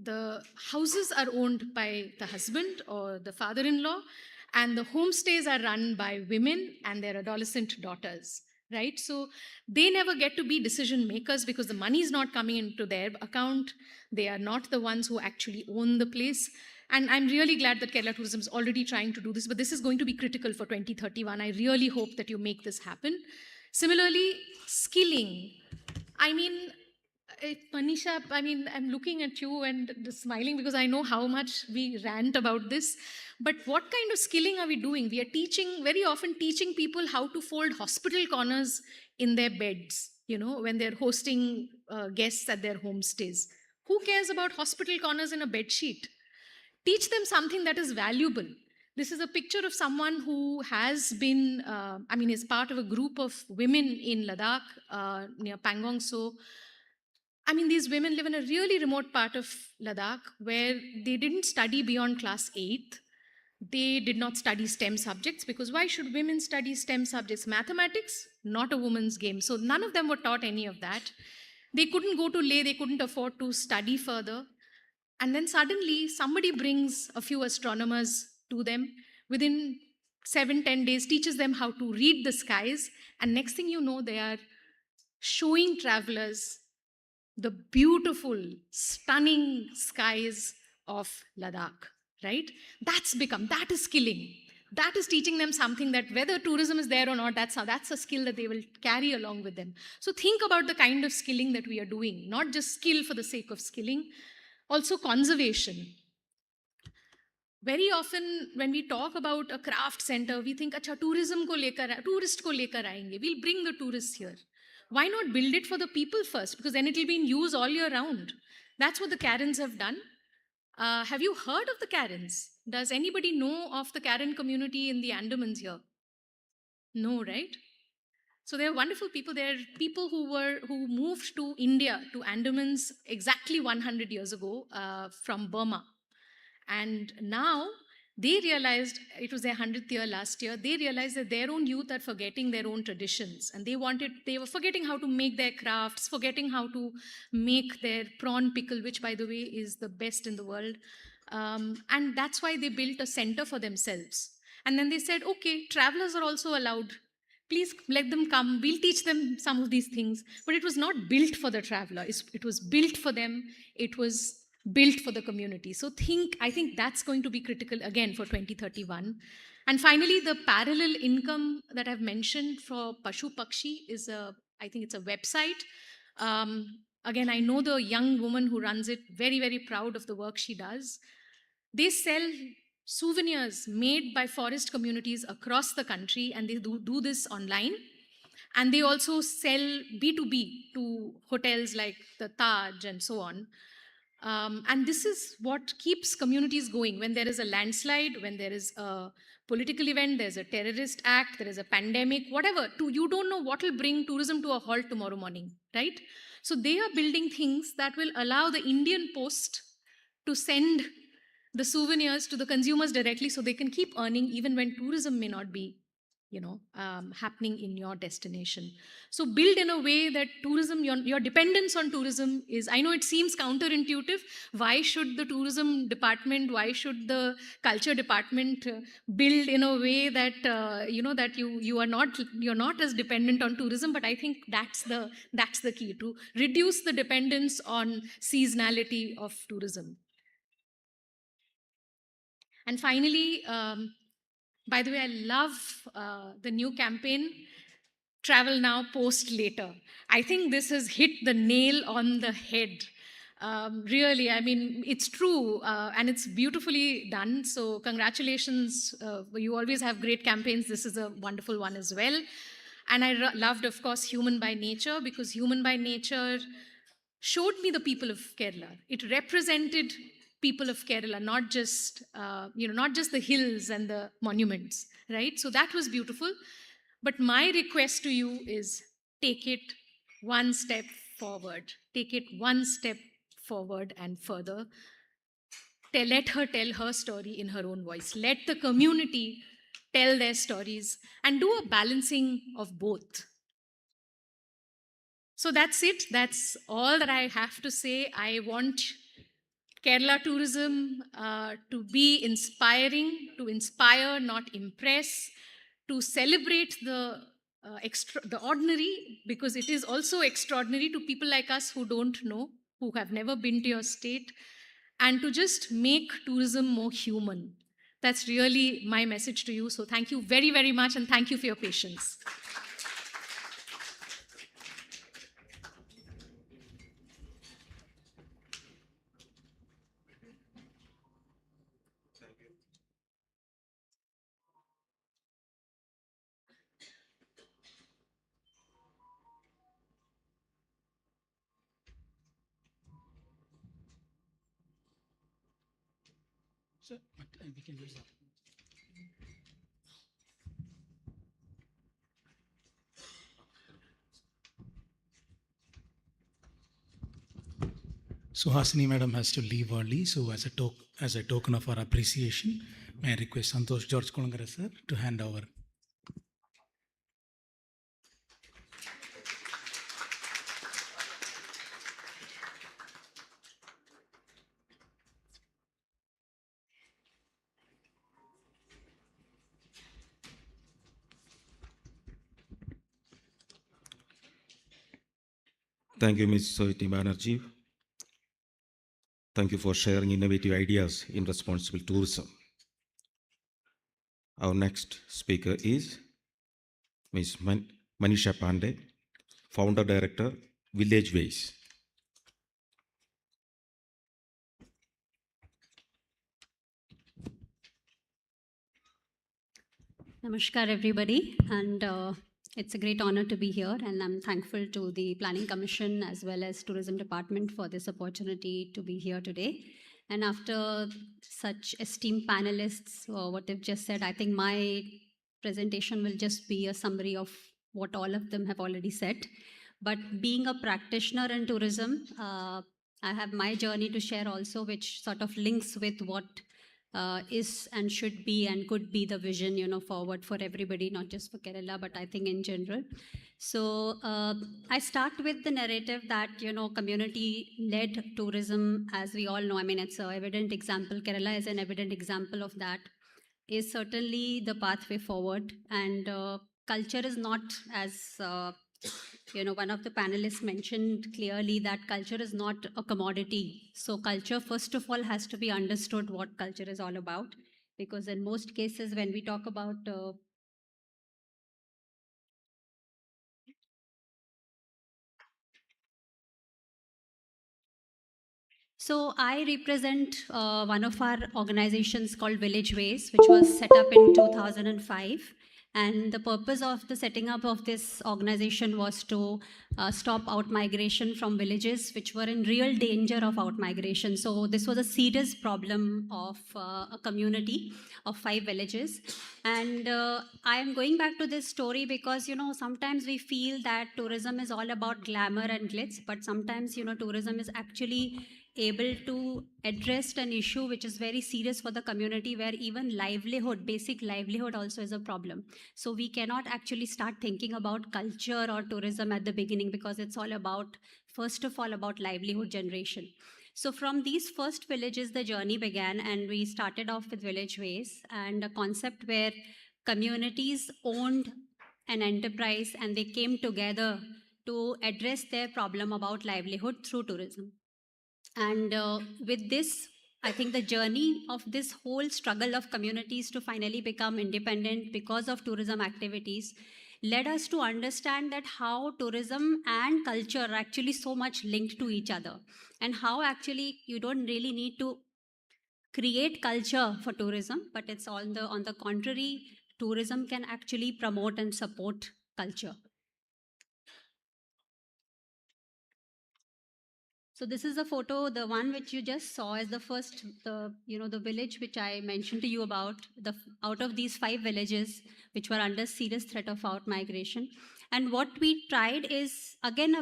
the houses are owned by the husband or the father-in-law, and the homestays are run by women and their adolescent daughters, right? So they never get to be decision makers because the money is not coming into their account. They are not the ones who actually own the place. And I'm really glad that Kerala Tourism is already trying to do this, but this is going to be critical for 2031. I really hope that you make this happen. Similarly, skilling. I mean, Manisha, I mean, I'm looking at you and smiling because I know how much we rant about this. But what kind of skilling are we doing? We are teaching, very often teaching people how to fold hospital corners in their beds, you know, when they're hosting guests at their homestays. Who cares about hospital corners in a bed sheet? Teach them something that is valuable. This is a picture of someone who has been, is part of a group of women in Ladakh near Pangong So. I mean, these women live in a really remote part of Ladakh where they didn't study beyond class 8th. They did not study STEM subjects because why should women study STEM subjects? Mathematics, not a woman's game. So none of them were taught any of that. They couldn't go to Leh, they couldn't afford to study further. And then suddenly somebody brings a few astronomers to them. Within 7-10 days, teaches them how to read the skies. And next thing you know, they are showing travelers the beautiful, stunning skies of Ladakh, right? That is skilling. That is teaching them something that whether tourism is there or not, that's a skill that they will carry along with them. So think about the kind of skilling that we are doing, not just skill for the sake of skilling, also conservation. Very often when we talk about a craft center, we think, acha, tourist ko lekar aayenge. We'll bring the tourists here. Why not build it for the people first? Because then it will be in use all year round. That's what the Karens have done. Have you heard of the Karens? Does anybody know of the Karen community in the Andamans here? No, right? So they're wonderful people. They're people who moved to India, to Andamans, exactly 100 years ago from Burma. And now they realized, it was their 100th year last year, they realized that their own youth are forgetting their own traditions. And they were forgetting how to make their crafts, forgetting how to make their prawn pickle, which by the way is the best in the world. And that's why they built a center for themselves. And then they said, okay, travelers are also allowed. Please let them come. We'll teach them some of these things. But it was not built for the traveler. It was built for them. It was built for the community. So I think that's going to be critical again for 2031. And finally, the parallel income that I've mentioned for Pashu Pakshi is I think it's a website. Again, I know the young woman who runs it, very, very proud of the work she does. They sell souvenirs made by forest communities across the country, and they do this online. And they also sell B2B to hotels like the Taj and so on. And this is what keeps communities going. When there is a landslide, when there is a political event, there's a terrorist act, there is a pandemic, whatever, you don't know what will bring tourism to a halt tomorrow morning, right? So they are building things that will allow the Indian Post to send the souvenirs to the consumers directly so they can keep earning even when tourism may not be happening in your destination. So build in a way that tourism, your dependence on tourism is, I know it seems counterintuitive. Why should the tourism department, why should the culture department build in a way that, that you're not as dependent on tourism, but I think that's the key, to reduce the dependence on seasonality of tourism. And finally, by the way, I love the new campaign, Travel Now, Post Later. I think this has hit the nail on the head. Really, I mean, it's true and it's beautifully done. So congratulations. You always have great campaigns. This is a wonderful one as well. And I loved, of course, Human by Nature, because Human by Nature showed me the people of Kerala. It represented people of Kerala, not just the hills and the monuments, right? So that was beautiful. But my request to you is take it one step forward. Take it one step forward and further. Let her tell her story in her own voice. Let the community tell their stories and do a balancing of both. So that's it. That's all that I have to say. I want Kerala tourism to be inspiring, to inspire, not impress, to celebrate the ordinary, because it is also extraordinary to people like us who don't know, who have never been to your state, and to just make tourism more human. That's really my message to you. So thank you very, very much, and thank you for your patience. So Hasini madam has to leave early. So as a token of our appreciation, may I request Santosh George Kolangara sir to hand over. Thank you, Ms. Soiti Banerjee. Thank you for sharing innovative ideas in responsible tourism. Our next speaker is Ms. Manisha Pandey, Founder Director, Village Ways. Namaskar, everybody, and it's a great honor to be here, and I'm thankful to the Planning Commission as well as Tourism Department for this opportunity to be here today. And after such esteemed panelists, what they've just said, I think my presentation will just be a summary of what all of them have already said. But being a practitioner in tourism, I have my journey to share also, which sort of links with what is and should be and could be the vision, forward for everybody, not just for Kerala, but I think in general. So I start with the narrative that, community-led tourism, as we all know, I mean, it's an evident example. Kerala is an evident example of that, is certainly the pathway forward. And culture is not as one of the panelists mentioned clearly that culture is not a commodity. So culture, first of all, has to be understood what culture is all about. Because in most cases, when we talk about So I represent one of our organizations called Village Ways, which was set up in 2005. And the purpose of the setting up of this organization was to stop out migration from villages which were in real danger of out migration. So this was a serious problem of a community of 5 villages. And I am going back to this story because, sometimes we feel that tourism is all about glamour and glitz, but sometimes, tourism is actually able to address an issue which is very serious for the community, where even livelihood, basic livelihood also is a problem. So we cannot actually start thinking about culture or tourism at the beginning, because it's all about, first of all, about livelihood generation. So from these first villages, the journey began, and we started off with Village Ways, and a concept where communities owned an enterprise and they came together to address their problem about livelihood through tourism. And with this, I think the journey of this whole struggle of communities to finally become independent because of tourism activities led us to understand that how tourism and culture are actually so much linked to each other, and how actually you don't really need to create culture for tourism, but it's on the contrary, tourism can actually promote and support culture. So this is a photo, the one which you just saw is the first, the village which I mentioned to you about, out of these 5 villages which were under serious threat of out migration. And what we tried is, again,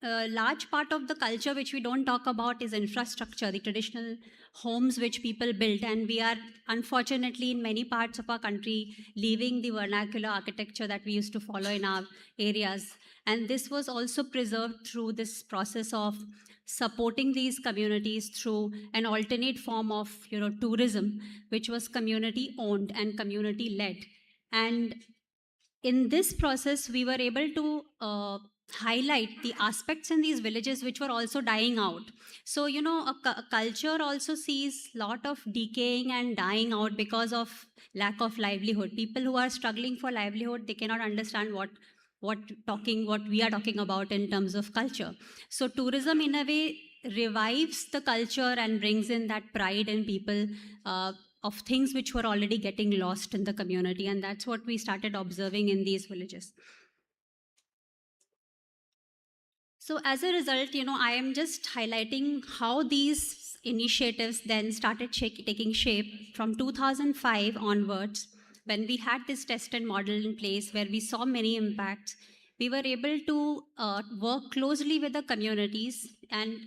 a large part of the culture which we don't talk about is infrastructure, the traditional homes which people built. And we are, unfortunately, in many parts of our country, leaving the vernacular architecture that we used to follow in our areas. And this was also preserved through this process of supporting these communities through an alternate form of tourism, which was community owned and community led. And in this process, we were able to highlight the aspects in these villages which were also dying out. So, a culture also sees a lot of decaying and dying out because of lack of livelihood. People who are struggling for livelihood, they cannot understand what we are talking about in terms of culture. So tourism in a way revives the culture and brings in that pride in people of things which were already getting lost in the community. And that's what we started observing in these villages. So as a result, I am just highlighting how these initiatives then started taking shape from 2005 onwards. When we had this test and model in place where we saw many impacts, we were able to work closely with the communities and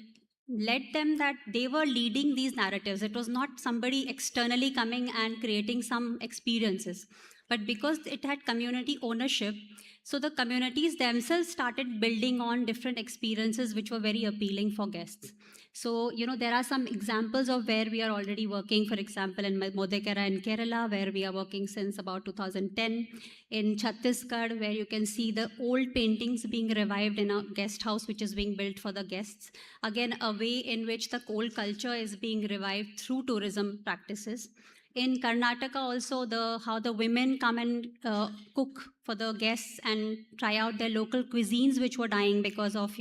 led them that they were leading these narratives. It was not somebody externally coming and creating some experiences, but because it had community ownership, so the communities themselves started building on different experiences which were very appealing for guests. So, there are some examples of where we are already working. For example, in Modekera in Kerala, where we are working since about 2010. In Chhattisgarh, where you can see the old paintings being revived in a guest house which is being built for the guests. Again, a way in which the old culture is being revived through tourism practices. In Karnataka also, how the women come and cook for the guests and try out their local cuisines which were dying because of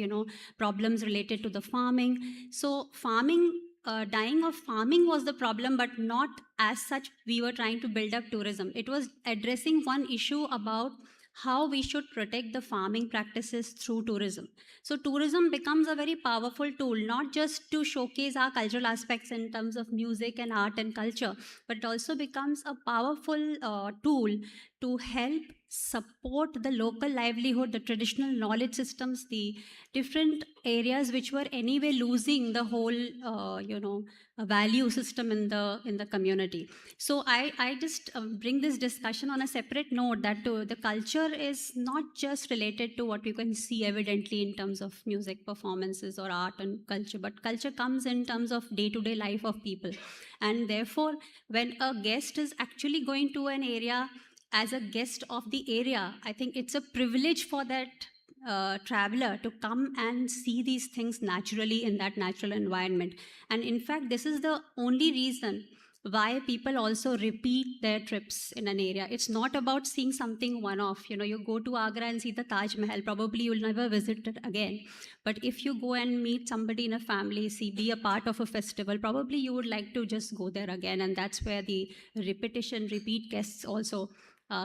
problems related to the farming. So dying of farming was the problem, but not as such we were trying to build up tourism. It was addressing one issue about how we should protect the farming practices through tourism. So tourism becomes a very powerful tool, not just to showcase our cultural aspects in terms of music and art and culture, but it also becomes a powerful tool to help support the local livelihood, the traditional knowledge systems, the different areas which were anyway losing the whole value system in the community. So I just bring this discussion on a separate note that the culture is not just related to what you can see evidently in terms of music performances or art and culture, but culture comes in terms of day-to-day life of people. And therefore, when a guest is actually going to an area as a guest of the area, I think it's a privilege for that traveler to come and see these things naturally in that natural environment. And in fact, this is the only reason why people also repeat their trips in an area. It's not about seeing something one-off. You go to Agra and see the Taj Mahal, probably you'll never visit it again. But if you go and meet somebody in a family, be a part of a festival, probably you would like to just go there again. And that's where the repeat guests also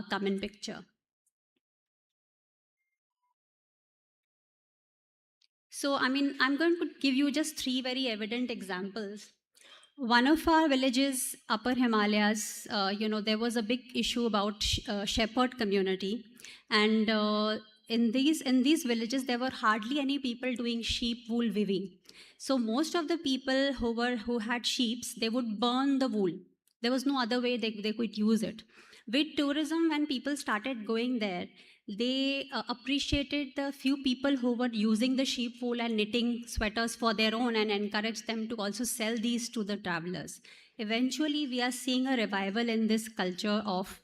come in picture. So, I'm going to give you just 3 very evident examples. One of our villages, Upper Himalayas, there was a big issue about shepherd community. And in these villages, there were hardly any people doing sheep wool weaving. So most of the people who had sheep, they would burn the wool. There was no other way they could use it. With tourism, when people started going there, they appreciated the few people who were using the sheep wool and knitting sweaters for their own and encouraged them to also sell these to the travelers. Eventually, we are seeing a revival in this culture of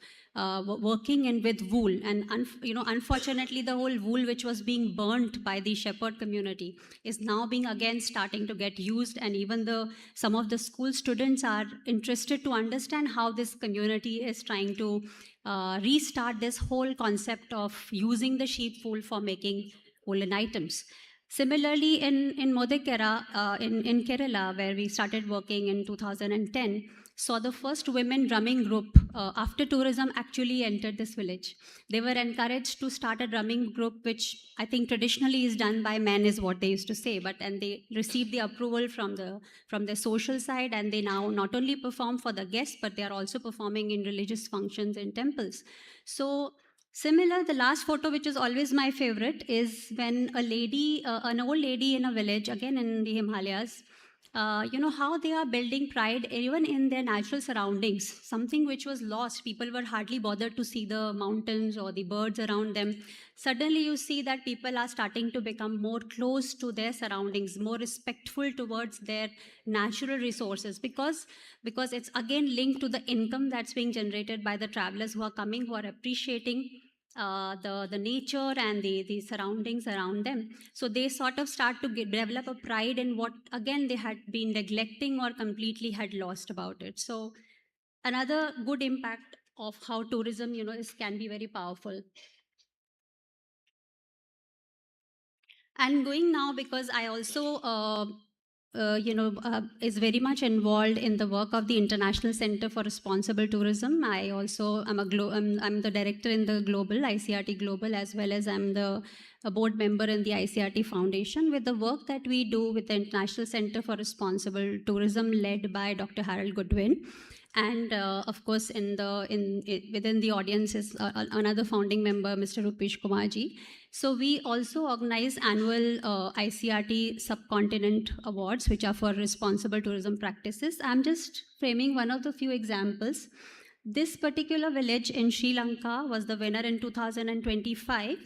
working in with wool. And unfortunately, the whole wool which was being burnt by the shepherd community is now being again starting to get used. And even some of the school students are interested to understand how this community is trying to restart this whole concept of using the sheep wool for making woolen items. Similarly, in Modekera, in Kerala, where we started working in 2010, saw the first women drumming group after tourism actually entered this village. They were encouraged to start a drumming group, which I think traditionally is done by men, is what they used to say. And they received the approval from the social side, and they now not only perform for the guests, but they are also performing in religious functions in temples. So Similar, the last photo, which is always my favorite, is when a lady, an old lady in a village, again in the Himalayas, you know, how they are building pride even in their natural surroundings, something which was lost. People were hardly bothered to see the mountains or the birds around them. Suddenly you see that people are starting to become more close to their surroundings, more respectful towards their natural resources, because it's again linked to the income that's being generated by the travelers who are coming, who are appreciating the nature and the surroundings around them. So they sort of start to develop a pride in what again they had been neglecting or completely had lost about it. So another good impact of how tourism, you know, can be very powerful. And going now, because I also is very much involved in the work of the International Center for Responsible Tourism. I also am I'm the director in the Global ICRT Global, as well as I'm a board member in the ICRT Foundation. With the work that we do with the International Center for Responsible Tourism, led by Dr. Harold Goodwin, and of course within the audience is another founding member, Mr. Rupesh Kumarji. So we also organize annual ICRT Subcontinent Awards, which are for responsible tourism practices. I'm just framing one of the few examples. This particular village in Sri Lanka was the winner in 2025.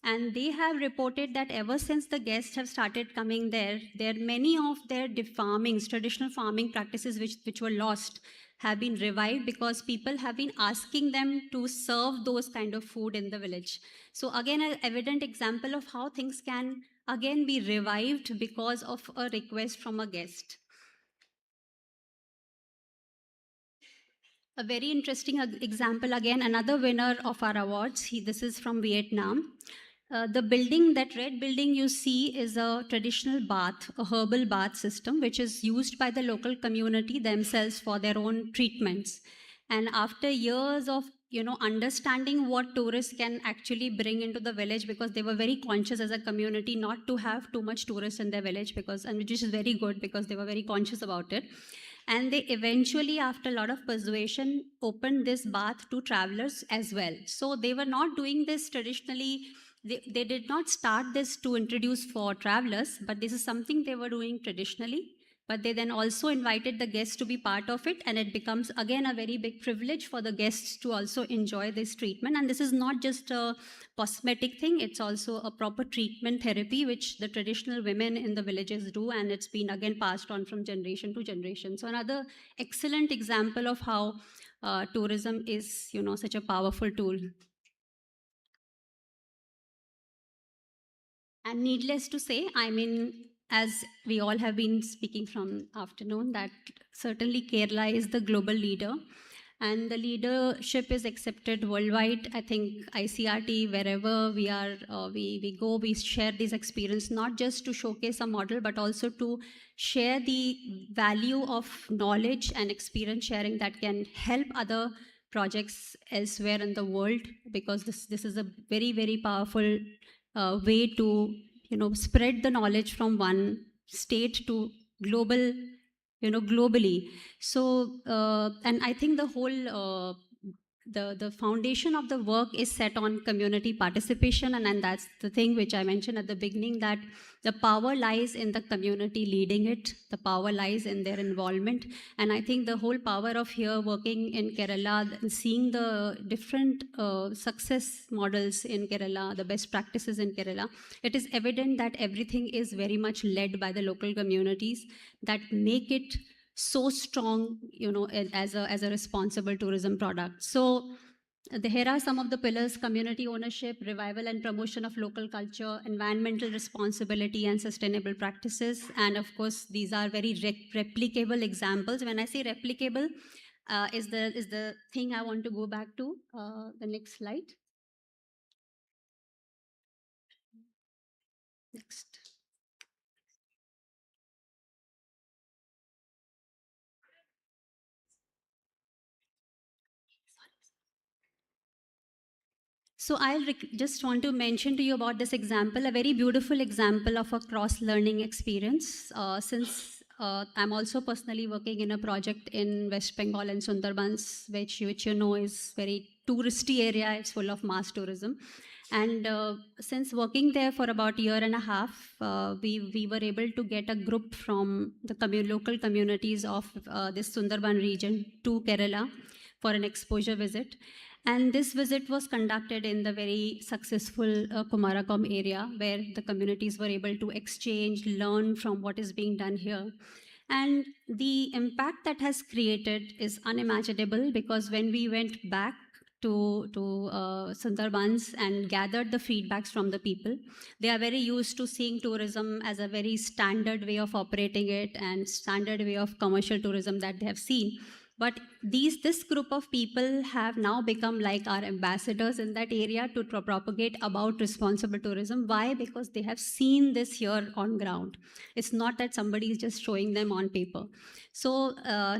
And they have reported that ever since the guests have started coming there, many of their traditional farming practices which were lost, have been revived, because people have been asking them to serve those kind of food in the village. So again, an evident example of how things can again be revived because of a request from a guest. A very interesting example, again, another winner of our awards. This is from Vietnam. The building, that red building you see, is a traditional bath, a herbal bath system, which is used by the local community themselves for their own treatments. And after years of understanding what tourists can actually bring into the village, because they were very conscious as a community not to have too much tourists in their village, and which is very good, because they were very conscious about it. And they eventually, after a lot of persuasion, opened this bath to travelers as well. So they were not doing this traditionally. They did not start this to introduce for travelers, but this is something they were doing traditionally. But they then also invited the guests to be part of it, and it becomes again a very big privilege for the guests to also enjoy this treatment. And this is not just a cosmetic thing, it's also a proper treatment therapy which the traditional women in the villages do, and it's been again passed on from generation to generation. So another excellent example of how tourism is such a powerful tool. And needless to say, I mean, as we all have been speaking from afternoon, that certainly Kerala is the global leader, and the leadership is accepted worldwide. I think ICRT, wherever we are, we go, we share this experience, not just to showcase a model, but also to share the value of knowledge and experience sharing that can help other projects elsewhere in the world, because this is a very, very powerful way to spread the knowledge from one state to globally. So and I think the whole the foundation of the work is set on community participation, and that's the thing which I mentioned at the beginning, that the power lies in the community leading it, the power lies in their involvement. And I think the whole power of here working in Kerala, seeing the different success models in Kerala, the best practices in Kerala, it is evident that everything is very much led by the local communities that make it so strong, as a responsible tourism product. So here are some of the pillars: community ownership, revival and promotion of local culture, environmental responsibility and sustainable practices. And of course, these are very replicable examples. When I say replicable, is the thing I want to go back to. The next slide. Next. So I'll just want to mention to you about this example, a very beautiful example of a cross-learning experience. Since I'm also personally working in a project in West Bengal and Sundarbans, which is very touristy area. It's full of mass tourism. And since working there for about a year and a half, we were able to get a group from the local communities of this Sundarban region to Kerala for an exposure visit. And this visit was conducted in the very successful Kumarakom area, where the communities were able to exchange, learn from what is being done here. And the impact that has created is unimaginable, because when we went back to Sundarbans and gathered the feedbacks from the people, they are very used to seeing tourism as a very standard way of operating it and standard way of commercial tourism that they have seen. But this group of people have now become like our ambassadors in that area to propagate about responsible tourism. Why? Because they have seen this here on ground. It's not that somebody is just showing them on paper. So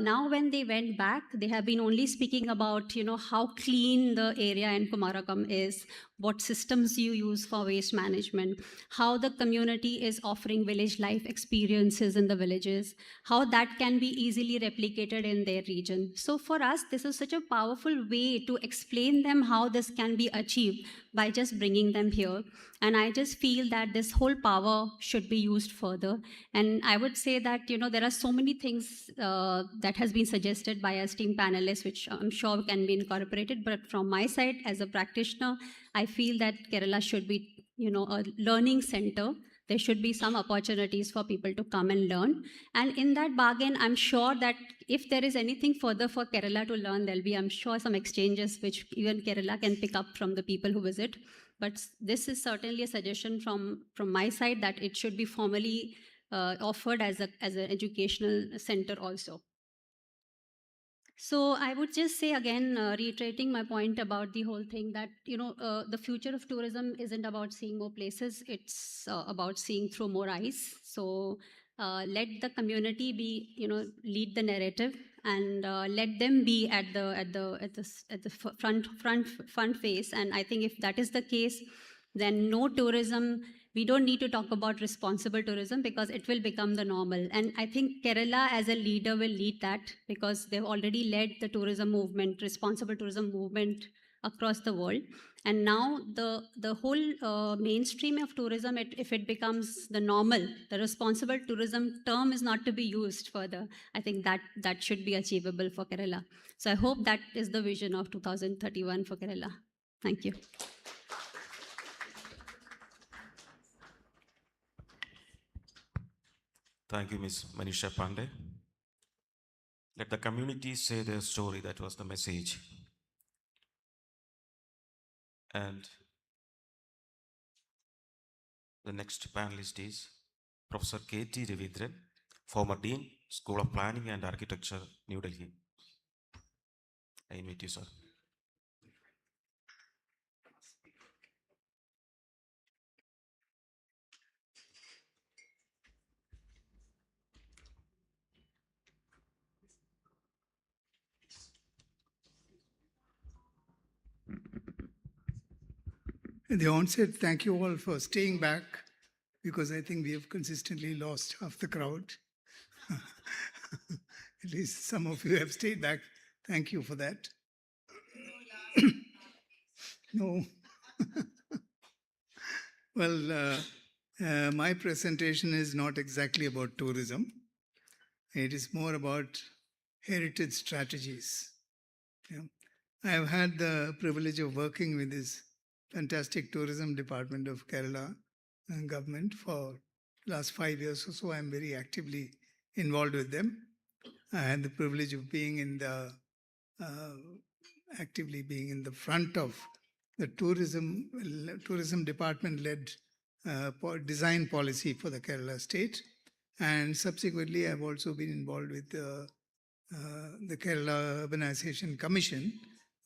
now when they went back, they have been only speaking about, how clean the area in Kumarakam is, what systems you use for waste management, how the community is offering village life experiences in the villages, how that can be easily replicated in their region. So for us, this is such a powerful way to explain them how this can be achieved by just bringing them here. And I just feel that this whole power should be used further. And I would say that, there are so many things that has been suggested by our esteemed panelists, which I'm sure can be incorporated. But from my side, as a practitioner, I feel that Kerala should be, a learning center. There should be some opportunities for people to come and learn. And in that bargain, I'm sure that if there is anything further for Kerala to learn, there'll be, I'm sure, some exchanges which even Kerala can pick up from the people who visit. But this is certainly a suggestion from my side that it should be formally offered as an educational center also. So I would just say again, reiterating my point about the whole thing, that the future of tourism isn't about seeing more places; it's about seeing through more eyes. So let the community be, lead the narrative, and let them be at the front face. And I think if that is the case, then no tourism. We don't need to talk about responsible tourism, because it will become the normal. And I think Kerala as a leader will lead that, because they've already led the tourism movement, responsible tourism movement across the world. And now the whole mainstream of tourism, if it becomes the normal, the responsible tourism term is not to be used further. I think that should be achievable for Kerala. So I hope that is the vision of 2031 for Kerala. Thank you. Thank you, Ms. Manisha Pandey. Let the community say their story. That was the message. And the next panelist is Professor K.T. Ravidran, former Dean, School of Planning and Architecture, New Delhi. I invite you, sir. At the onset, thank you all for staying back, because I think we have consistently lost half the crowd. At least some of you have stayed back. Thank you for that. No. Well, my presentation is not exactly about tourism. It is more about heritage strategies. Yeah. I have had the privilege of working with this fantastic tourism department of Kerala government for the last 5 years or so. I'm very actively involved with them. I had the privilege of being actively being in the front of the tourism department-led design policy for the Kerala state. And subsequently, I've also been involved with the Kerala Urbanization Commission,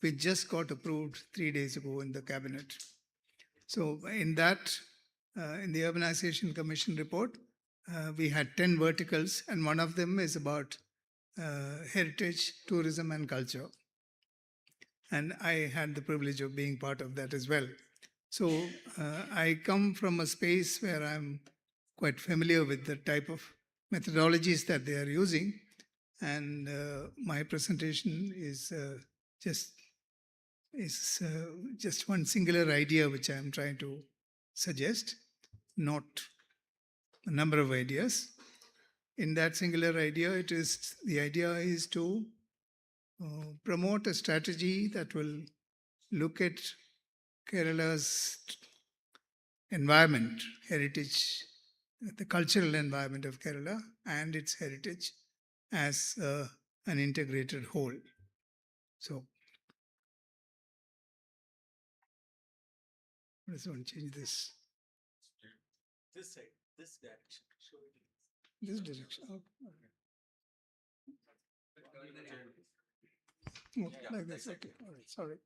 which just got approved 3 days ago in the cabinet. So in that, in the Urbanization Commission report, we had 10 verticals, and one of them is about heritage, tourism, and culture. And I had the privilege of being part of that as well. So I come from a space where I'm quite familiar with the type of methodologies that they are using. And my presentation is just is just one singular idea which I am trying to suggest, not a number of ideas. In that singular idea, the idea is to promote a strategy that will look at Kerala's environment, heritage, the cultural environment of Kerala and its heritage as an integrated whole. So, let's one change this. This side, this direction. Show it. This direction. Oh, like this. Okay. All right. Sorry.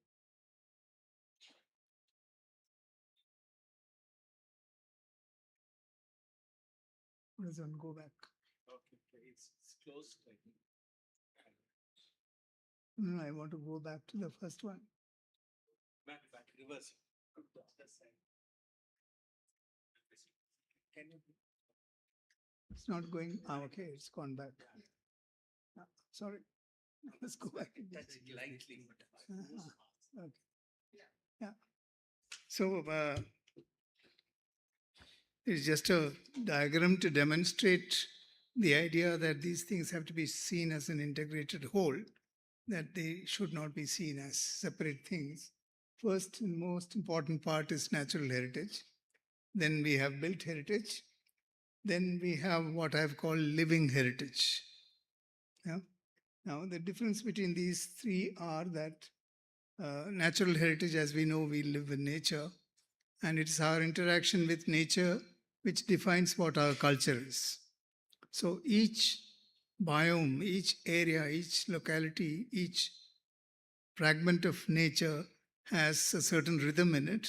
Let's one go back. Okay, it's closed. I think. No, I want to go back to the first one. Back, reverse. That side. Can you? It's not going. Okay, it's gone back. Sorry. Let's go back. Touch it lightly. Okay. Yeah. So it's just a diagram to demonstrate the idea that these things have to be seen as an integrated whole, that they should not be seen as separate things. First and most important part is natural heritage. Then we have built heritage. Then we have what I've called living heritage. Yeah? Now, the difference between these three are that natural heritage, as we know, we live in nature, and it's our interaction with nature which defines what our culture is. So each biome, each area, each locality, each fragment of nature has a certain rhythm in it,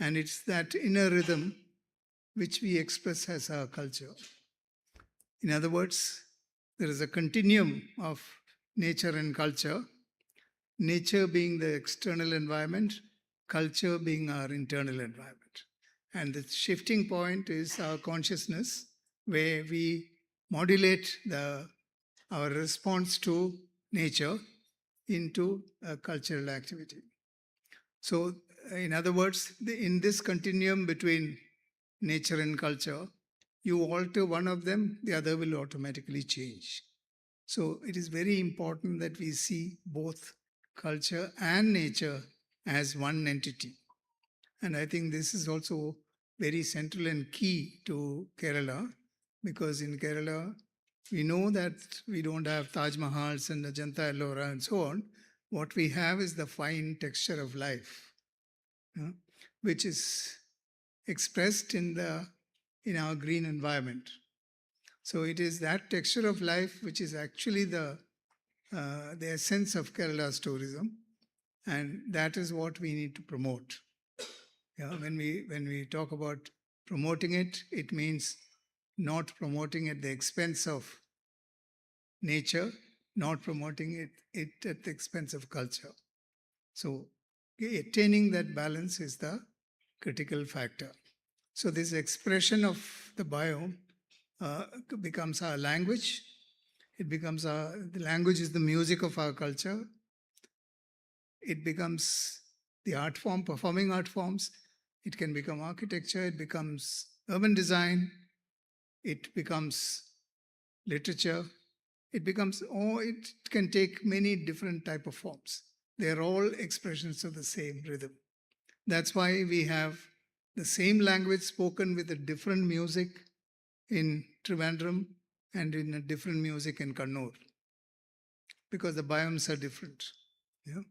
and it's that inner rhythm which we express as our culture. In other words, there is a continuum of nature and culture, nature being the external environment, culture being our internal environment. And the shifting point is our consciousness, where we modulate our response to nature into a cultural activity. So, in other words, in this continuum between nature and culture, you alter one of them, the other will automatically change. So it is very important that we see both culture and nature as one entity. And I think this is also very central and key to Kerala, because in Kerala, we know that we don't have Taj Mahals and Ajanta Ellora and so on. What we have is the fine texture of life, which is expressed in our green environment. So it is that texture of life which is actually the essence of Kerala's tourism, and that is what we need to promote. Yeah, when we talk about promoting it, it means not promoting at the expense of nature, not promoting it at the expense of culture. So attaining that balance is the critical factor. So this expression of the biome becomes our language. It becomes the language is the music of our culture. It becomes the art form, performing art forms. It can become architecture. It becomes urban design. It becomes literature. It can take many different type of forms. They're all expressions of the same rhythm. That's why we have the same language spoken with a different music in Trivandrum and in a different music in Kannur, because the biomes are different. Yeah?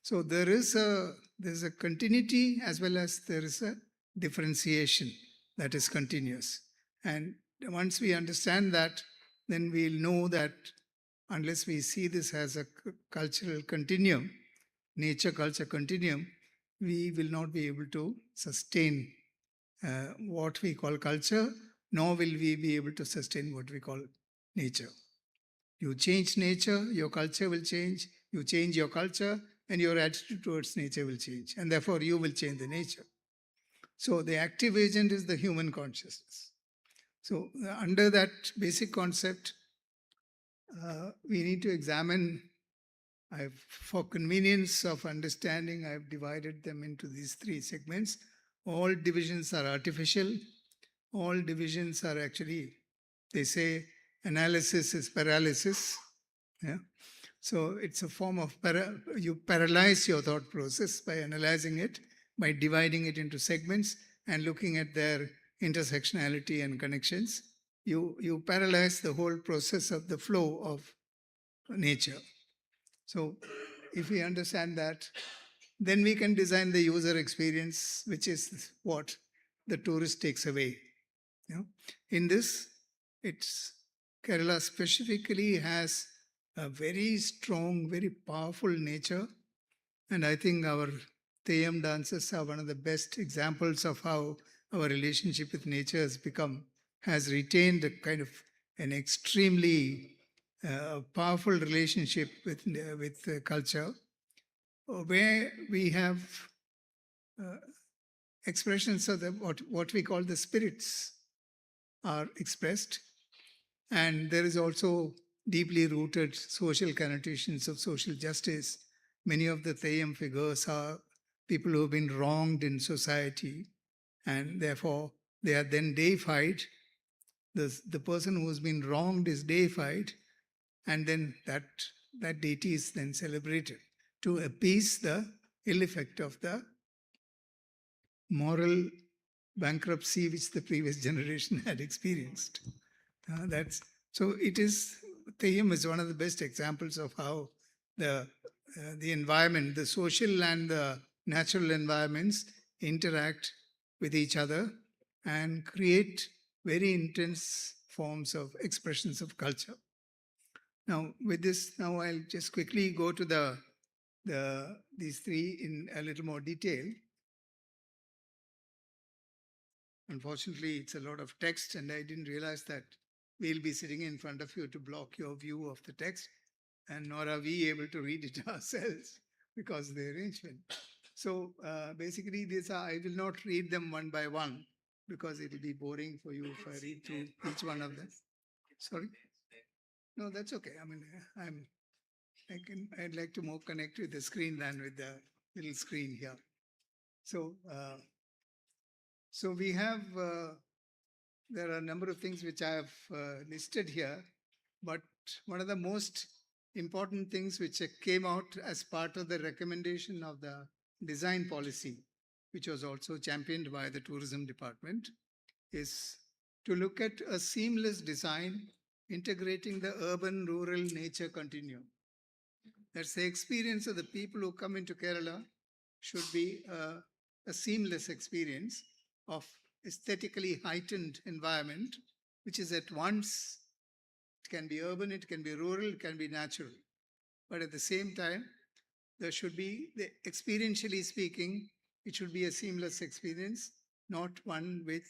So there's a continuity as well as there is a differentiation that is continuous. And once we understand that, then we'll know that unless we see this as a cultural continuum, nature-culture continuum, we will not be able to sustain what we call culture, nor will we be able to sustain what we call nature. You change nature, your culture will change. You change your culture, and your attitude towards nature will change. And therefore, you will change the nature. So the active agent is the human consciousness. So under that basic concept, we need to examine For convenience of understanding, I've divided them into these three segments. All divisions are artificial. All divisions are actually, they say analysis is paralysis. Yeah. So it's a form of, you paralyze your thought process by analyzing it, by dividing it into segments and looking at their intersectionality and connections. You paralyze the whole process of the flow of nature. So if we understand that, then we can design the user experience, which is what the tourist takes away. You know? In this, it's Kerala specifically has a very strong, very powerful nature. And I think our Theyyam dances are one of the best examples of how our relationship with nature has retained a kind of an extremely powerful relationship with culture, where we have expressions of what we call the spirits are expressed. And there is also deeply rooted social connotations of social justice. Many of the Theyyam figures are people who have been wronged in society, and therefore they are then deified. The person who has been wronged is deified, and then that deity is then celebrated to appease the ill effect of the moral bankruptcy which the previous generation had experienced. Theyyam is one of the best examples of how the environment, the social and the natural environments interact with each other and create very intense forms of expressions of culture. Now, with this, now I'll just quickly go to these three in a little more detail. Unfortunately, it's a lot of text, and I didn't realize that we'll be sitting in front of you to block your view of the text, and nor are we able to read it ourselves because of the arrangement. So basically, I will not read them one by one because it will be boring for you if I read through each one of them. Sorry? No, that's okay. I mean, I'd like to more connect with the screen than with the little screen here. So we have, there are a number of things which I have listed here, but one of the most important things which came out as part of the recommendation of the design policy, which was also championed by the tourism department, is to look at a seamless design integrating the urban-rural nature continuum. That's the experience of the people who come into Kerala should be a seamless experience of aesthetically heightened environment, which is at once, it can be urban, it can be rural, it can be natural. But at the same time, there should be, experientially speaking, it should be a seamless experience, not one with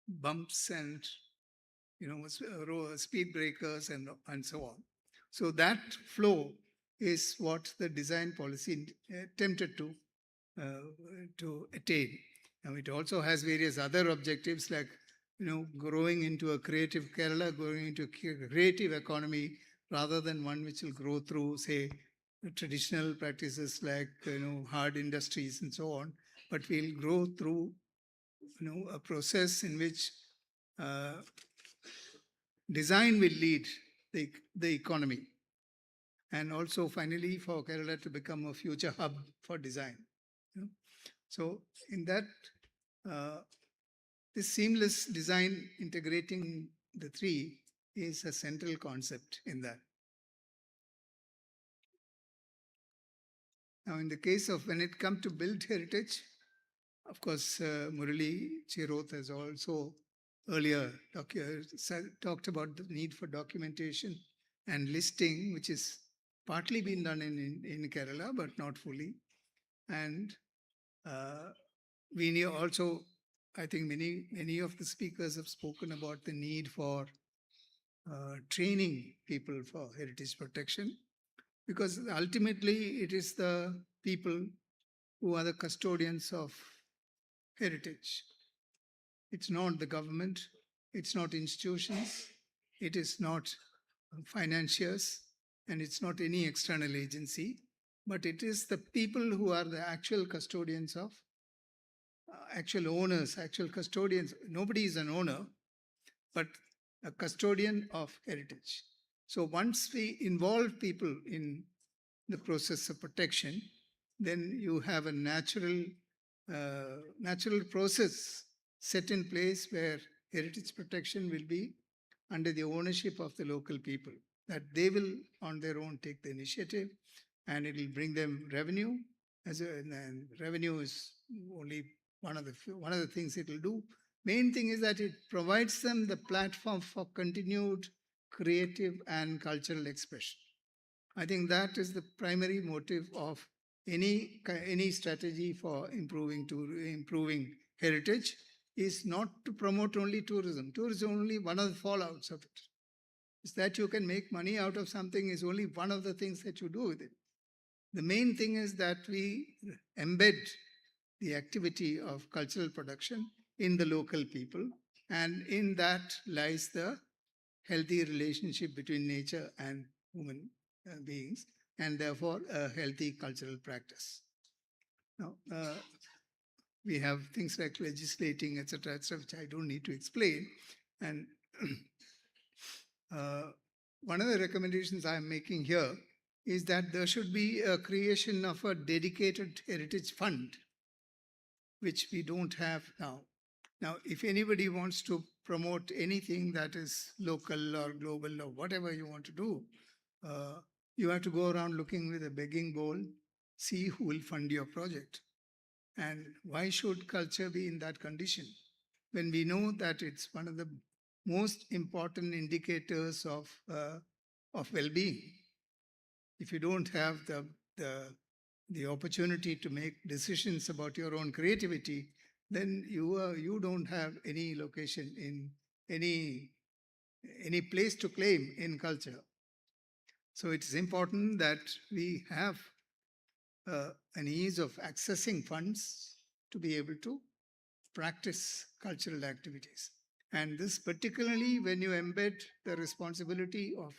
bumps and speed breakers and so on. So that flow is what the design policy attempted to attain. Now it also has various other objectives like growing into a creative Kerala, growing into a creative economy rather than one which will grow through, say, traditional practices like hard industries and so on, but we'll grow through a process in which design will lead the economy, and also finally for Kerala to become a future hub for design. So in that, this seamless design integrating the three is a central concept in that. Now, in the case of when it comes to built heritage, of course, Murali Chirot has also earlier talked about the need for documentation and listing, which is partly been done in Kerala, but not fully. And we need also, I think many of the speakers have spoken about the need for training people for heritage protection, because ultimately it is the people who are the custodians of heritage. It's not the government, it's not institutions, it is not financiers, and it's not any external agency, but it is the people who are the actual custodians of, actual owners, actual custodians. Nobody is an owner, but a custodian of heritage. So once we involve people in the process of protection, then you have a natural process set in place where heritage protection will be under the ownership of the local people, that they will on their own take the initiative, and it will bring them revenue. And revenue is only one of the things it will do. Main thing is that it provides them the platform for continued creative and cultural expression. I think that is the primary motive of any strategy for improving heritage, is not to promote only tourism. Tourism is only one of the fallouts of it. Is that you can make money out of something is only one of the things that you do with it. The main thing is that we embed the activity of cultural production in the local people, and in that lies the healthy relationship between nature and human beings, and therefore a healthy cultural practice. Now, we have things like legislating, etc., which I don't need to explain. And one of the recommendations I'm making here is that there should be a creation of a dedicated heritage fund, which we don't have now. Now, if anybody wants to promote anything that is local or global or whatever you want to do, you have to go around looking with a begging bowl, see who will fund your project. And why should culture be in that condition when we know that it's one of the most important indicators of well-being? If you don't have the opportunity to make decisions about your own creativity, then you don't have any location in any place to claim in culture. So it's important that we have an ease of accessing funds to be able to practice cultural activities. And this particularly when you embed the responsibility of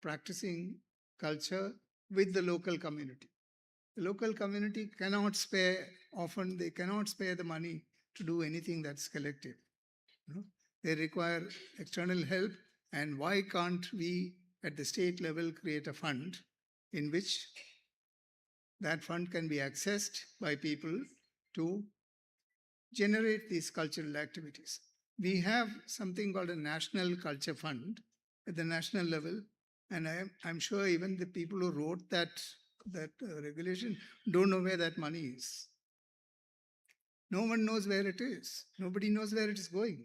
practicing culture with the local community. The local community cannot spare, often they cannot spare the money to do anything that's collective. They require external help, and why can't we at the state level create a fund in which that fund can be accessed by people to generate these cultural activities? We have something called a National Culture Fund at the national level, and I'm sure even the people who wrote that regulation don't know where that money is. No one knows where it is. Nobody knows where it is going,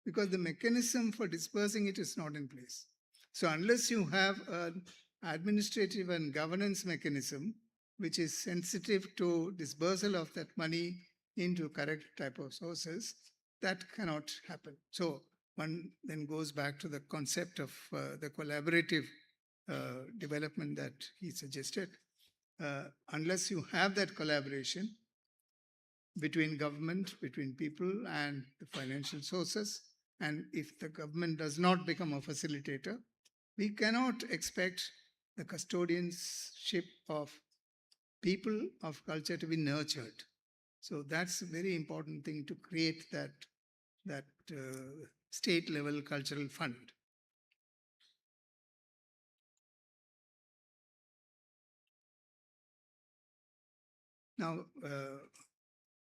because the mechanism for dispersing it is not in place. So unless you have an administrative and governance mechanism which is sensitive to dispersal of that money into correct type of sources, that cannot happen. So one then goes back to the concept of the collaborative development that he suggested. Unless you have that collaboration between government, between people and the financial sources, and if the government does not become a facilitator, we cannot expect the custodianship of people of culture to be nurtured. So that's a very important thing, to create that state level cultural fund. Now,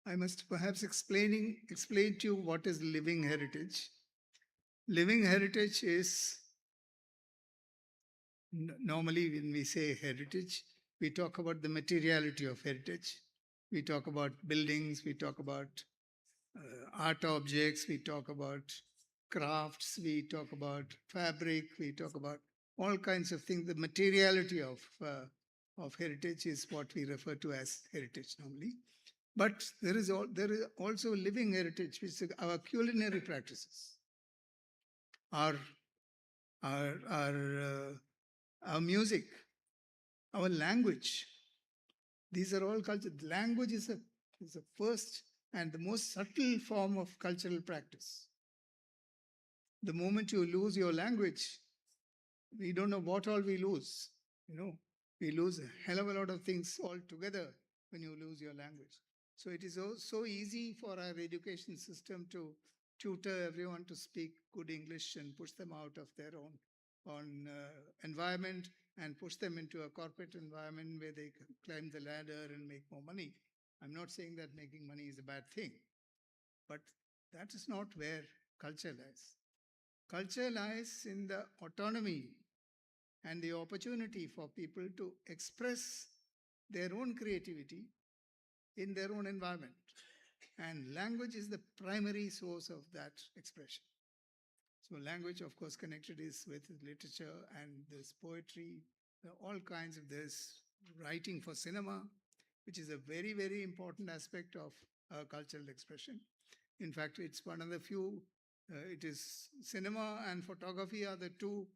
I must perhaps explain to you what is living heritage. Living heritage is, normally when we say heritage, we talk about the materiality of heritage. We talk about buildings, we talk about art objects, we talk about crafts, we talk about fabric, we talk about all kinds of things. The materiality of heritage is what we refer to as heritage normally. But there is also living heritage, which is our culinary practices, our music, our language. These are all culture. Language is the first and the most subtle form of cultural practice. The moment you lose your language, we don't know what all we lose. We lose a hell of a lot of things altogether when you lose your language. So it is so easy for our education system to tutor everyone to speak good English and push them out of their own environment and push them into a corporate environment where they can climb the ladder and make more money. I'm not saying that making money is a bad thing, but that is not where culture lies. Culture lies in the autonomy and the opportunity for people to express their own creativity in their own environment. And language is the primary source of that expression. So language, of course, connected is with literature and there's poetry, all kinds of this writing for cinema, which is a very, very important aspect of cultural expression. In fact, it's one of the few, it is cinema and photography are the two,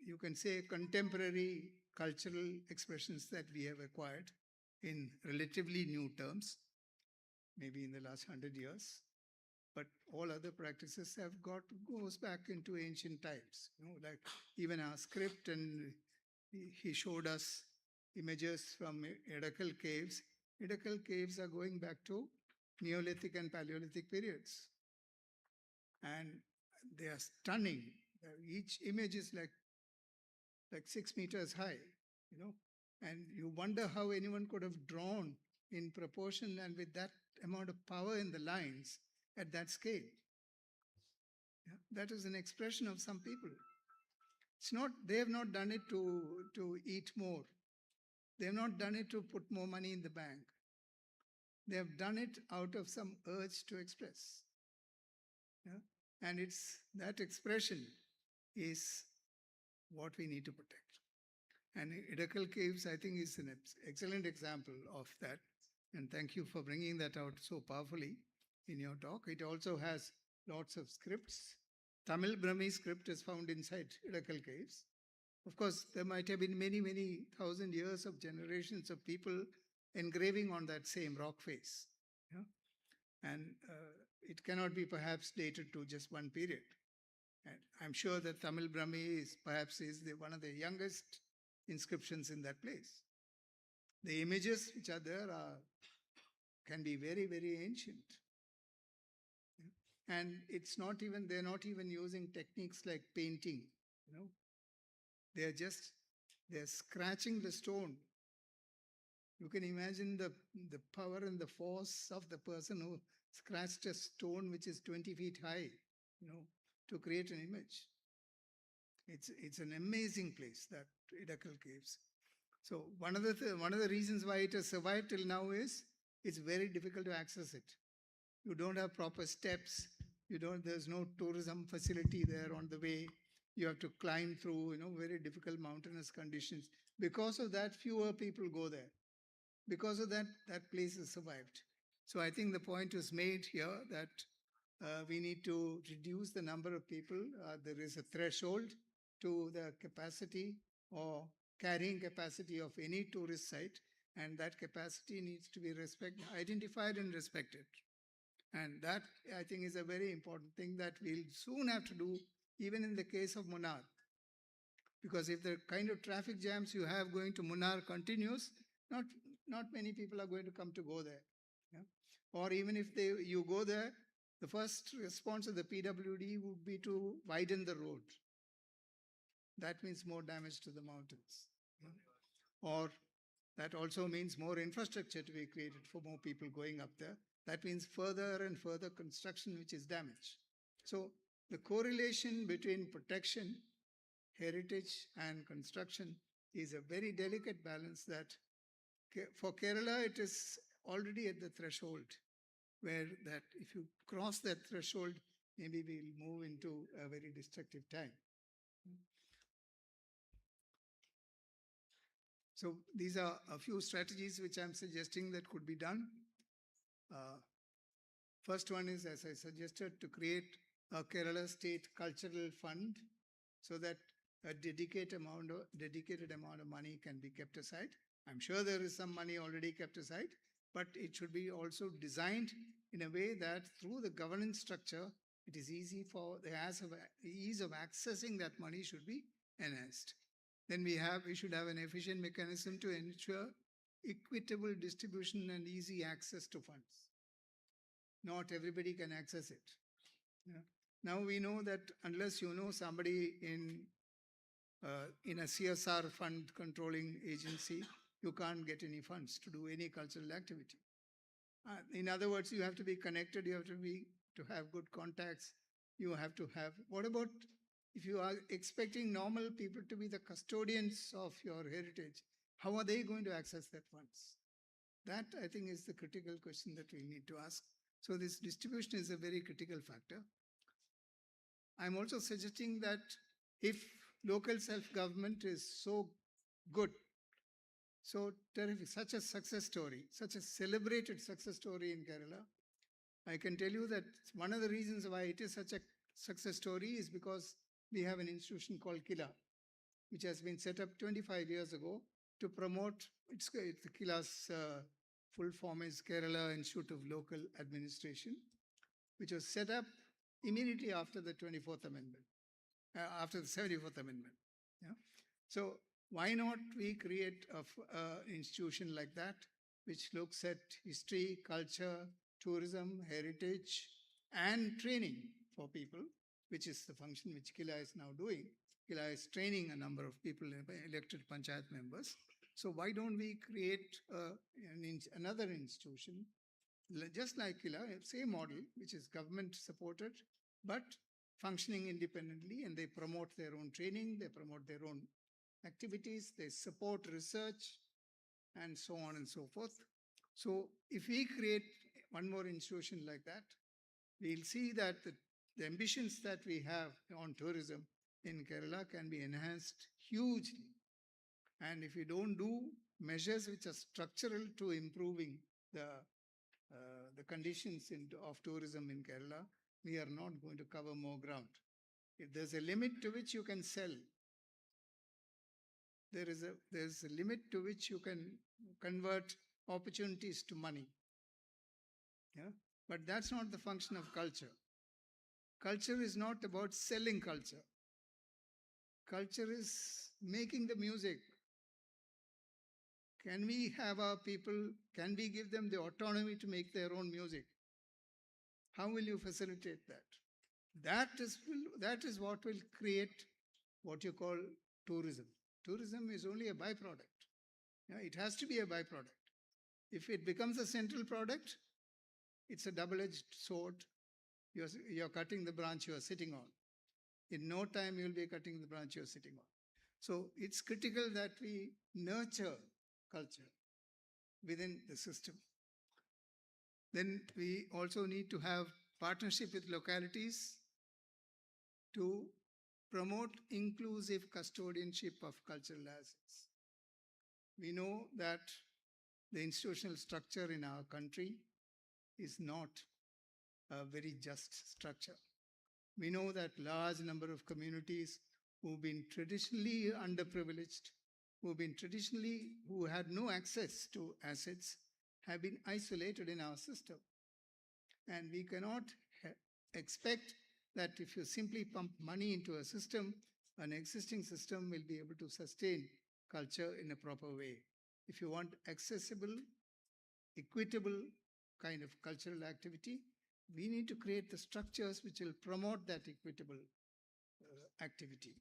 you can say, contemporary cultural expressions that we have acquired in relatively new terms, maybe in the last 100 years. But all other practices goes back into ancient times, like even our script, and he showed us images from Edakal caves. Edakal caves are going back to Neolithic and Paleolithic periods. And they are stunning. Each image is like 6 meters high, and you wonder how anyone could have drawn in proportion and with that amount of power in the lines at that scale. Yeah, that is an expression of some people. It's not, they have not done it to eat more. They have not done it to put more money in the bank. They have done it out of some urge to express. Yeah? And it's that expression is what we need to protect. And Edakal Caves, I think, is an excellent example of that. And thank you for bringing that out so powerfully in your talk. It also has lots of scripts. Tamil Brahmi script is found inside Edakal Caves. Of course, there might have been many, many thousand years of generations of people engraving on that same rock face. Yeah? And it cannot be perhaps dated to just one period. And I'm sure that Tamil Brahmi is perhaps one of the youngest inscriptions in that place. The images which are there can be very, very ancient. And they're not even using techniques like painting, they're scratching the stone. You can imagine the power and the force of the person who scratched a stone which is 20 feet high, to create an image. It's an amazing place, that Edakal Caves. So one of the reasons why it has survived till now is it's very difficult to access it. You don't have proper steps. There's no tourism facility there on the way. You have to climb through, very difficult mountainous conditions. Because of that, fewer people go there. Because of that, that place has survived. So I think the point was made here that we need to reduce the number of people. There is a threshold to the capacity or carrying capacity of any tourist site, and that capacity needs to be identified and respected. And that, I think, is a very important thing that we'll soon have to do, even in the case of Munnar. Because if the kind of traffic jams you have going to Munnar continues, not many people are going to come to go there. Yeah? Or even if you go there, the first response of the PWD would be to widen the road. That means more damage to the mountains. Yeah? Or that also means more infrastructure to be created for more people going up there. That means further and further construction, which is damage. So the correlation between protection, heritage, and construction is a very delicate balance that for Kerala, it is already at the threshold where that if you cross that threshold, maybe we'll move into a very destructive time. So these are a few strategies which I'm suggesting that could be done. First one is, as I suggested, to create a Kerala State Cultural Fund so that a dedicated amount of money can be kept aside. I'm sure there is some money already kept aside, but it should be also designed in a way that through the governance structure, it is easy for the ease of accessing that money should be enhanced. then we should have an efficient mechanism to ensure equitable distribution and easy access to funds. Not everybody can access it. Yeah. Now we know that unless you know somebody in a CSR fund controlling agency, you can't get any funds to do any cultural activity. In other words, you have to be connected, you have to have good contacts, you have to have, what about if you are expecting normal people to be the custodians of your heritage, how are they going to access that funds? That, I think, is the critical question that we need to ask. So this distribution is a very critical factor. I'm also suggesting that if local self-government is so good, so terrific, such a success story, such a celebrated success story in Kerala, I can tell you that one of the reasons why it is such a success story is because we have an institution called KILA, which has been set up 25 years ago to promote, it's KILA's full form is Kerala Institute of Local Administration, which was set up immediately after the 24th Amendment, after the 74th Amendment. Yeah? So why not we create an institution like that, which looks at history, culture, tourism, heritage, and training for people, which is the function which KILA is now doing. KILA is training a number of people, elected panchayat members. So why don't we create another institution, just like KILA, same model, which is government supported, but functioning independently, and they promote their own training, they promote their own activities, they support research, and so on and so forth. So if we create one more institution like that, we'll see that the ambitions that we have on tourism in Kerala can be enhanced hugely. And if we don't do measures which are structural to improving the conditions of tourism in Kerala, we are not going to cover more ground. If there's a limit to which you can sell, there's a limit to which you can convert opportunities to money. Yeah? But that's not the function of culture. Culture is not about selling culture. Culture is making the music. Can we have our people, can we give them the autonomy to make their own music? How will you facilitate that? That is what will create what you call tourism. Tourism is only a byproduct. Yeah, it has to be a byproduct. If it becomes a central product, it's a double-edged sword. You're cutting the branch you are sitting on. In no time, you'll be cutting the branch you're sitting on. So it's critical that we nurture culture within the system. Then we also need to have partnership with localities to promote inclusive custodianship of cultural assets. We know that the institutional structure in our country is not a very just structure. We know that large number of communities who've been traditionally underprivileged, who had no access to assets, have been isolated in our system. And we cannot expect that if you simply pump money into a system, an existing system will be able to sustain culture in a proper way. If you want accessible, equitable kind of cultural activity, we need to create the structures which will promote that equitable activity.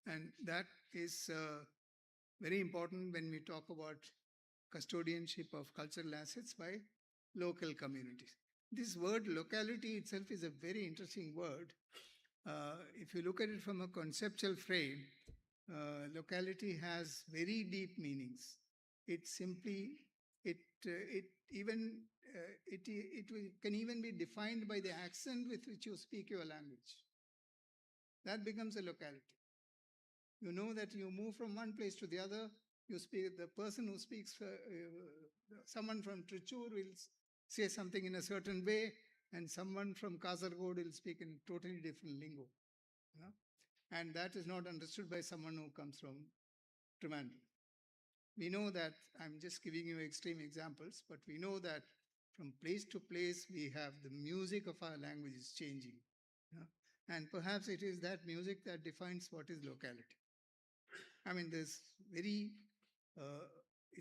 And that is very important when we talk about custodianship of cultural assets by local communities. This word locality itself is a very interesting word. If you look at it from a conceptual frame, locality has very deep meanings. It simply, it can even be defined by the accent with which you speak your language. That becomes a locality. You know that you move from one place to the other, you speak, the person who speaks, someone from Trichur will say something in a certain way, and someone from Kasargod will speak in totally different lingo. Yeah? And that is not understood by someone who comes from Trivandrum. We know that, I'm just giving you extreme examples, but we know that from place to place, we have the music of our language is changing. Yeah? And perhaps it is that music that defines what is locality. I mean, it's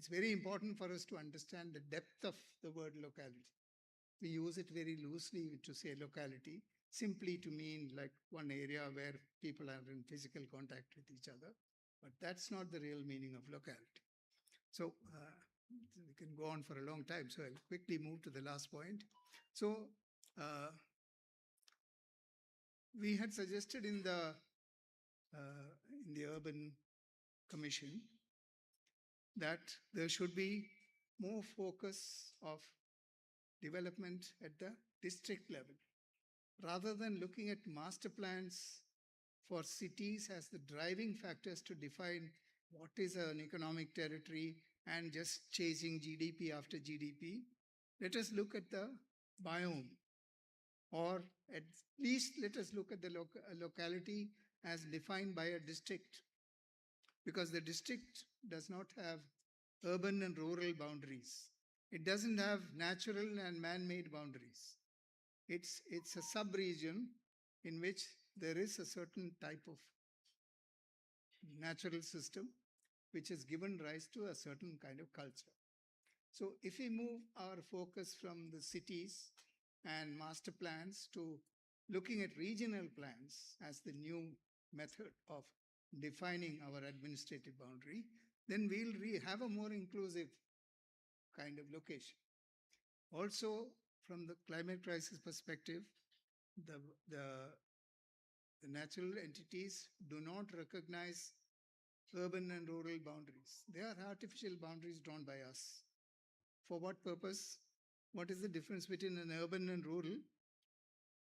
very important for us to understand the depth of the word locality. We use it very loosely to say locality, simply to mean like one area where people are in physical contact with each other. But that's not the real meaning of locality. So we can go on for a long time. So I'll quickly move to the last point. So we had suggested in the Urban Commission that there should be more focus of development at the district level, rather than looking at master plans for cities as the driving factors to define what is an economic territory and just chasing GDP after GDP. Let us look at the biome, or at least let us look at the locality as defined by a district, because the district does not have urban and rural boundaries. It doesn't have natural and man-made boundaries. It's a sub-region in which there is a certain type of natural system which has given rise to a certain kind of culture. So if we move our focus from the cities and master plans to looking at regional plans as the new method of defining our administrative boundary, then we'll have a more inclusive kind of location. Also, from the climate crisis perspective, the natural entities do not recognize urban and rural boundaries. They are artificial boundaries drawn by us. For what purpose? What is the difference between an urban and rural?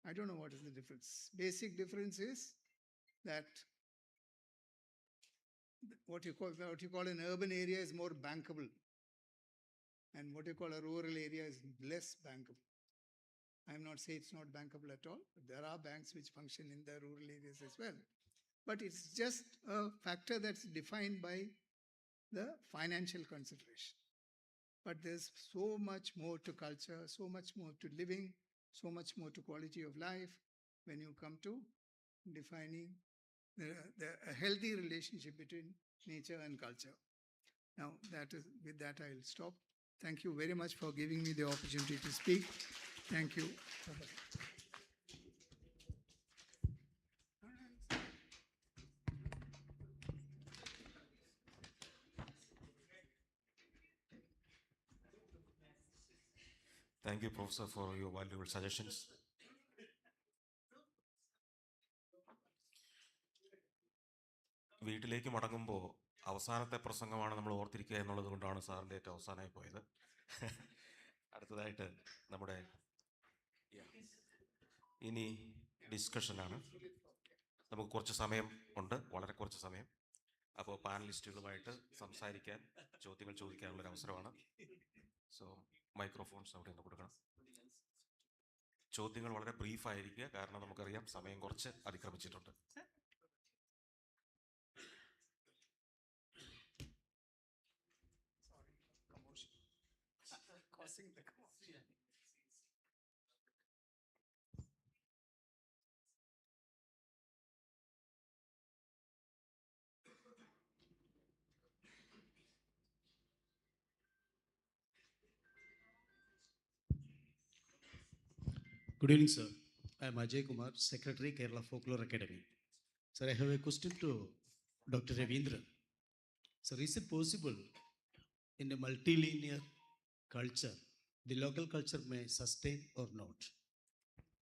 I don't know what is the difference. Basic difference is that what you call an urban area is more bankable, and what you call a rural area is less bankable. I'm not saying it's not bankable at all, but there are banks which function in the rural areas as well. But it's just a factor that's defined by the financial consideration. But there's so much more to culture, so much more to living, so much more to quality of life when you come to defining a healthy relationship between nature and culture. Now, with that, I'll stop. Thank you very much for giving me the opportunity to speak. Thank you. Thank you, Professor, for your valuable suggestions. വീട്ടിലേക്ക് മടങ്ങുമ്പോൾ അവസാനത്തെ പ്രസംഗമാണ് നമ്മൾ ഓർത്തിരിക്കുക എന്നുള്ളത് കൊണ്ടാണ് സാറിൻ്റെ ഏറ്റവും അവസാനമായി പോയത്. അടുത്തതായിട്ട് നമ്മുടെ ഇനി ഡിസ്കഷനാണ്. നമുക്ക് കുറച്ച് സമയം ഉണ്ട്, വളരെ കുറച്ച് സമയം. അപ്പോൾ പാനലിസ്റ്റുകളുമായിട്ട് സംസാരിക്കാൻ, ചോദ്യങ്ങൾ ചോദിക്കാനുള്ളൊരു അവസരമാണ്. സോ മൈക്രോഫോൺസ് അവിടെ നിന്ന് കൊടുക്കണം. ചോദ്യങ്ങൾ വളരെ ബ്രീഫായിരിക്കുക, കാരണം നമുക്കറിയാം സമയം കുറച്ച് അതിക്രമിച്ചിട്ടുണ്ട്. Good evening, sir. I am Ajay Kumar, Secretary, Kerala Folklore Academy. Sir, I have a question to Dr. Ravindra. Sir, is it possible in a multilinear culture, the local culture may sustain or not?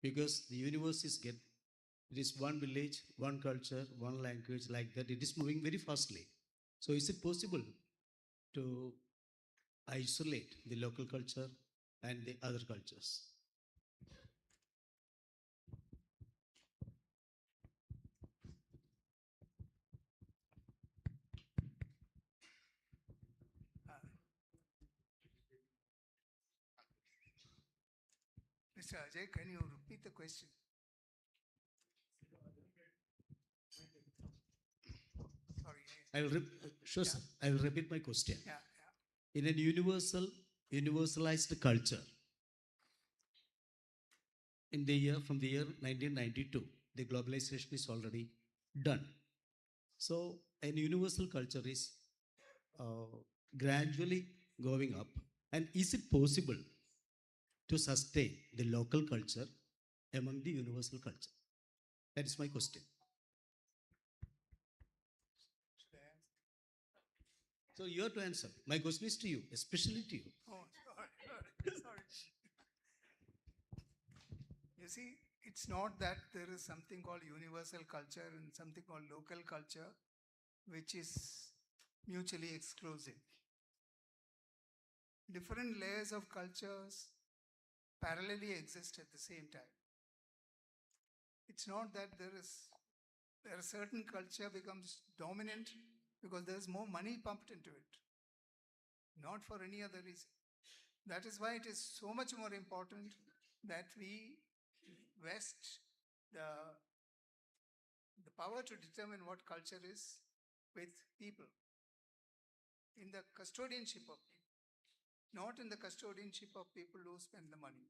Because the universe it is one village, one culture, one language, like that. It is moving very fastly. So is it possible to isolate the local culture and the other cultures? Mr. Ajay, can you repeat the question? Sorry. Sure, sir. I will repeat my question. Yeah. In a universalized culture, from the year 1992, the globalization is already done. So an universal culture is gradually going up? And is it possible to sustain the local culture among the universal culture? That is my question. So you have to answer. My question is to you, especially to you. Oh, sorry. You see, it's not that there is something called universal culture and something called local culture, which is mutually exclusive. Different layers of cultures parallelly exist at the same time. It's not that there a certain culture becomes dominant because there's more money pumped into it, not for any other reason. That is why it is so much more important that we vest the power to determine what culture is with people, in the custodianship of people, not in the custodianship of people who spend the money.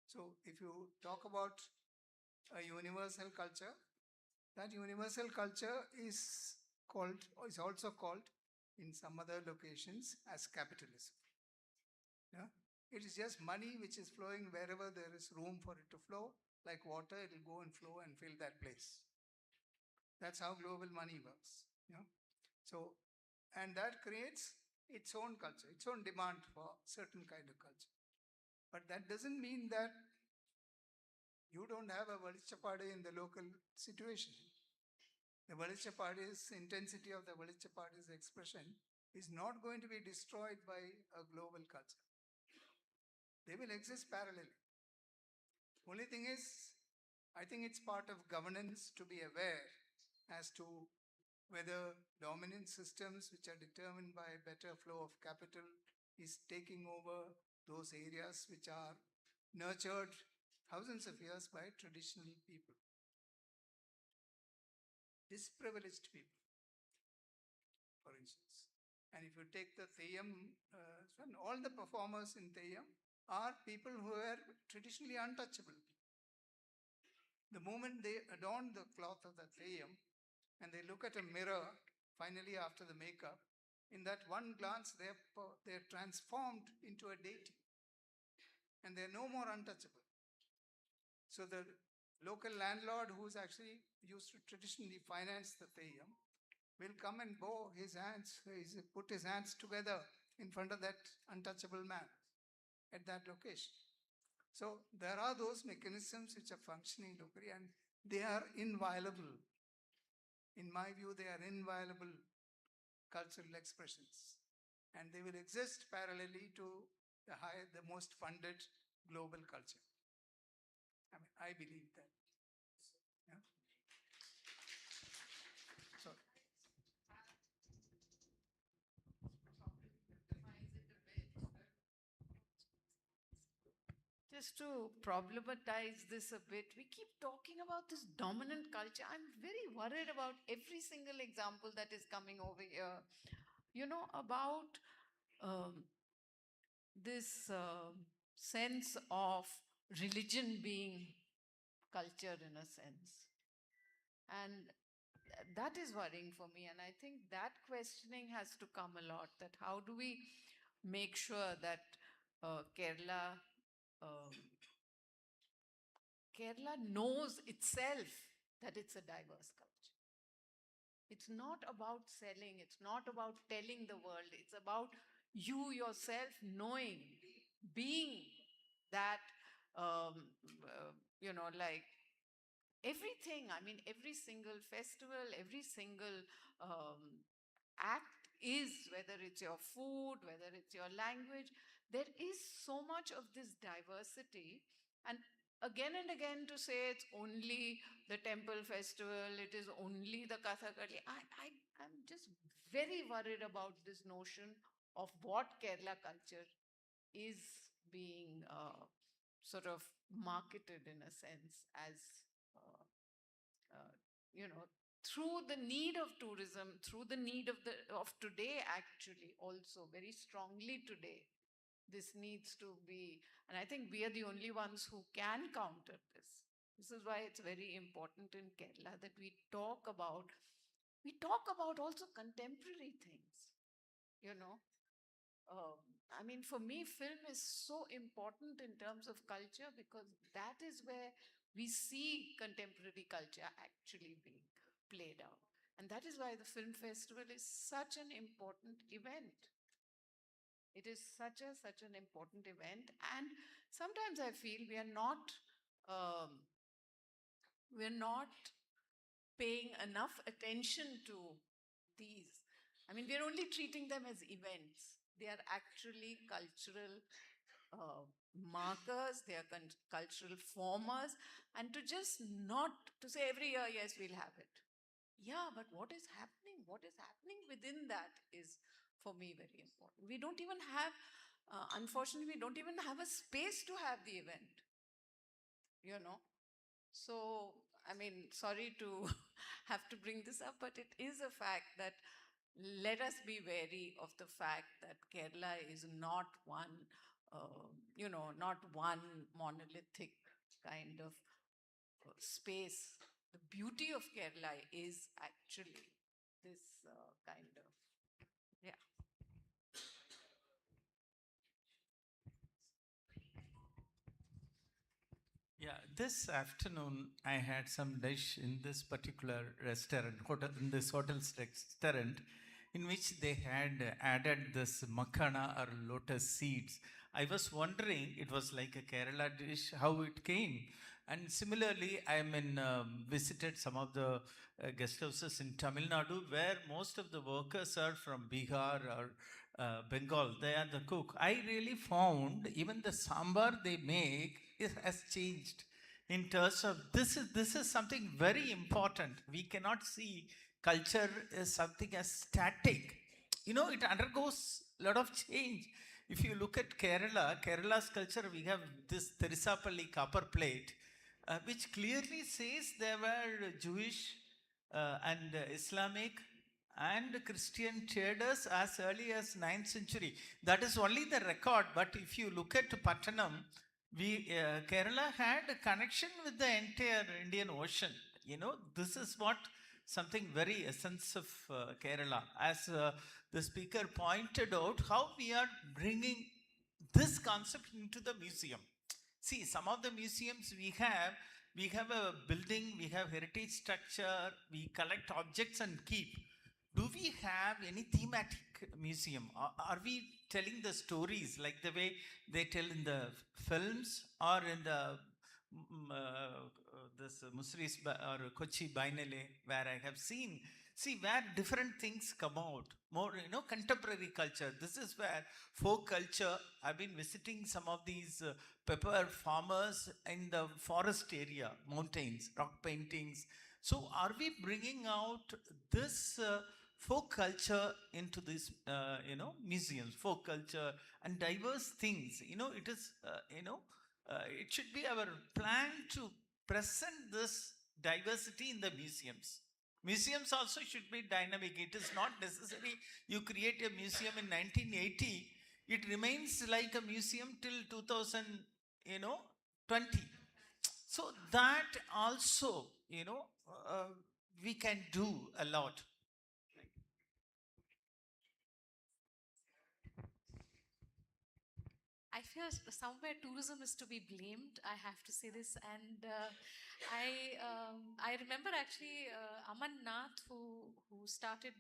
So if you talk about a universal culture, that universal culture is also called in some other locations as capitalism. Yeah? It is just money which is flowing wherever there is room for it to flow. Like water, it will go and flow and fill that place. That's how global money works. Yeah? So, and that creates its own culture, its own demand for certain kind of culture. But that doesn't mean that you don't have a Valichapade in the local situation. The Valichapade's intensity of the Valichapade's expression is not going to be destroyed by a global culture. They will exist parallelly. Only thing is, I think it's part of governance to be aware as to whether dominant systems which are determined by a better flow of capital is taking over those areas which are nurtured thousands of years by traditional people, disprivileged people, for instance. And if you take the Theyyam, all the performers in Theyyam are people who were traditionally untouchable. The moment they adorn the cloth of the Theyyam and they look at a mirror, finally after the makeup, in that one glance they're transformed into a deity. And they're no more untouchable. So the local landlord who's actually used to traditionally finance the Theyyam will come and bow his hands, put his hands together in front of that untouchable man at that location. So there are those mechanisms which are functioning locally and they are inviolable. In my view, they are inviolable cultural expressions. And they will exist parallelly to the most funded global culture. I mean, I believe that. Yeah? So, Just to problematize this a bit, we keep talking about this dominant culture. I'm very worried about every single example that is coming over here. You know, about this sense of religion being culture in a sense. And that is worrying for me. And I think that questioning has to come a lot, that how do we make sure that Kerala knows itself that it's a diverse culture. It's not about selling, it's not about telling the world, it's about you yourself knowing, being that, like everything. I mean, every single festival, every single act is, whether it's your food, whether it's your language, there is so much of this diversity. And again and again to say it's only the temple festival, it is only the Kathakali, I'm just very worried about this notion of what Kerala culture is being sort of marketed in a sense as, through the need of tourism, through the need of today, actually, also very strongly today. This needs to be, and I think we are the only ones who can counter this. This is why it's very important in Kerala that we talk about we talk about also contemporary things, you know. I mean, for me, film is so important in terms of culture because that is where we see contemporary culture actually being played out. And that is why the film festival is such an important event. It is such an important event. And sometimes I feel um, we are not paying enough attention to these. I mean, we're only treating them as events. They are actually cultural markers, they are cultural formers, and to just not to say every year, yes, we'll have it. Yeah, but what is happening? What is happening within that is, for me, very important. We don't even have, unfortunately, we don't even have a space to have the event, you know. So, I mean, sorry to have to bring this up, but it is a fact that let us be wary of the fact that Kerala is not one, not one monolithic kind of space. The beauty of Kerala is actually this kind of, yeah. Yeah, this afternoon I had some dish in this particular restaurant, in this hotel's restaurant, in which they had added this makhana or lotus seeds. I was wondering, it was like a Kerala dish, how it came. And similarly, visited some of the guest houses in Tamil Nadu where most of the workers are from Bihar or Bengal. They are the cook. I really found even the sambar they make has changed in terms of this is something very important. We cannot see culture as something as static. You know, it undergoes a lot of change. If you look at Kerala's culture, we have this Terisapalli copper plate, which clearly says there were Jewish and Islamic and Christian traders as early as 9th century. That is only the record. But if you look at Pattanam, Kerala had a connection with the entire Indian Ocean. You know, this is what something very essence of Kerala. As the speaker pointed out, how we are bringing this concept into the museum. See, some of the museums we have a building, we have heritage structure, we collect objects and keep. Do we have any thematic museum? Are we telling the stories like the way they tell in the films or in the this Musris or Kochi Bainale, where I have seen, see where different things come out, more, you know, contemporary culture. This is where folk culture. I've been visiting some of these pepper farmers in the forest area, mountains, rock paintings. So are we bringing out this folk culture into these, museums, folk culture and diverse things? You know, it is, it should be our plan to present this diversity in the museums. Museums also should be dynamic. It is not necessary you create a museum in 1980. It remains like a museum till 2000, 20. So that also, we can do a lot. I feel somewhere tourism is to be blamed. I have to say this, and I remember actually Aman Nath, who started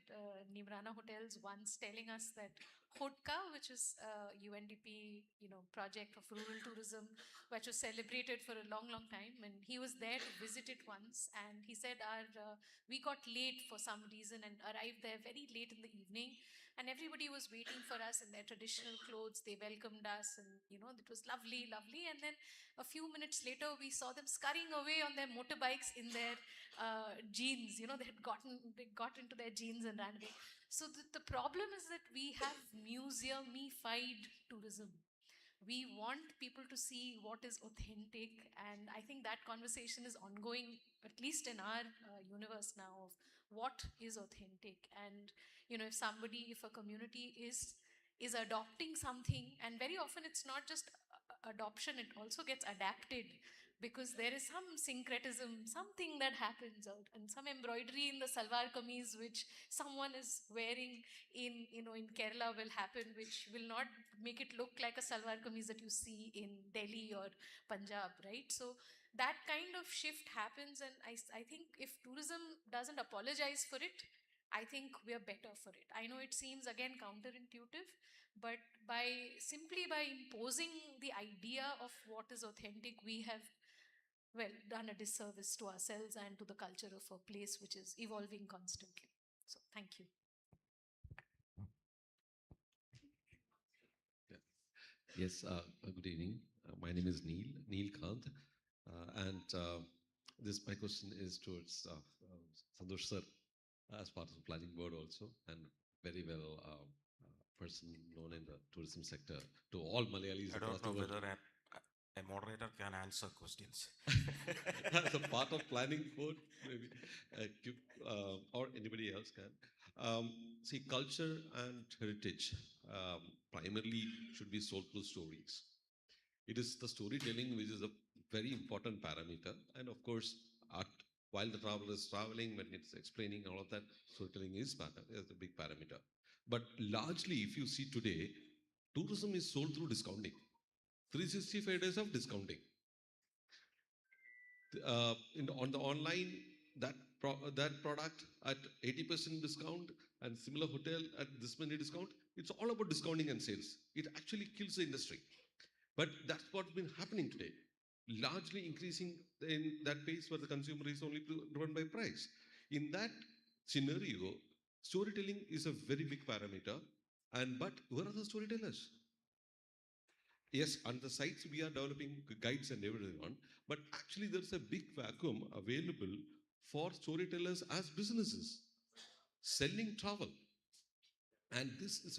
Nimrana Hotels, once telling us that Hotka, which is UNDP project of rural tourism, which was celebrated for a long time, and he was there to visit it once, and he said we got late for some reason and arrived there very late in the evening, and everybody was waiting for us in their traditional clothes. They welcomed us, and it was lovely. And then a few minutes later, we saw them scurrying away on their motorbikes in their jeans. They got into their jeans and ran away. So the problem is that we have museumified tourism. We want people to see what is authentic, and I think that conversation is ongoing, at least in our universe now, of what is authentic. And if a community is adopting something, and very often it's not just adoption, it also gets adapted because there is some syncretism, something that happens out, and some embroidery in the salwar kameez which someone is wearing in Kerala will happen, which will not make it look like a salwar kameez that you see in Delhi or Punjab, right? So that kind of shift happens, and I think if tourism doesn't apologize for it, I think we are better for it. I know it seems again counterintuitive, but simply by imposing the idea of what is authentic, we have, well, done a disservice to ourselves and to the culture of a place which is evolving constantly. So thank you. Yes, good evening. My name is Neil Kant, and my question is towards Santosh sir, as part of the planning board also, and very well person known in the tourism sector to all Malayalis I across don't know the world. whether a moderator can answer questions. As a part of planning board, maybe, or anybody else can. See, culture and heritage primarily should be sold through stories. It is the storytelling which is a very important parameter. And of course, art, while the traveler is traveling, when it's explaining all of that, storytelling is a big parameter. But largely, if you see today, tourism is sold through discounting. 365 days of discounting. On the online, that product at 80% discount and similar hotel at this many discount, it's all about discounting and sales. It actually kills the industry. But that's what's been happening today. Largely increasing in that pace where the consumer is only driven by price. In that scenario, storytelling is a very big parameter. But where are the storytellers? Yes, on the sites we are developing guides and everyone, but actually there's a big vacuum available for storytellers as businesses selling travel. And this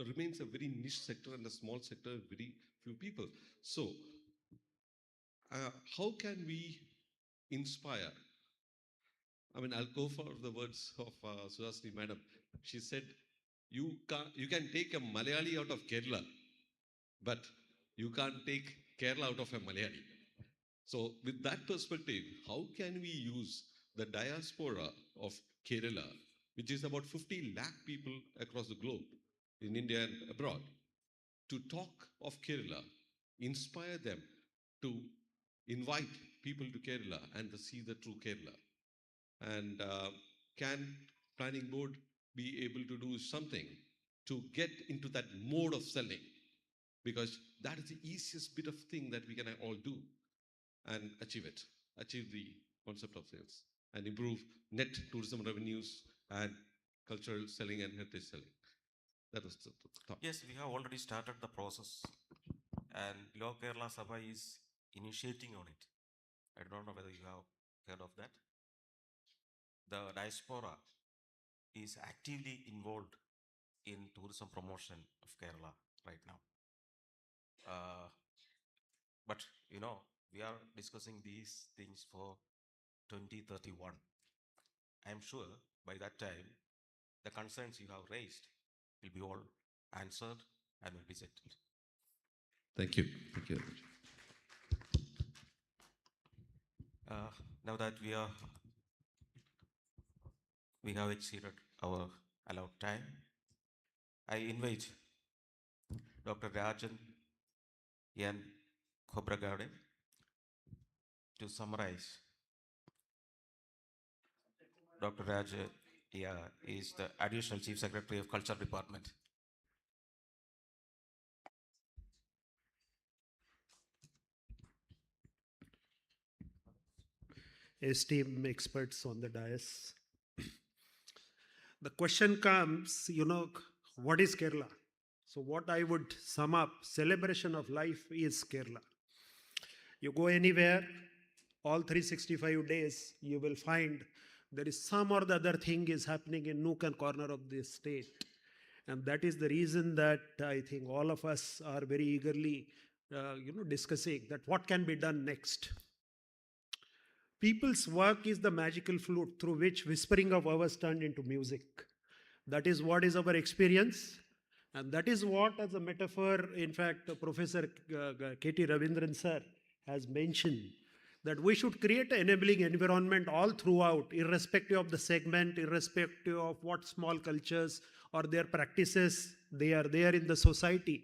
remains a very niche sector and a small sector, very few people. So, how can we inspire? I mean, I'll go for the words of Suhasini Madam. She said, you can take a Malayali out of Kerala, but you can't take Kerala out of a Malayali. So with that perspective, how can we use the diaspora of Kerala, which is about 50 lakh people across the globe in India and abroad, to talk of Kerala, inspire them to invite people to Kerala and to see the true Kerala? And can planning board be able to do something to get into that mode of selling? Because that is the easiest bit of thing that we can all do and achieve the concept of sales and improve net tourism revenues and cultural selling and heritage selling. That was the thought. Yes, we have already started the process, and Law Kerala Sabha is initiating on it. I don't know whether you have heard of that. The diaspora is actively involved in tourism promotion of Kerala right now. But we are discussing these things for 2031. I am sure by that time, the concerns you have raised will be all answered and will be settled. Thank you. Thank you. Now that we have exceeded our allowed time, I invite Dr. Rajan N. Khobragade to summarize. Dr. Raj is the Additional Chief Secretary of Culture Department. Esteemed experts on the dais. The question comes, what is Kerala? So what I would sum up, celebration of life is Kerala. You go anywhere, all 365 days, you will find there is some or the other thing is happening in nook and corner of this state. And that is the reason that I think all of us are very eagerly, discussing that what can be done next. People's work is the magical flute through which whispering of hours turned into music. That is what is our experience. And that is what, as a metaphor, in fact, Professor K.T. Ravindran sir has mentioned. that we should create an enabling environment all throughout, irrespective of the segment, irrespective of what small cultures or their practices they are there in the society.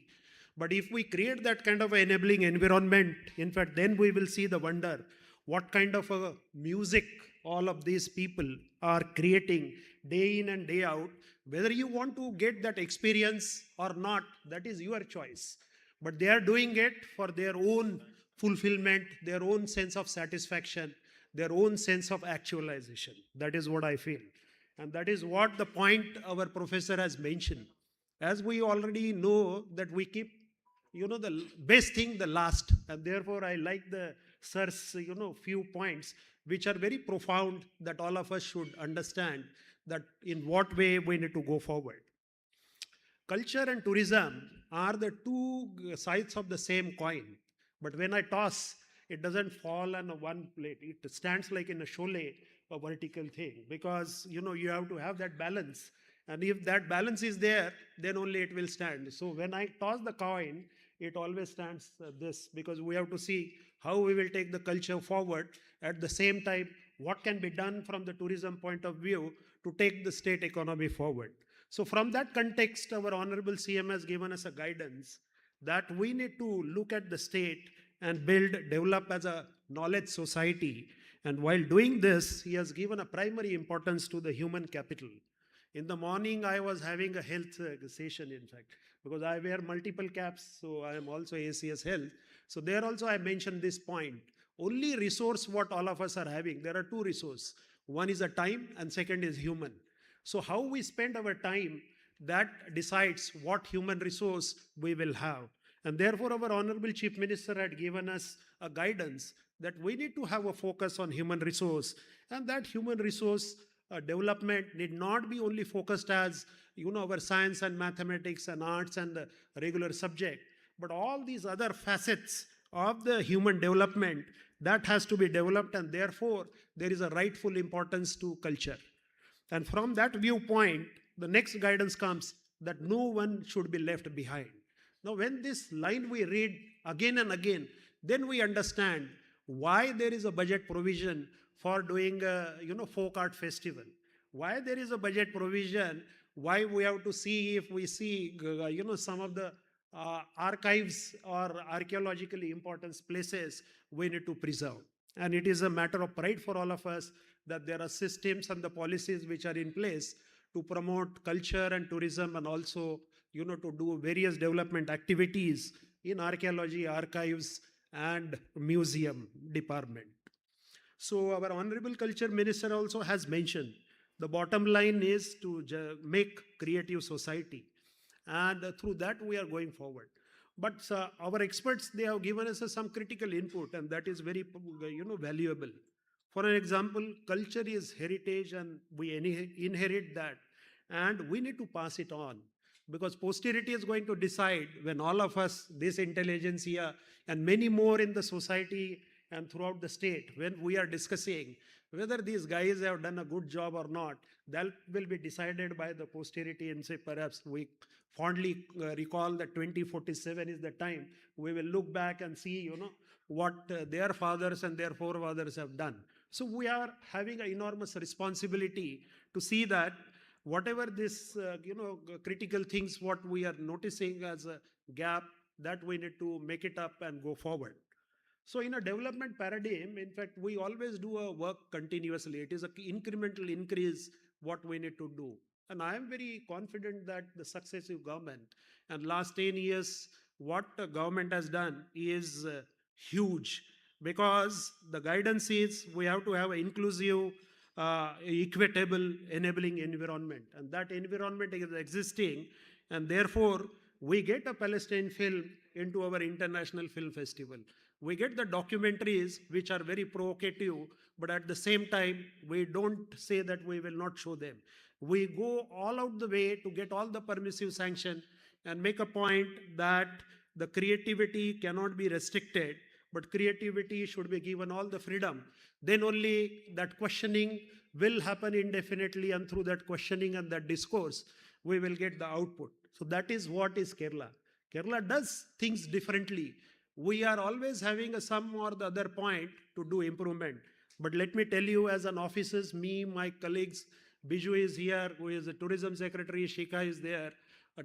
But if we create that kind of enabling environment, in fact, then we will see the wonder what kind of a music all of these people are creating day in and day out. Whether you want to get that experience or not, that is your choice. But they are doing it for their own fulfillment, their own sense of satisfaction, their own sense of actualization. That is what I feel. And that is what the point our professor has mentioned. As we already know that we keep, the best thing the last. And therefore, I like the sir's, few points which are very profound that all of us should understand that in what way we need to go forward. Culture and tourism are the two sides of the same coin. But when I toss, it doesn't fall on one plate. It stands like in a cholet, a vertical thing, because you have to have that balance. And if that balance is there, then only it will stand. So when I toss the coin, it always stands this, because we have to see how we will take the culture forward. At the same time, what can be done from the tourism point of view to take the state economy forward. So from that context, our Honorable CM has given us a guidance that we need to look at the state and develop as a knowledge society. And while doing this, he has given a primary importance to the human capital. In the morning, I was having a health session, in fact, because I wear multiple caps, so I am also ACS Health. So there also I mentioned this point. Only resource what all of us are having, there are two resources. One is a time and second is human. So how we spend our time, that decides what human resource we will have. And therefore, our Honorable Chief Minister had given us a guidance that we need to have a focus on human resource, and that human resource development need not be only focused as our science and mathematics and arts and the regular subject, but all these other facets of the human development that has to be developed, and therefore there is a rightful importance to culture. And from that viewpoint, the next guidance comes that no one should be left behind. Now, when this line we read again and again, then we understand why there is a budget provision for doing a folk art festival. Why there is a budget provision, why we have to see if we see some of the archives or archaeologically important places we need to preserve. And it is a matter of pride for all of us that there are systems and the policies which are in place to promote culture and tourism, and also to do various development activities in archaeology, archives, and museum department. So our Honorable Culture Minister also has mentioned the bottom line is to make creative society, and through that we are going forward. But our experts, they have given us some critical input, and that is very valuable. For an example, culture is heritage, and we inherit that, and we need to pass it on, because posterity is going to decide when all of us, this intelligentsia and many more in the society and throughout the state, when we are discussing whether these guys have done a good job or not, that will be decided by the posterity. And say, perhaps we fondly recall that 2047 is the time we will look back and see what their fathers and their forefathers have done. So we are having an enormous responsibility to see that whatever this critical things what we are noticing as a gap, that we need to make it up and go forward. So in a development paradigm, in fact, we always do a work continuously. It is an incremental increase what we need to do. And I am very confident that the successive government and last 10 years, what the government has done is huge, because the guidance is we have to have an inclusive, equitable, enabling environment. And that environment is existing, and therefore we get a Palestine film into our international film festival. We get the documentaries which are very provocative, but at the same time, we don't say that we will not show them. We go all out the way to get all the permissive sanction and make a point that the creativity cannot be restricted, but creativity should be given all the freedom. Then only that questioning will happen indefinitely, and through that questioning and that discourse, we will get the output. So that is what is Kerala. Kerala does things differently. we are always having a some or the other point to do improvement. But let me tell you, as an officers, me, my colleagues, Biju is here, who is the tourism secretary, Shika is there,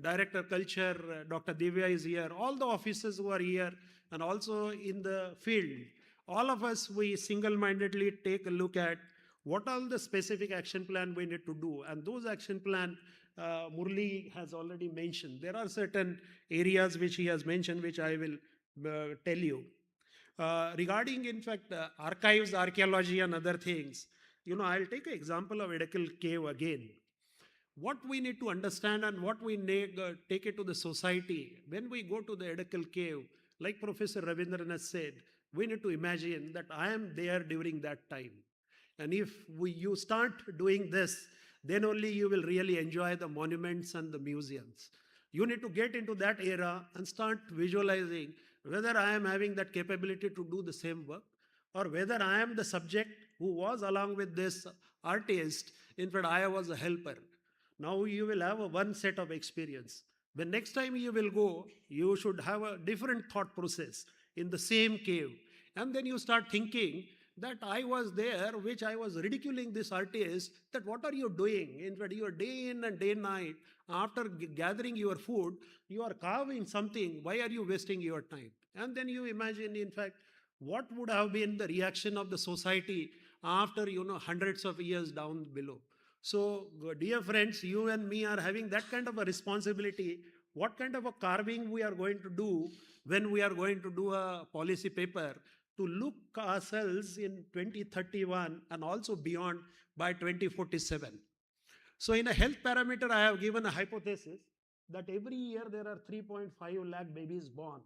director culture, Dr. Divya is here, all the officers who are here, and also in the field, all of us, we single-mindedly take a look at what all the specific action plan we need to do. And those action plan, Murli has already mentioned. There are certain areas which he has mentioned, which I will tell you. Regarding, in fact, archives, archaeology and other things, I'll take an example of Edekal Cave again. What we need to understand and what we need, take it to the society, when we go to the Edekal Cave, like Professor Ravindran has said, we need to imagine that I am there during that time. And if you start doing this, then only you will really enjoy the monuments and the museums. You need to get into that era and start visualizing whether I am having that capability to do the same work, or whether I am the subject who was along with this artist. In fact, I was a helper. Now you will have one set of experience. The next time you will go, you should have a different thought process in the same cave. And then you start thinking that I was there, which I was ridiculing this artist, that what are you doing? In fact, you are day in and day night, after gathering your food, you are carving something. Why are you wasting your time? And then you imagine, in fact, what would have been the reaction of the society after, hundreds of years down below. So, dear friends, you and me are having that kind of a responsibility. What kind of a carving we are going to do when we are going to do a policy paper to look ourselves in 2031 and also beyond by 2047. So in a health parameter, I have given a hypothesis that every year there are 3.5 lakh babies born.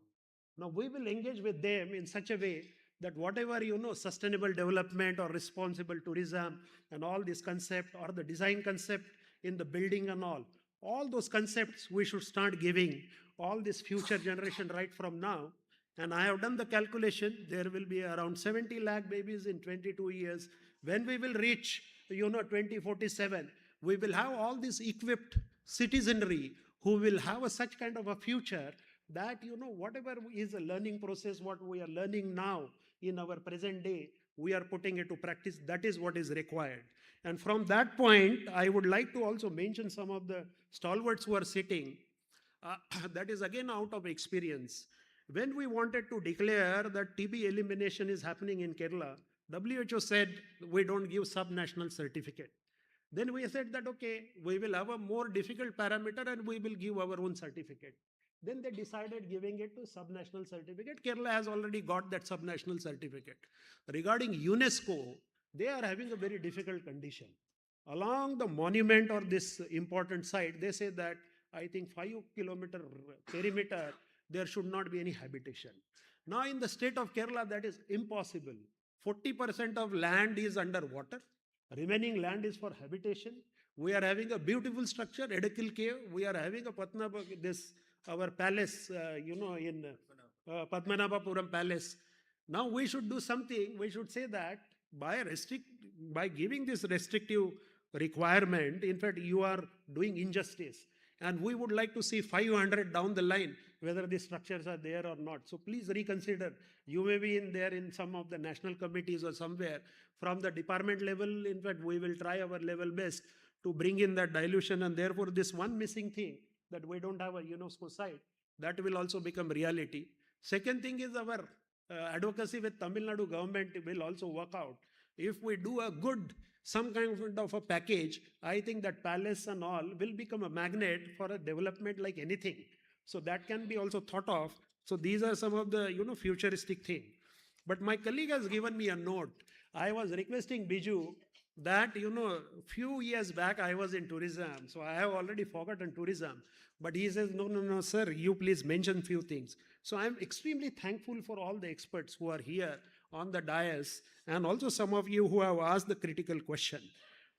Now we will engage with them in such a way that whatever, sustainable development or responsible tourism and all this concept or the design concept in the building and all those concepts we should start giving all this future generation right from now. And I have done the calculation, there will be around 70 lakh babies in 22 years. When we will reach, 2047, we will have all this equipped citizenry who will have such kind of a future that, whatever is a learning process, what we are learning now in our present day, we are putting it to practice. That is what is required. And from that point, I would like to also mention some of the stalwarts who are sitting. That is again out of experience. When we wanted to declare that TB elimination is happening in Kerala, WHO said we don't give sub-national certificate. Then we said that, okay, we will have a more difficult parameter and we will give our own certificate. Then they decided giving it to subnational certificate. Kerala has already got that subnational certificate. Regarding UNESCO, they are having a very difficult condition. Along the monument or this important site, they say that I think 5-kilometer perimeter, there should not be any habitation. Now in the state of Kerala, that is impossible. 40% of land is underwater. Remaining land is for habitation. We are having a beautiful structure, Edekal Cave. We are having a our palace, in Padmanabhapuram Palace. Now we should do something. We should say that by giving this restrictive requirement, in fact, you are doing injustice. And we would like to see 500 down the line, whether the structures are there or not. So please reconsider. You may be there in some of the national committees or somewhere. From the department level, in fact, we will try our level best to bring in that dilution. And therefore, this one missing thing, that we don't have a UNESCO site, that will also become reality. Second thing is our advocacy with Tamil Nadu government will also work out. If we do a good, some kind of a package, I think that palace and all will become a magnet for a development like anything. So that can be also thought of. So these are some of the, futuristic things. But my colleague has given me a note. I was requesting Biju that, few years back I was in tourism. So I have already forgotten tourism. But he says, no, sir, you please mention few things. So I'm extremely thankful for all the experts who are here on the dais, and also some of you who have asked the critical question.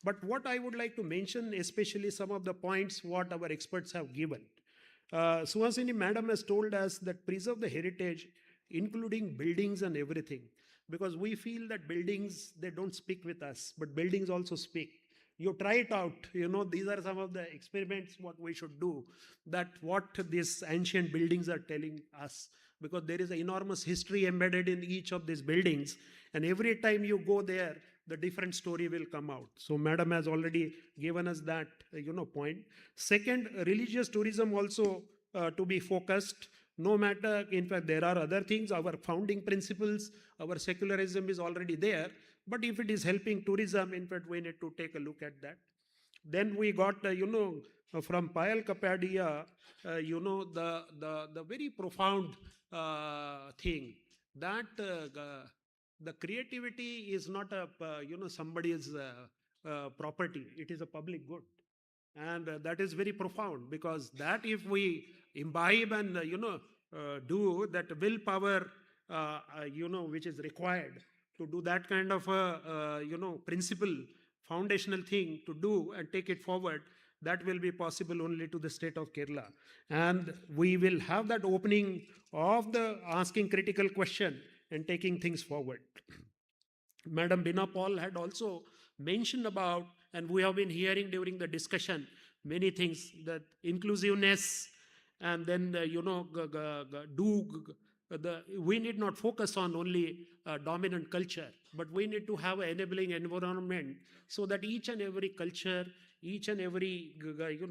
But what I would like to mention, especially some of the points what our experts have given. Suhasini Madam has told us that preserve the heritage, including buildings and everything. Because we feel that buildings, they don't speak with us, but buildings also speak. You try it out, these are some of the experiments what we should do, that what these ancient buildings are telling us. because there is an enormous history embedded in each of these buildings. And every time you go there, the different story will come out. So Madam has already given us that, point. Second, religious tourism also to be focused. No matter, in fact, there are other things, our founding principles, our secularism is already there. But if it is helping tourism, in fact, we need to take a look at that. Then we got, from Payal Kapadia, the very profound thing that the creativity is not a, somebody's property. It is a public good. And that is very profound, because that if we imbibe and, do that willpower, which is required to do that kind of a, principle, foundational thing to do and take it forward, that will be possible only to the state of Kerala. And we will have that opening of the asking critical question and taking things forward. Madam Bina Paul had also mentioned about, and we have been hearing during the discussion, many things, that inclusiveness, and then, we need not focus on only dominant culture, but we need to have an enabling environment so that each and every culture, each and every,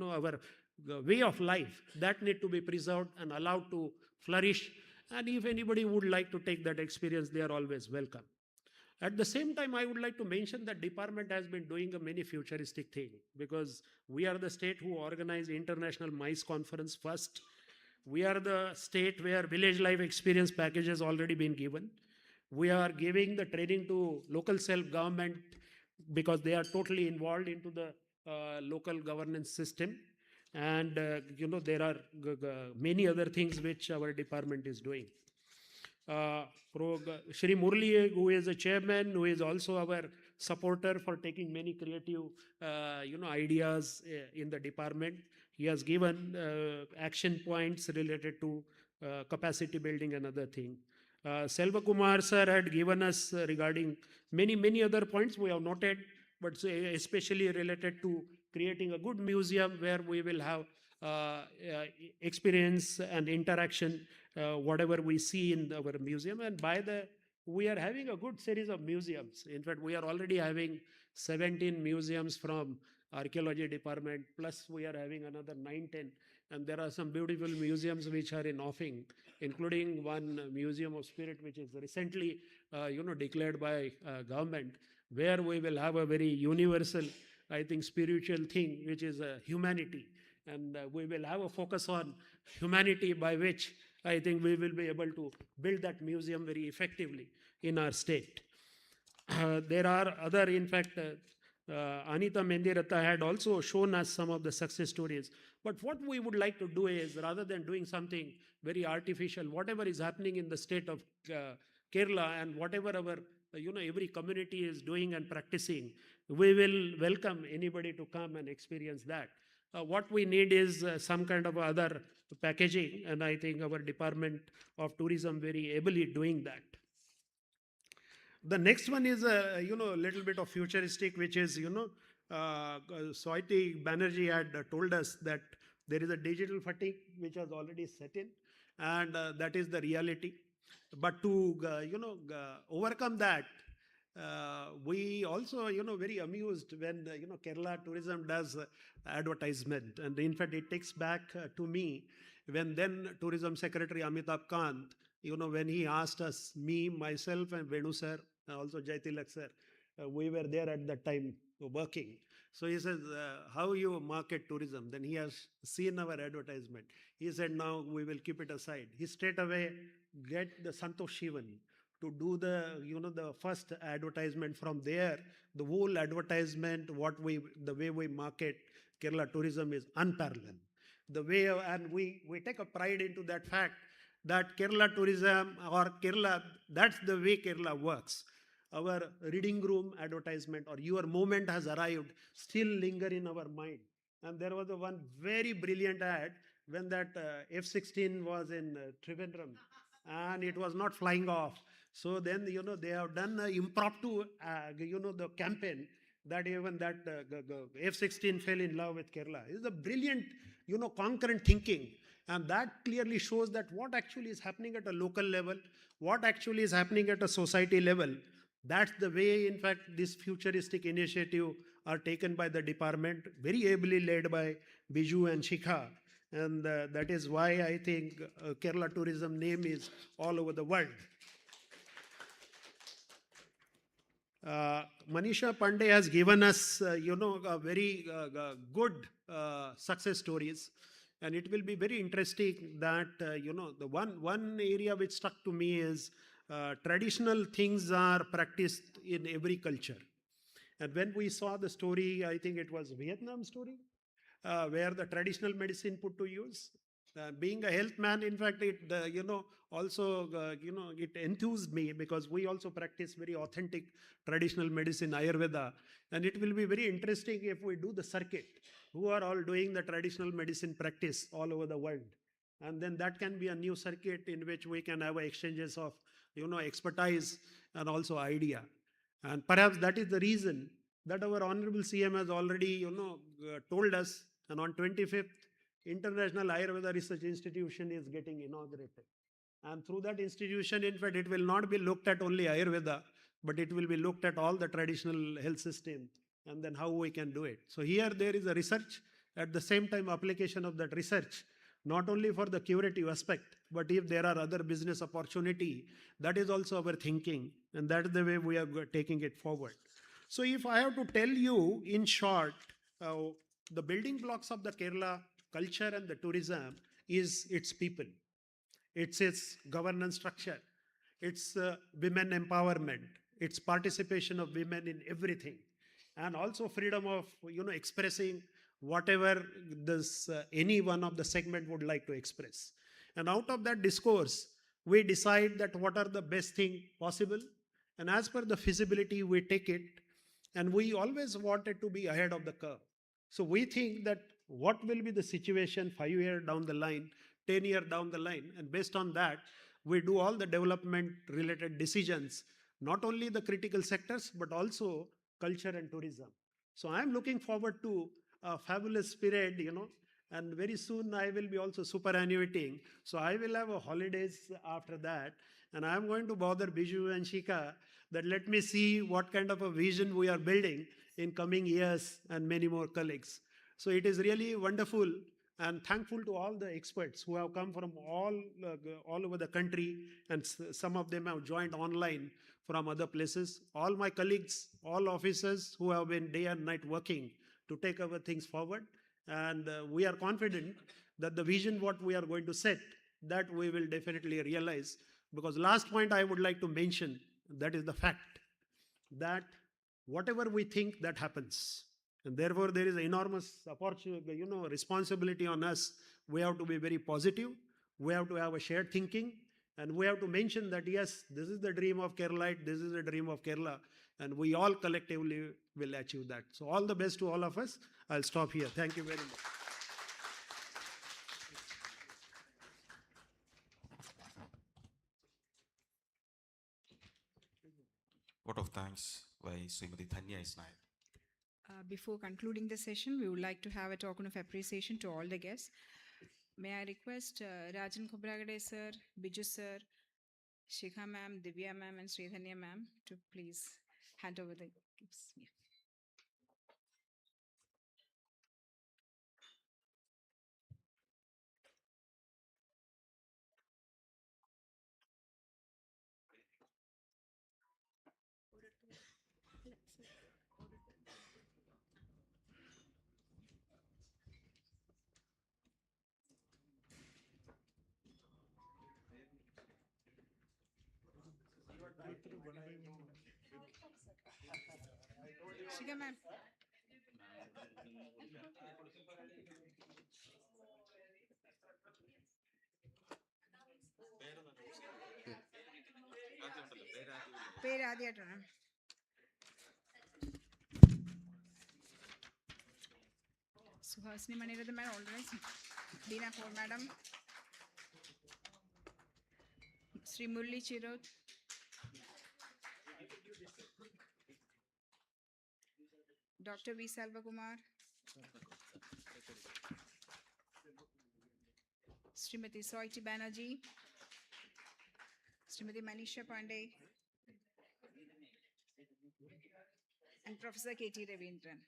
our way of life, that need to be preserved and allowed to flourish. And if anybody would like to take that experience, they are always welcome. At the same time, I would like to mention that department has been doing a many futuristic thing, because we are the state who organized International MICE conference first. We are the state where village life experience package has already been given. We are giving the training to local self-government, because they are totally involved into the local governance system. And, there are many other things which our department is doing. Shri Murli, who is a chairman, who is also our supporter for taking many creative, ideas in the department. He has given action points related to capacity building and other thing. Selva Kumar sir had given us regarding many other points we have noted, but especially related to creating a good museum where we will have experience and interaction, whatever we see in our museum. And we are having a good series of museums. In fact, we are already having 17 museums from archaeology department, plus we are having another 9-10. And there are some beautiful museums which are in offing, including one museum of spirit, which is recently, declared by government, where we will have a very universal, I think, spiritual thing, which is humanity. And we will have a focus on humanity, by which I think we will be able to build that museum very effectively in our state. There are other, in fact, Anita Mendirata had also shown us some of the success stories. But what we would like to do is, rather than doing something very artificial, whatever is happening in the state of Kerala and whatever our, every community is doing and practicing, we will welcome anybody to come and experience that. What we need is some kind of other packaging, and I think our Department of Tourism very ably doing that. The next one is a little bit of futuristic, which is Swati Banerjee had told us that there is a digital fatigue which has already set in, and that is the reality. But to overcome that, we also very amused when Kerala Tourism does advertisement, and in fact it takes back to me when then Tourism Secretary Amitabh Kant, when he asked us, me, myself, and Venu sir, also Jaitilak sir, we were there at that time working. So he says, how you market tourism? Then he has seen our advertisement. He said, now we will keep it aside. He straight away get the Santosh Shivan to do the the first advertisement. From there, the whole advertisement, the way we market Kerala tourism is unparalleled. The way, and we take a pride into that fact that Kerala tourism, or Kerala, that's the way Kerala works. Our reading room advertisement, or your moment has arrived, still linger in our mind. And there was one very brilliant ad when that F-16 was in Trivandrum and it was not flying off. So then, they have done an impromptu, the campaign that even that F-16 fell in love with Kerala. It's a brilliant, concurrent thinking. And that clearly shows that what actually is happening at a local level, what actually is happening at a society level. That's the way, in fact, this futuristic initiative are taken by the department, very ably led by Biju and Shikha. And that is why I think Kerala tourism name is all over the world. Manisha Pandey has given us, a very good success stories, and it will be very interesting that the one area which stuck to me is traditional things are practiced in every culture. And when we saw the story, I think it was Vietnam story, where the traditional medicine put to use. Being a health man, in fact, it also it enthused me because we also practice very authentic traditional medicine, Ayurveda, and it will be very interesting if we do the circuit. Who are all doing the traditional medicine practice all over the world, and then that can be a new circuit in which we can have exchanges of expertise and also idea. And perhaps that is the reason that our honorable CM has already told us, and on 25th, International Ayurveda Research Institution is getting inaugurated. And through that institution, in fact, it will not be looked at only Ayurveda, but it will be looked at all the traditional health system and then how we can do it. So here there is a research, at the same time application of that research, not only for the curative aspect, but if there are other business opportunity, that is also our thinking, and that is the way we are taking it forward. So if I have to tell you in short, the building blocks of the Kerala culture and the tourism is its people. It's its governance structure. It's women empowerment. It's participation of women in everything. And also freedom of, expressing whatever this any one of the segment would like to express. And out of that discourse, we decide that what are the best thing possible. And as per the feasibility, we take it. And we always wanted to be ahead of the curve. So we think that what will be the situation 5 years down the line, 10 years down the line, and based on that, we do all the development related decisions, not only the critical sectors, but also culture and tourism. So I'm looking forward to a fabulous period, and very soon I will be also superannuating. So I will have a holidays after that, and I'm going to bother Biju and Shika that let me see what kind of a vision we are building in coming years and many more colleagues. So it is really wonderful and thankful to all the experts who have come from all over the country, and some of them have joined online from other places. All my colleagues, all officers who have been day and night working to take our things forward. And we are confident that the vision what we are going to set, that we will definitely realize. Because last point I would like to mention, that is the fact that whatever we think, that happens. And therefore, there is enormous opportunity, responsibility on us. We have to be very positive. We have to have a shared thinking. And we have to mention that, yes, this is the dream of Kerala, this is the dream of Kerala. And we all collectively will achieve that. So all the best to all of us. I'll stop here. Thank you very much. Vote of thanks by Srimati Dhanya Isnaik. Before concluding the session, we would like to have a token of appreciation to all the guests. May I request Rajan Khobragade sir, Biju sir, Shikha ma'am, Divya ma'am, and Sridhanya ma'am to please hand over the gifts. Yeah. Shikha ma'am. പേര് ആദ്യമായിട്ടാണ് Suhasini Maniratnam madam already Dina Paul madam, Sri Murli Chirot, Dr. V. Salvakumar, Srimati Soiti Banerjee, Srimati Manisha Pandey, and Professor K.T. Ravindran.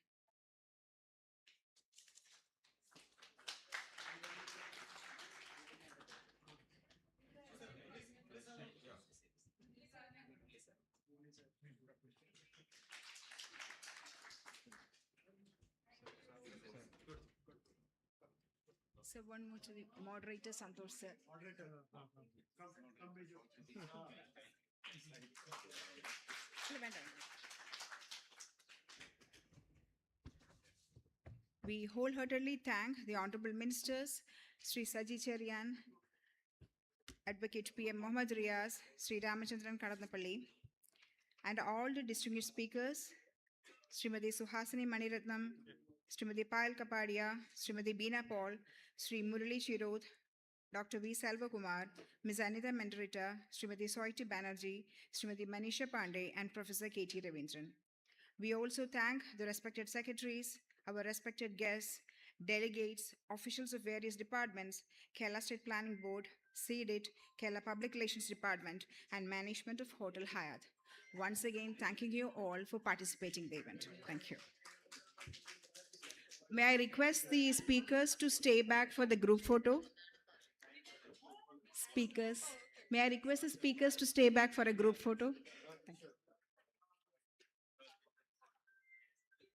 So one more to the moderator, Santosh sir. We wholeheartedly thank the Honorable Ministers, Sri Saji Cherian, Advocate P.M. Mohammad Riaz, Sri Ramachandran Kadathnapalli, and all the distinguished speakers, Srimati Suhasini Maniratnam, Srimati Payal Kapadia, Srimati Beena Paul, Sri Murali Shirod, Dr. V. Selvakumar, Ms. Anita Menderita, Srimati Soiti Banerjee, Srimati Manisha Pandey, and Professor K.T. Ravindran. We also thank the respected secretaries, our respected guests, delegates, officials of various departments, Kerala State Planning Board, CDIT, Kerala Public Relations Department, and management of Hotel Hyatt. Once again, thanking you all for participating in the event. Thank you. May I request the speakers to stay back for the group photo? Speakers, may I request the speakers to stay back for a group photo?